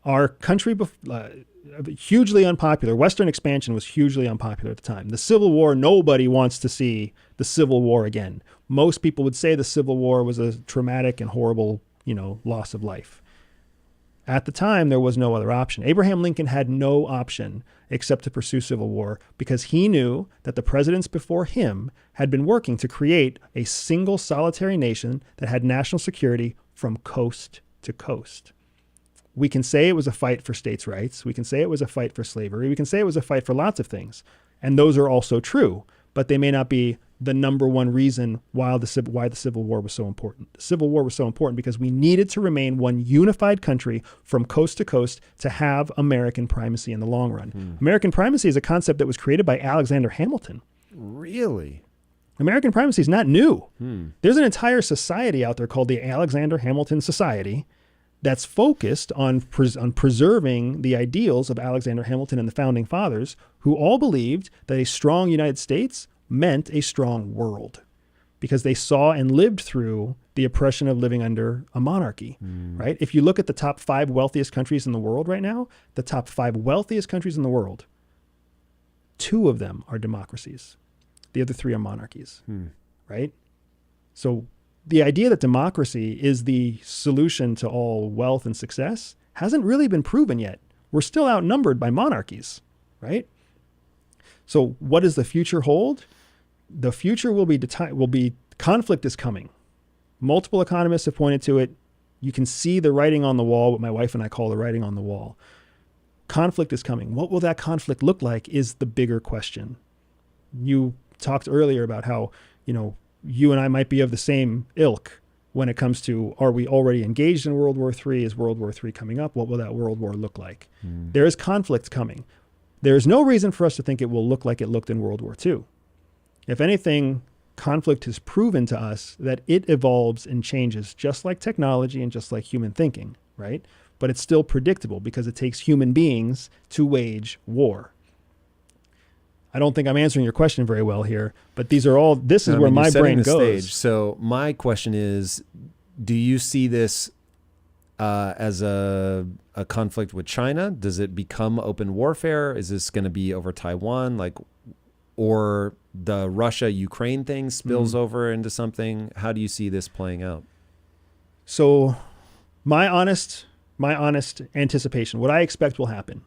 Our country, hugely unpopular. Western expansion was hugely unpopular at the time. The Civil War, nobody wants to see the Civil War again. Most people would say the Civil War was a traumatic and horrible, loss of life. At the time, there was no other option. Abraham Lincoln had no option except to pursue civil war because he knew that the presidents before him had been working to create a single solitary nation that had national security from coast to coast. We can say it was a fight for states' rights. We can say it was a fight for slavery. We can say it was a fight for lots of things. And those are also true, but they may not be the number one reason why the Civil War was so important. The Civil War was so important because we needed to remain one unified country from coast to coast to have American primacy in the long run. American primacy is a concept that was created by Alexander Hamilton. Really? American primacy is not new. There's an entire society out there called the Alexander Hamilton Society that's focused on preserving the ideals of Alexander Hamilton and the founding fathers, who all believed that a strong United States meant a strong world because they saw and lived through the oppression of living under a monarchy, right? If you look at the top 5 wealthiest countries in the world right now, the top 5 wealthiest countries in the world, 2 of them are democracies. The other 3 are monarchies, right? So the idea that democracy is the solution to all wealth and success hasn't really been proven yet. We're still outnumbered by monarchies, right? So what does the future hold? The future will be conflict is coming. Multiple economists have pointed to it. You can see the writing on the wall, what my wife and I call the writing on the wall. Conflict is coming. What will that conflict look like is the bigger question. You talked earlier about how, you and I might be of the same ilk when it comes to, are we already engaged in World War III? Is World War III coming up? What will that World War look like? There is conflict coming. There is no reason for us to think it will look like it looked in World War II. If anything, conflict has proven to us that it evolves and changes just like technology and just like human thinking, right? but it's still predictable because it takes human beings to wage war. I don't think I'm answering your question very well here, but this is where my brain goes. Stage. So my question is, do you see this as a conflict with China? Does it become open warfare? Is this going to be over Taiwan? Or the Russia-Ukraine thing spills over into something? How do you see this playing out? So my honest anticipation, what I expect will happen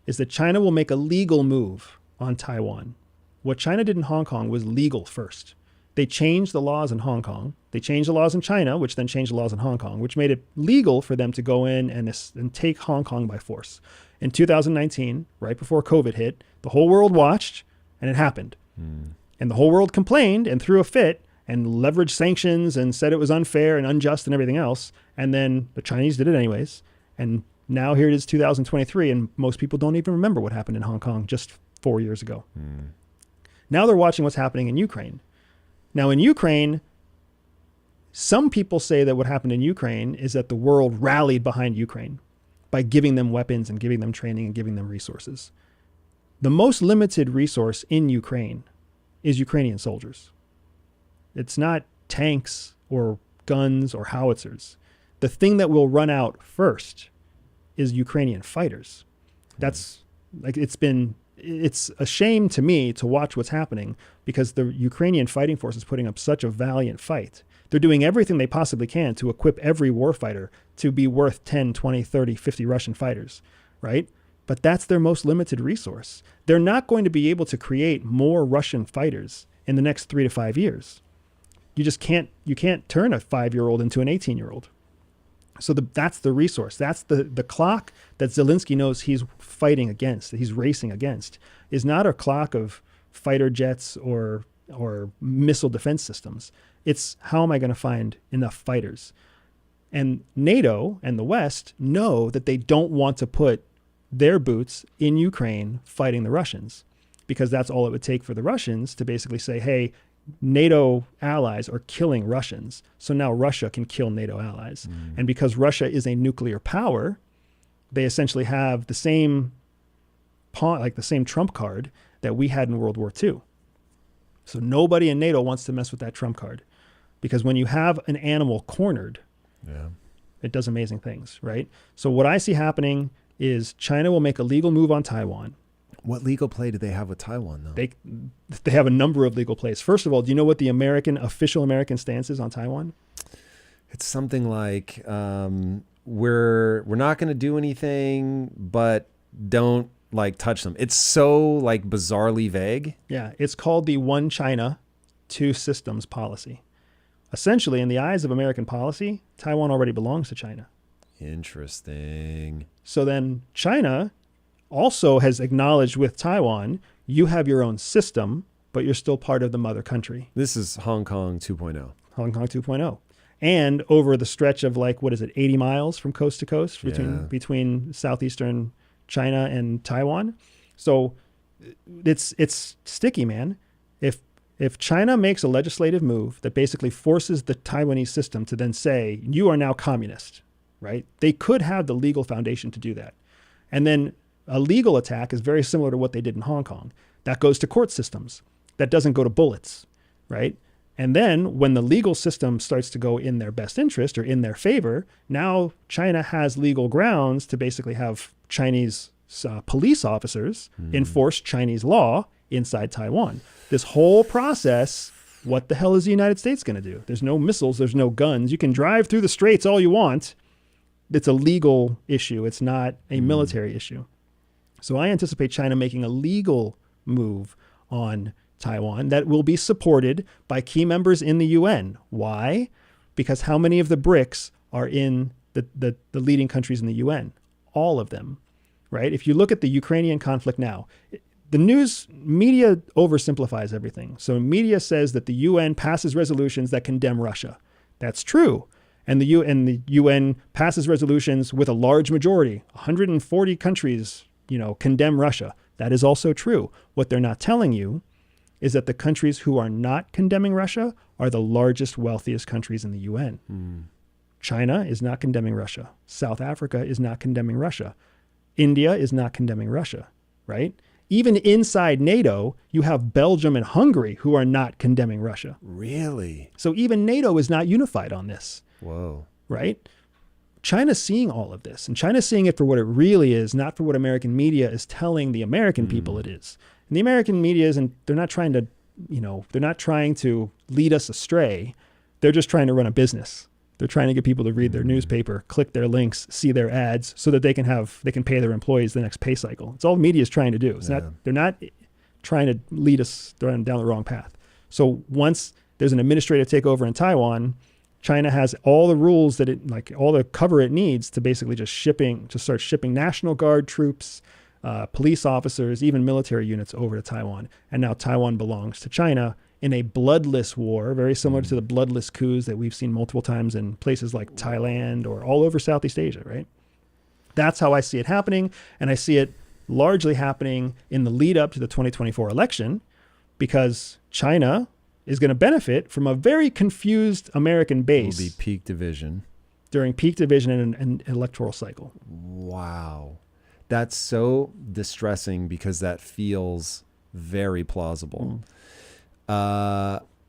is that China will make a legal move on Taiwan. What China did in Hong Kong was legal first. They changed the laws in Hong Kong. They changed the laws in China, which then changed the laws in Hong Kong, which made it legal for them to go in and take Hong Kong by force. In 2019, right before COVID hit, the whole world watched, and it happened. And the whole world complained and threw a fit and leveraged sanctions and said it was unfair and unjust and everything else. And then the Chinese did it anyways. And now here it is 2023, and most people don't even remember what happened in Hong Kong just 4 years ago. Now they're watching what's happening in Ukraine. Now in Ukraine, some people say that what happened in Ukraine is that the world rallied behind Ukraine by giving them weapons and giving them training and giving them resources. The most limited resource in Ukraine is Ukrainian soldiers. It's not tanks or guns or howitzers. The thing that will run out first is Ukrainian fighters. That's like, it's a shame to me to watch what's happening because the Ukrainian fighting force is putting up such a valiant fight. They're doing everything they possibly can to equip every warfighter to be worth 10, 20, 30, 50 Russian fighters, right? But that's their most limited resource. They're not going to be able to create more Russian fighters in the next 3 to 5 years. You can't turn a 5-year-old into an 18-year-old. So that's the resource. That's the clock that Zelensky knows he's fighting against, that he's racing against, is not a clock of fighter jets or missile defense systems. It's how am I going to find enough fighters? And NATO and the West know that they don't want to put their boots in Ukraine fighting the Russians, because that's all it would take for the Russians to basically say, hey, NATO allies are killing Russians, so now Russia can kill NATO allies. And because Russia is a nuclear power, they essentially have the same the same trump card that we had in World War II. So nobody in NATO wants to mess with that trump card, because when you have an animal cornered, it does amazing things, right? So what I see happening is China will make a legal move on Taiwan. What legal play do they have with Taiwan, though? They have a number of legal plays. First of all, do you know what the official American stance is on Taiwan? It's something like we're not going to do anything, but don't touch them. It's so bizarrely vague. Yeah, it's called the One China, Two Systems policy. Essentially, in the eyes of American policy, Taiwan already belongs to China. Interesting. So then China also has acknowledged with Taiwan, you have your own system, but you're still part of the mother country. This is Hong Kong 2.0. Hong Kong 2.0. And over the stretch of 80 miles from coast to coast between southeastern China and Taiwan. So it's sticky, man. If China makes a legislative move that basically forces the Taiwanese system to then say, you are now communist, right? They could have the legal foundation to do that. And then a legal attack is very similar to what they did in Hong Kong. That goes to court systems. That doesn't go to bullets, right? And then when the legal system starts to go in their best interest or in their favor, now China has legal grounds to basically have Chinese police officers enforce Chinese law inside Taiwan. This whole process, what the hell is the United States going to do? There's no missiles, there's no guns. You can drive through the straits all you want. It's a legal issue. It's not a military issue. So I anticipate China making a legal move on Taiwan that will be supported by key members in the UN. Why? Because how many of the BRICS are in the leading countries in the UN? All of them, right? If you look at the Ukrainian conflict now, the news media oversimplifies everything. So media says that the UN passes resolutions that condemn Russia. That's true. And the UN passes resolutions with a large majority. 140 countries, condemn Russia. That is also true. What they're not telling you is that the countries who are not condemning Russia are the largest, wealthiest countries in the UN. China is not condemning Russia. South Africa is not condemning Russia. India is not condemning Russia, right? Even inside NATO, you have Belgium and Hungary who are not condemning Russia. Really? So even NATO is not unified on this. Whoa. Right? China's seeing all of this, and China's seeing it for what it really is, not for what American media is telling the American people it is. And the American media isn't, they're not trying to, they're not trying to lead us astray. They're just trying to run a business. They're trying to get people to read their newspaper, click their links, see their ads, so that they can pay their employees the next pay cycle. It's all the media is trying to do. It's not, they're not trying to lead us down the wrong path. So once there's an administrative takeover in Taiwan, China has all the rules that all the cover it needs to basically just start shipping National Guard troops, police officers, even military units over to Taiwan. And now Taiwan belongs to China in a bloodless war, very similar to the bloodless coups that we've seen multiple times in places like Thailand or all over Southeast Asia, right? That's how I see it happening. And I see it largely happening in the lead up to the 2024 election, because China is going to benefit from a very confused American base. Will be peak division. During peak division and electoral cycle. Wow. That's so distressing because that feels very plausible.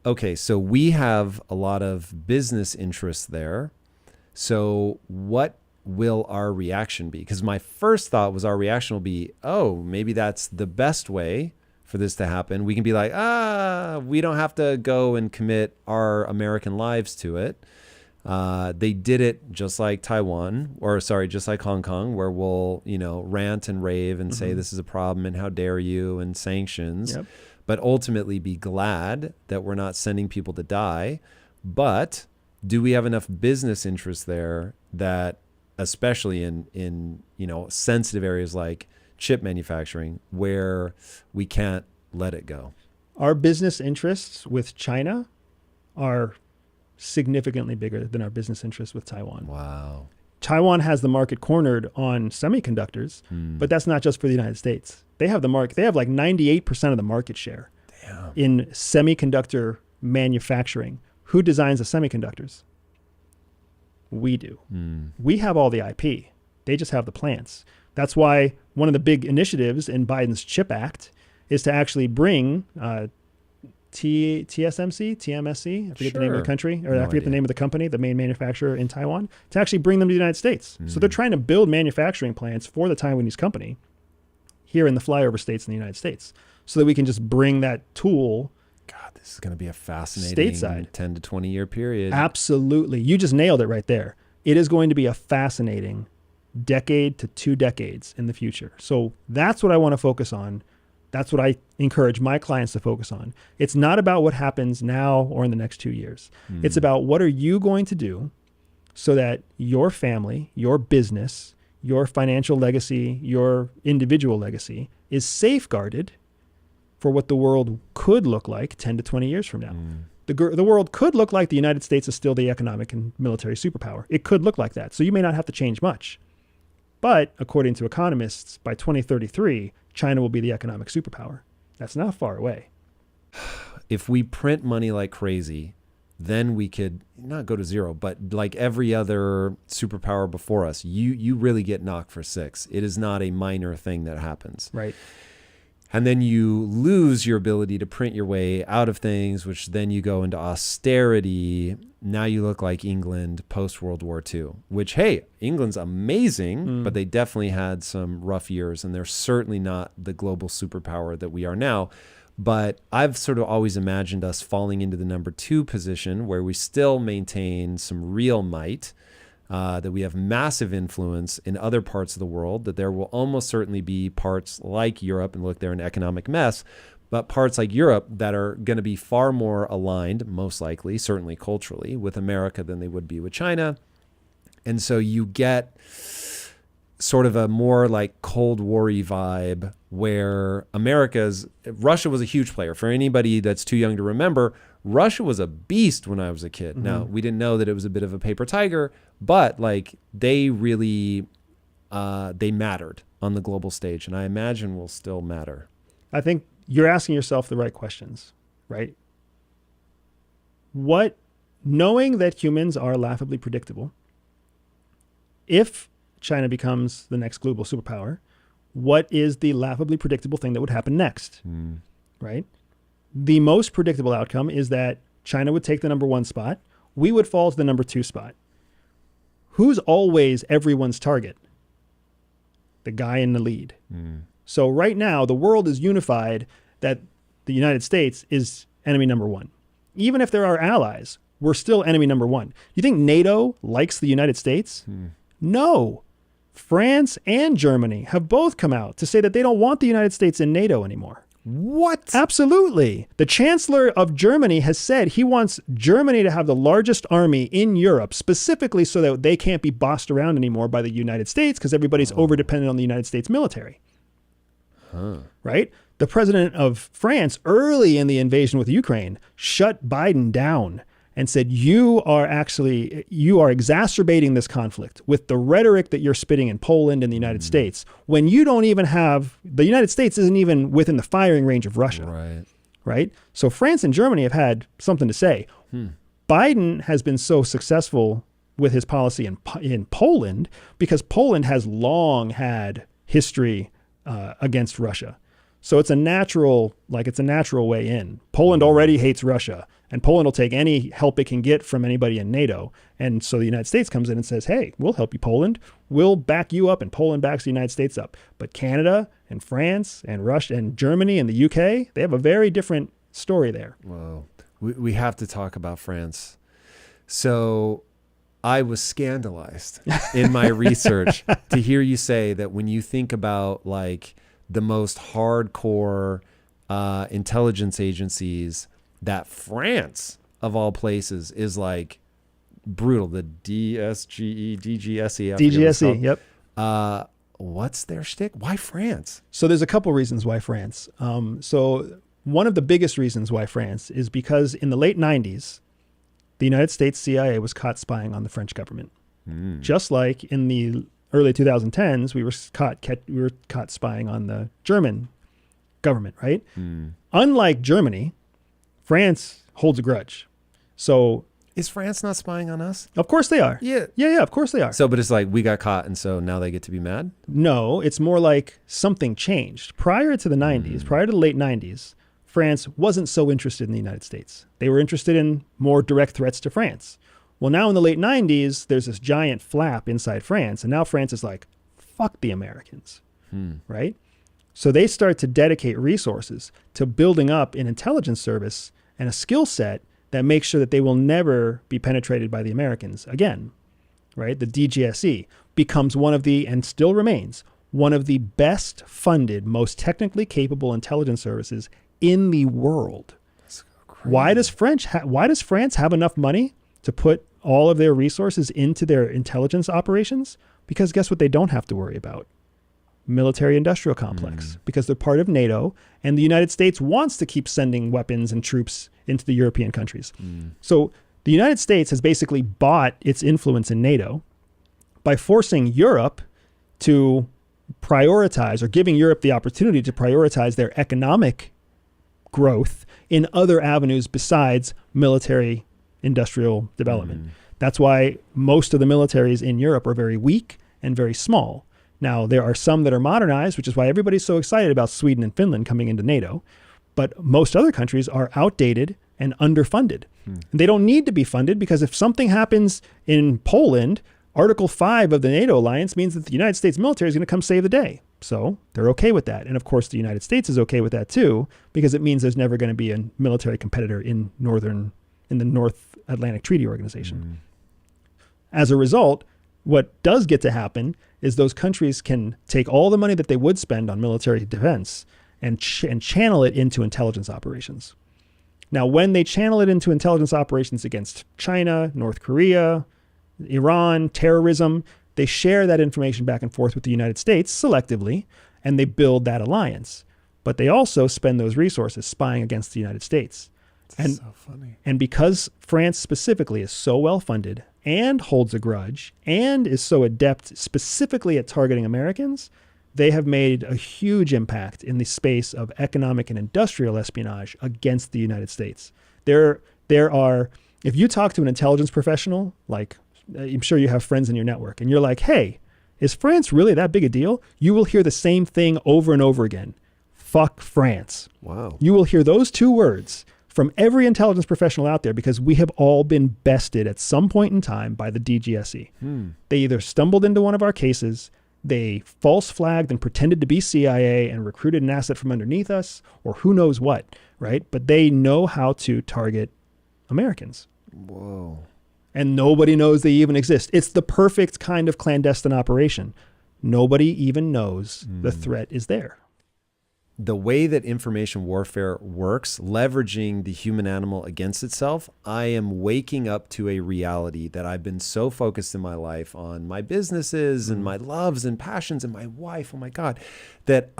Okay, so we have a lot of business interests there. So what will our reaction be? Because my first thought was our reaction will be, oh, maybe that's the best way for this to happen. We can be like, we don't have to go and commit our American lives to it. They did it just like Taiwan, just like Hong Kong, where we'll, rant and rave and say this is a problem and how dare you and sanctions. Yep. But ultimately be glad that we're not sending people to die. But do we have enough business interests there that, especially in sensitive areas like chip manufacturing, where we can't let it go? Our business interests with China are significantly bigger than our business interests with Taiwan. Wow. Taiwan has the market cornered on semiconductors, but that's not just for the United States. They have the market. They have like 98% of the market share in semiconductor manufacturing. Who designs the semiconductors? We do. We have all the IP. They just have the plants. That's why one of the big initiatives in Biden's CHIP Act is to actually bring TSMC, I forget the name of the country, or I forget the name of the company, the main manufacturer in Taiwan, to actually bring them to the United States. So they're trying to build manufacturing plants for the Taiwanese company here in the flyover states in the United States, so that we can just bring that tool. God, this is going to be a fascinating stateside 10 to 20 year period. Absolutely. You just nailed it right there. It is going to be a fascinating decade to 2 decades in the future. So that's what I want to focus on. That's what I encourage my clients to focus on. It's not about what happens now or in the next 2 years. It's about what are you going to do so that your family, your business, your financial legacy, your individual legacy is safeguarded for what the world could look like 10 to 20 years from now. The world could look like the United States is still the economic and military superpower. It could look like that. So you may not have to change much. But according to economists, by 2033, China will be the economic superpower. That's not far away. If we print money like crazy, then we could not go to zero, but like every other superpower before us, you really get knocked for 6. It is not a minor thing that happens. Right. And then you lose your ability to print your way out of things, which then you go into austerity. Now you look like England post-World War II, which, hey, England's amazing, but they definitely had some rough years, and they're certainly not the global superpower that we are now. But I've sort of always imagined us falling into the number 2 position, where we still maintain some real might, that we have massive influence in other parts of the world, that there will almost certainly be parts like Europe, and look, they're an economic mess, but parts like Europe that are going to be far more aligned, most likely, certainly culturally, with America than they would be with China. And so you get sort of a more like Cold War-y vibe, where Russia was a huge player. For anybody that's too young to remember, Russia was a beast when I was a kid. Now, we didn't know that it was a bit of a paper tiger, but like they really, they mattered on the global stage, and I imagine will still matter. I think you're asking yourself the right questions, right? Knowing that humans are laughably predictable, if China becomes the next global superpower, what is the laughably predictable thing that would happen next? Right? The most predictable outcome is that China would take the number 1 spot. We would fall to the number 2 spot. Who's always everyone's target? The guy in the lead. So right now, the world is unified that the United States is enemy number 1. Even if there are allies, we're still enemy number 1. You think NATO likes the United States? No. France and Germany have both come out to say that they don't want the United States in NATO anymore. What? Absolutely. The Chancellor of Germany has said he wants Germany to have the largest army in Europe, specifically so that they can't be bossed around anymore by the United States because everybody's over-dependent on the United States military. Right? The president of France, early in the invasion with Ukraine, shut Biden down and said, you are exacerbating this conflict with the rhetoric that you're spitting in Poland and the United States, when you don't even have, the United States isn't even within the firing range of Russia. Right? So France and Germany have had something to say. Biden has been so successful with his policy in Poland because Poland has long had history against Russia. So it's a natural way in. Poland already hates Russia, and Poland will take any help it can get from anybody in NATO. And so the United States comes in and says, hey, we'll help you, Poland. We'll back you up, and Poland backs the United States up. But Canada and France and Russia and Germany and the UK, they have a very different story there. Whoa. We have to talk about France. So I was scandalized in my research to hear you say that when you think about like the most hardcore intelligence agencies, that France, of all places, is like brutal. The DGSE. DGSE, yep. What's their shtick? Why France? So there's a couple reasons why France. So one of the biggest reasons why France is because in the late 90s, the United States CIA was caught spying on the French government. Just like in the early 2010s, we were caught spying on the German government, right? Unlike Germany, France holds a grudge. So is France not spying on us? Of course they are. Yeah, of course they are. So, but it's like we got caught, and so now they get to be mad? No, it's more like something changed. Prior to the 90s, prior to the late 90s, France wasn't so interested in the United States. They were interested in more direct threats to France. Well, now in the late 90s, there's this giant flap inside France, and now France is like, fuck the Americans, right? So they start to dedicate resources to building up an intelligence service and a skill set that makes sure that they will never be penetrated by the Americans again, right? The DGSE becomes one of the, and still remains, one of the best funded, most technically capable intelligence services in the world. Why does France have enough money to put all of their resources into their intelligence operations? Because guess what they don't have to worry about? Military industrial complex, because they're part of NATO, and the United States wants to keep sending weapons and troops into the European countries. So the United States has basically bought its influence in NATO by forcing Europe to prioritize, or giving Europe the opportunity to prioritize their economic growth in other avenues besides military industrial development. That's why most of the militaries in Europe are very weak and very small. Now, there are some that are modernized, which is why everybody's so excited about Sweden and Finland coming into NATO. But most other countries are outdated and underfunded. And they don't need to be funded, because if something happens in Poland, Article 5 of the NATO alliance means that the United States military is going to come save the day. So they're okay with that. And of course, the United States is okay with that too, because it means there's never going to be a military competitor in the North Atlantic Treaty Organization. As a result, what does get to happen is those countries can take all the money that they would spend on military defense and channel it into intelligence operations. Now, when they channel it into intelligence operations against China, North Korea, Iran, terrorism, they share that information back and forth with the United States selectively, and they build that alliance. But they also spend those resources spying against the United States. That's so funny. And because France specifically is so well funded and holds a grudge and is so adept specifically at targeting Americans, they have made a huge impact in the space of economic and industrial espionage against the United States. There are, if you talk to an intelligence professional, like I'm sure you have friends in your network, and you're like, hey, is France really that big a deal? You will hear the same thing over and over again. Fuck France. Wow. You will hear those two words from every intelligence professional out there because we have all been bested at some point in time by the DGSE. They either stumbled into one of our cases, they false flagged and pretended to be CIA and recruited an asset from underneath us, or who knows what, right? But they know how to target Americans. Whoa. And nobody knows they even exist. It's the perfect kind of clandestine operation. Nobody even knows the threat is there. The way that information warfare works, leveraging the human animal against itself, I am waking up to a reality that I've been so focused in my life on my businesses and my loves and passions and my wife, oh my God, that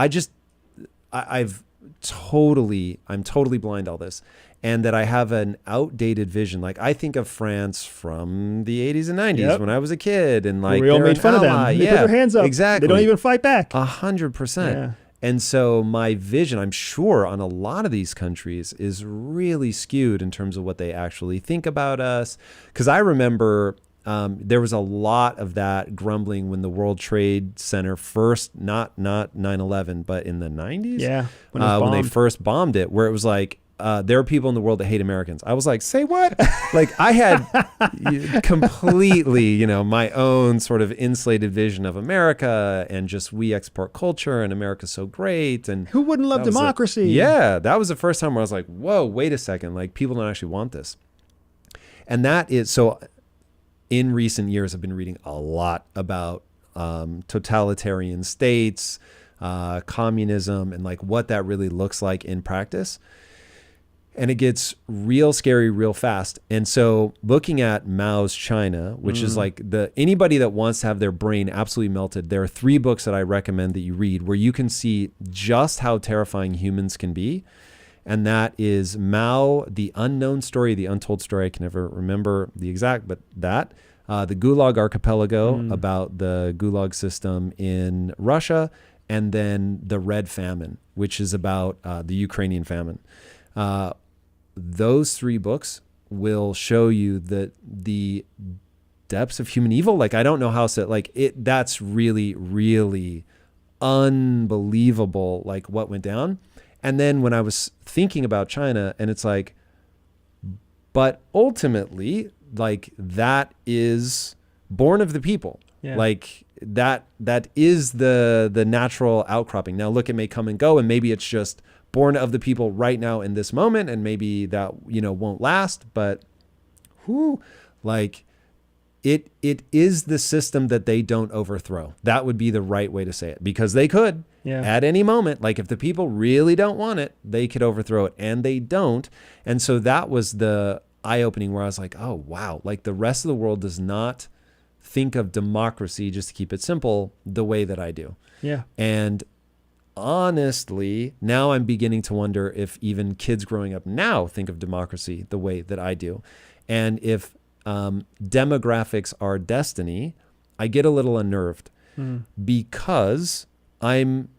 I'm totally blind to all this. And that I have an outdated vision. Like I think of France from the 80s and 90s when I was a kid, and like we all made fun of them. They put their hands up. Exactly. They don't even fight back. 100%. Yeah. And so my vision, I'm sure, on a lot of these countries is really skewed in terms of what they actually think about us. Because I remember there was a lot of that grumbling when the World Trade Center first, not 9/11, but in the 90s, when they first bombed it, where it was like, there are people in the world that hate Americans. I was like, say what? Like I had completely, my own sort of insulated vision of America and just we export culture and America's so great. And who wouldn't love democracy? That was the first time where I was like, whoa, wait a second. Like people don't actually want this. And that is, so in recent years, I've been reading a lot about totalitarian states, communism, and like what that really looks like in practice. And it gets real scary real fast. And so looking at Mao's China, which is like anybody that wants to have their brain absolutely melted, there are 3 books that I recommend that you read where you can see just how terrifying humans can be. And that is Mao, The Unknown Story, The Untold Story. I can never remember the exact, but that. The Gulag Archipelago, about the Gulag system in Russia. And then The Red Famine, which is about the Ukrainian famine. Those 3 books will show you the depths of human evil. Like, I don't know how to, like it, that's really, really unbelievable, like what went down. And then when I was thinking about China, and it's like, but ultimately, like that is born of the people. Yeah. Like that is the natural outcropping. Now look, it may come and go, and maybe it's just born of the people right now in this moment, and maybe that won't last, but like it is the system that they don't overthrow. That would be the right way to say it, because they could at any moment. Like if the people really don't want it, they could overthrow it, and they don't. And so that was the eye-opening where I was like, oh wow, like the rest of the world does not think of democracy, just to keep it simple, the way that I do. Yeah. And honestly, now I'm beginning to wonder if even kids growing up now think of democracy the way that I do. And if demographics are destiny, I get a little unnerved because I am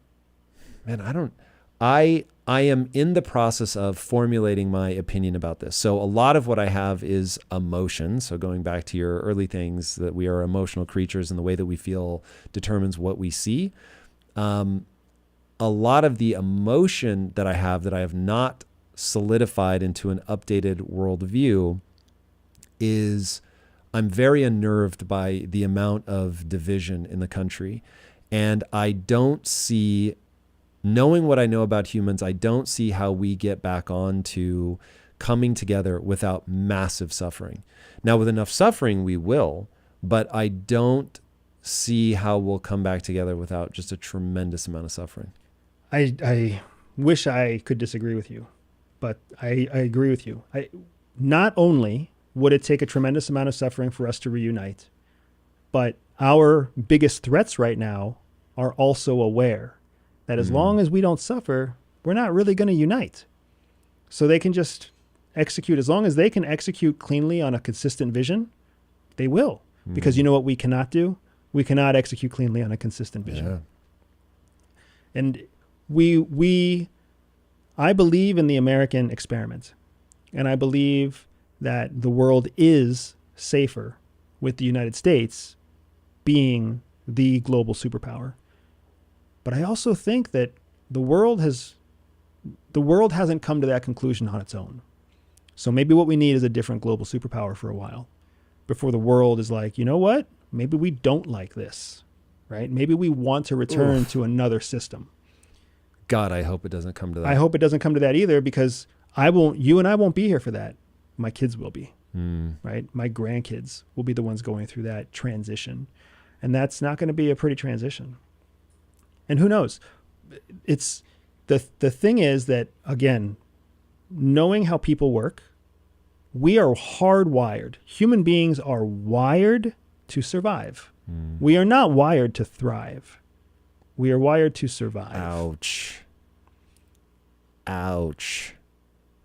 in the process of formulating my opinion about this. So a lot of what I have is emotion. So going back to your early things, that we are emotional creatures and the way that we feel determines what we see. A lot of the emotion that I have not solidified into an updated worldview is I'm very unnerved by the amount of division in the country. And I don't see, knowing what I know about humans, I don't see how we get back on to coming together without massive suffering. Now, with enough suffering, we will, but I don't see how we'll come back together without just a tremendous amount of suffering. I wish I could disagree with you, but I agree with you. Not only would it take a tremendous amount of suffering for us to reunite, but our biggest threats right now are also aware that as long as we don't suffer, we're not really going to unite. So they can just execute, as long as they can execute cleanly on a consistent vision, they will. Because you know what we cannot do? We cannot execute cleanly on a consistent vision. Yeah. And I believe in the American experiment, and I believe that the world is safer with the United States being the global superpower. But I also think that the world hasn't come to that conclusion on its own. So maybe what we need is a different global superpower for a while before the world is like, you know what? Maybe we don't like this, right? Maybe we want to return to another system. God, I hope it doesn't come to that. I hope it doesn't come to that either, because you and I won't be here for that. My kids will be, right? My grandkids will be the ones going through that transition. And that's not going to be a pretty transition. And who knows? It's the thing is that, again, knowing how people work, we are hardwired. Human beings are wired to survive. We are not wired to thrive. We are wired to survive. Ouch. Ouch.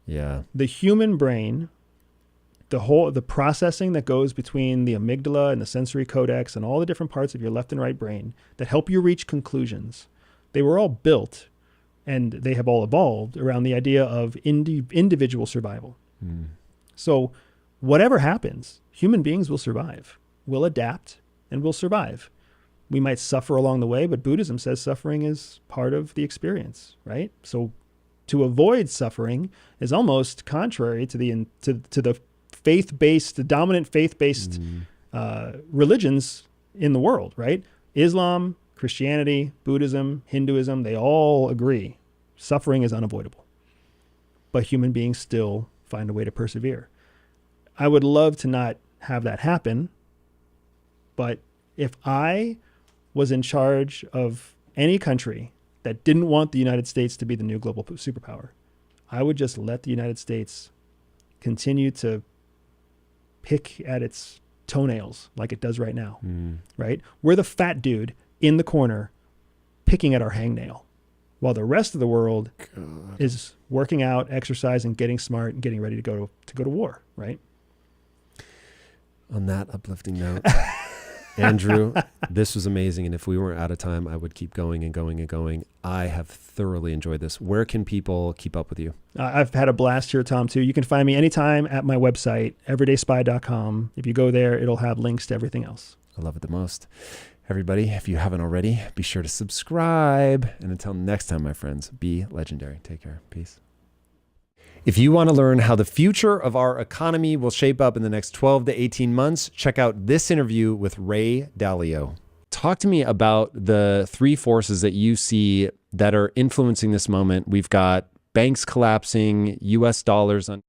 Yeah. The human brain, the processing that goes between the amygdala and the sensory cortex and all the different parts of your left and right brain that help you reach conclusions, they were all built and they have all evolved around the idea of individual survival. So whatever happens, human beings will survive, will adapt, and will survive. We might suffer along the way, but Buddhism says suffering is part of the experience, right? So to avoid suffering is almost contrary to the faith-based, the dominant faith-based religions in the world, right? Islam, Christianity, Buddhism, Hinduism, they all agree suffering is unavoidable. But human beings still find a way to persevere. I would love to not have that happen, but if I was in charge of any country that didn't want the United States to be the new global superpower, I would just let the United States continue to pick at its toenails like it does right now, right? We're the fat dude in the corner picking at our hangnail while the rest of the world is working out, exercising, getting smart, and getting ready to go to war, right? On that uplifting note, Andrew, this was amazing. And if we weren't out of time, I would keep going and going and going. I have thoroughly enjoyed this. Where can people keep up with you? I've had a blast here, Tom, too. You can find me anytime at my website, everydayspy.com. If you go there, it'll have links to everything else. I love it the most. Everybody, if you haven't already, be sure to subscribe. And until next time, my friends, be legendary. Take care. Peace. If you want to learn how the future of our economy will shape up in the next 12 to 18 months, check out this interview with Ray Dalio. Talk to me about the three forces that you see that are influencing this moment. We've got banks collapsing, US dollars on